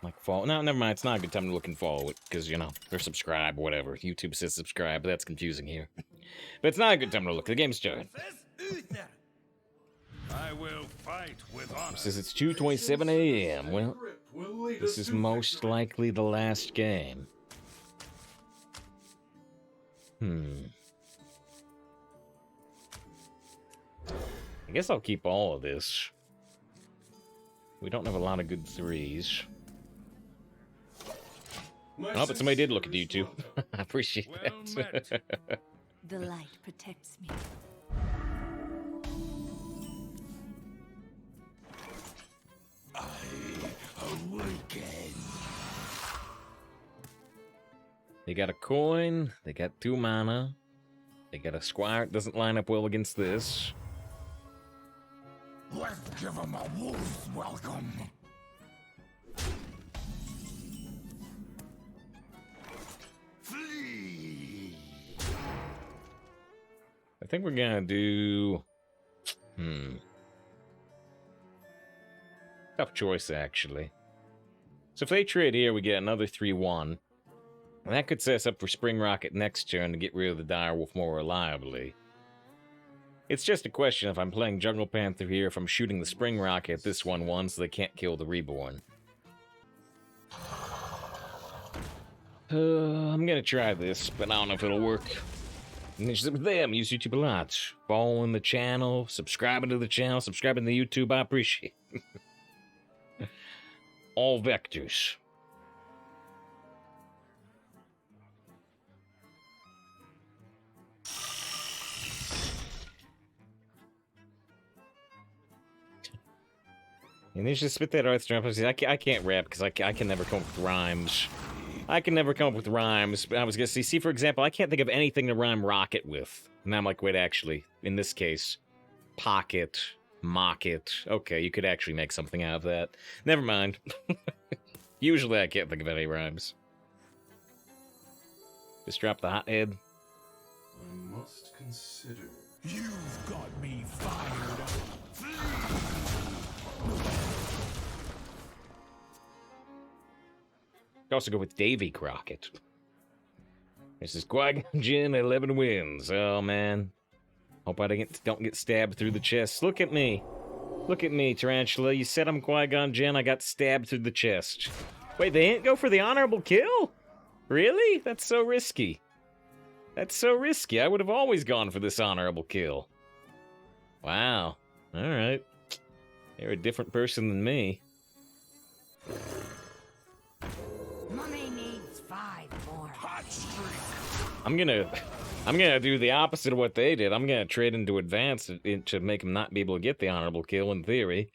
Like follow. No, never mind. It's not a good time to look and follow it because, you know, or subscribe or whatever. YouTube says subscribe, but that's confusing here. But it's not a good time to look. The game's started. I will fight with honor. Says it's 2:27 a.m. Well, this is most likely the last game. I guess I'll keep all of this. We don't have a lot of good threes. Oh, but somebody did look at YouTube. I appreciate that. The light protects me. I awaken. They got a coin. They got 2 mana. They got a squire. It doesn't line up well against this. Let's give him a wolf's welcome. Flee. I think we're gonna do... Tough choice, actually. So if they trade here, we get another 3-1. And that could set us up for Spring Rocket next turn to get rid of the Direwolf more reliably. It's just a question if I'm playing Jungle Panther here, if I'm shooting the Spring Rocket at this 1-1 so they can't kill the Reborn. I'm gonna try this, but I don't know if it'll work. And it's with them, use YouTube a lot. Following the channel, subscribing to the channel, subscribing to YouTube, I appreciate it. All vectors. And they should spit that Hearthstone. I can't rap because I can never come up with rhymes. I can never come up with rhymes. But I was gonna see, for example, I can't think of anything to rhyme rocket with. And I'm like, wait, actually, in this case, pocket, mock it. Okay, you could actually make something out of that. Never mind. Usually I can't think of any rhymes. Just drop the hothead. I must consider. You've got me fired up. Could also go with Davy Crockett. This is Qui-Gon Jinn, 11 wins. Oh, man. Hope I don't get stabbed through the chest. Look at me. Look at me, Tarantula. You said I'm Qui-Gon Jinn. I got stabbed through the chest. Wait, they didn't go for the honorable kill? Really? That's so risky. That's so risky. I would have always gone for this honorable kill. Wow. All right. You're a different person than me. Mummy needs 5 more. Hot streak. I'm gonna do the opposite of what they did. I'm gonna trade into advance to make them not be able to get the honorable kill in theory.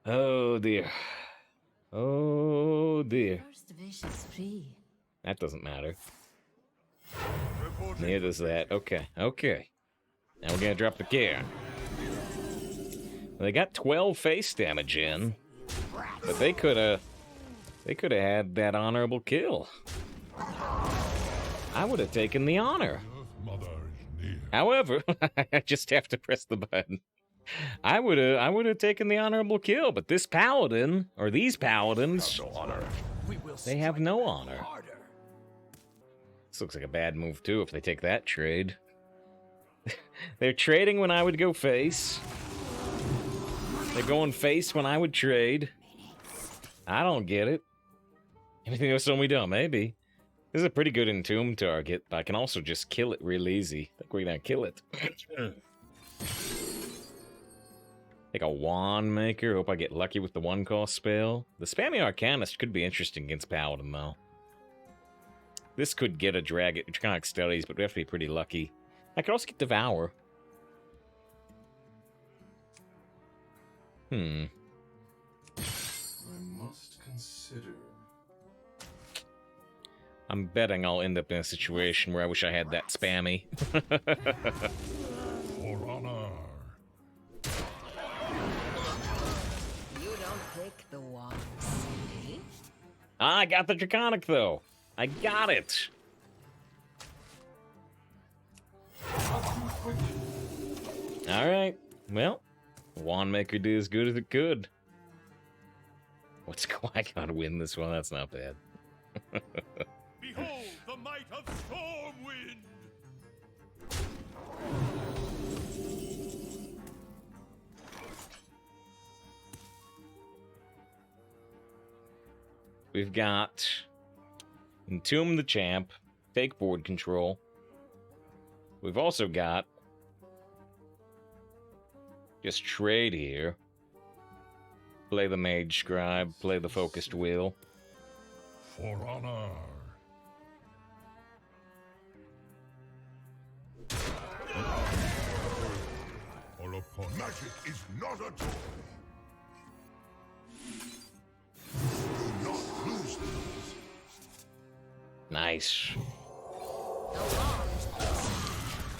Oh dear. Oh dear. First wish is free. That doesn't matter. Neither does that. Okay, okay. Now we're gonna drop the care. They got 12 face damage in, but they could have had that honorable kill. I would have taken the honor. Mother is near. However, I just have to press the button. I would have taken the honorable kill, but this paladin or these paladins, they have no honor. This looks like a bad move, too, if they take that trade. They're trading when I would go face. They're going face when I would trade. I don't get it. Anything else on me dumb? Maybe. This is a pretty good entomb target, but I can also just kill it real easy. I think we're gonna kill it. Like a wand maker. Hope I get lucky with the 1-cost spell. The spammy Arcanist could be interesting against Paladin, though. This could get a Draconic Studies, but we have to be pretty lucky. I could also get Devour. I must consider. I'm betting I'll end up in a situation where I wish I had that spammy. For honor. You don't pick the ones, eh? I got the Draconic, though. I got it. Alright. Well, Wand Maker did as good as it could. I gotta win this one. That's not bad. Behold the might of Stormwind! We've got Entomb the Champ, take board control. We've also got just trade here. Play the Mage Scribe, play the Focused Will. For honor. Or upon magic is not a toy. Do not lose these. Nice.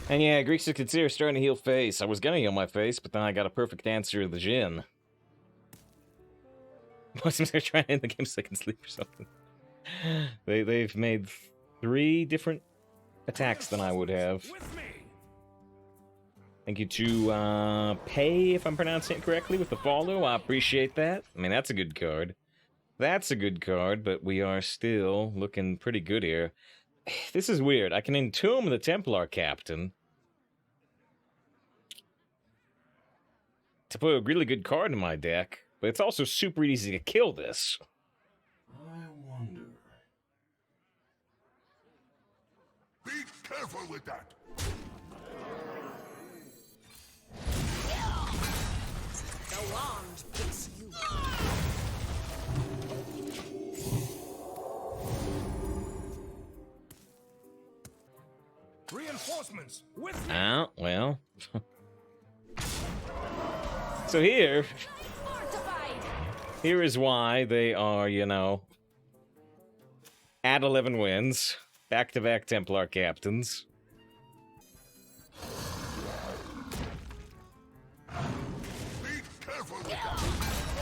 And yeah, Greeks to consider starting to heal face. I was gonna heal my face, but then I got a perfect answer to the Jinn. Most of them are trying to end the game so I can sleep or something. They've made 3 different attacks than I would have. Thank you to Pay, if I'm pronouncing it correctly, with the follow. I appreciate that. I mean, that's a good card. That's a good card, but we are still looking pretty good here. This is weird. I can entomb the Templar Captain to put a really good card in my deck, but it's also super easy to kill this. I wonder. Be careful with that. The wand picks you. Reinforcements with me! Oh, well. So here is why they are, you know, at 11 wins. Back-to-back Templar captains. Be careful with that.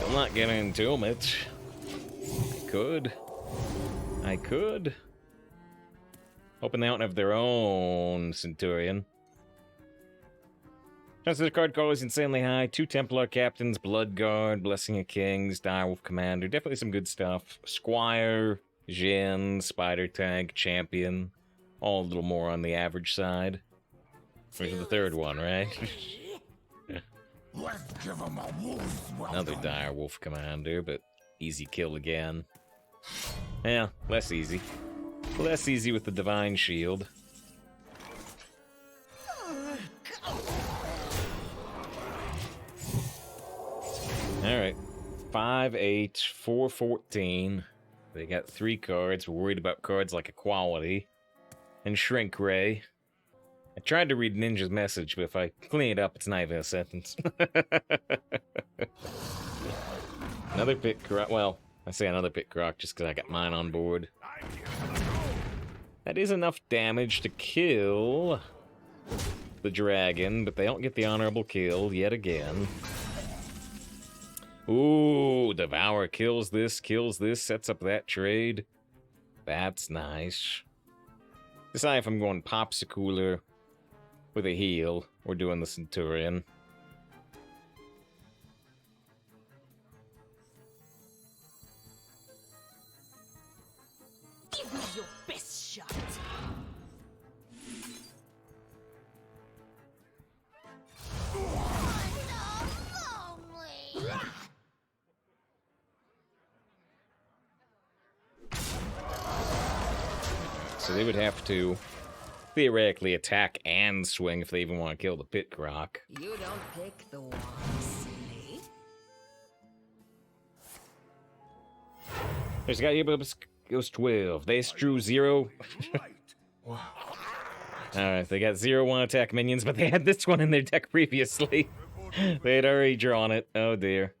I'm not getting into them. I could. Hoping they don't have their own Centurion. Chances of the card call is insanely high. 2 Templar Captains, Bloodguard, Blessing of Kings, Direwolf Commander. Definitely some good stuff. Squire, Jinn, Spider Tank, Champion. All a little more on the average side. Where's the third one, right? Let's give him a wolf's welcome. Another Direwolf Commander, but easy kill again. Yeah, less easy. Less easy with the Divine Shield. Alright. 5-8, 4-14. They got 3 cards. We're worried about cards like Equality and Shrink Ray. I tried to read Ninja's message, but if I clean it up, it's not even a sentence. Another Pit Croc. Well, I say another Pit Croc just because I got mine on board. That is enough damage to kill the dragon, but they don't get the honorable kill yet again. Ooh, Devour kills this, sets up that trade. That's nice. Decide if I'm going Popsicooler with a heal or doing the Centurion. Give me your best shot. so they would have to theoretically attack and swing if they even want to kill the pit croc. You don't pick the wands, me. There's got you goes 12. They drew 0. Alright, they got 0/1 attack minions, but they had this one in their deck previously. They had already drawn it. Oh dear.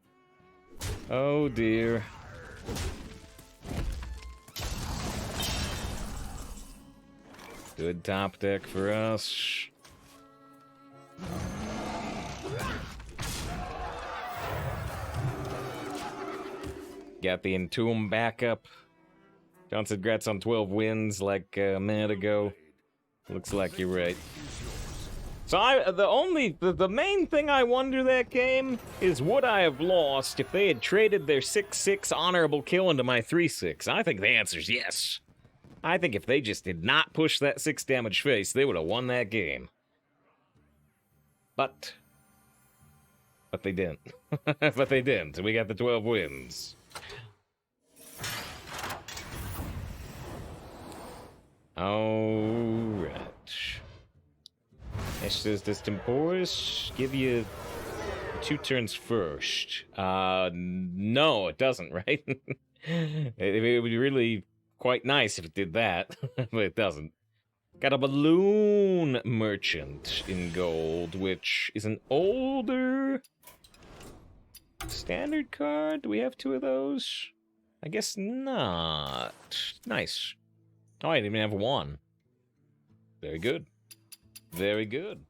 Oh dear. Good top deck for us. Got the Entomb backup. John said Gratz on 12 wins like a minute ago. Looks like you're right. So the main thing I wonder that game is would I have lost if they had traded their 6/6 honorable kill into my 3/6? I think the answer's yes. I think if they just did not push that 6 damage face, they would have won that game. But they didn't. But they didn't, and we got the 12 wins. Alright. Estes de Temporis give you 2 turns first. No, it doesn't, right? It would be really quite nice if it did that, but it doesn't. Got a Balloon Merchant in gold, which is an older standard card. Do we have 2 of those? I guess not. Nice. Oh, I didn't even have 1. Very good. Very good.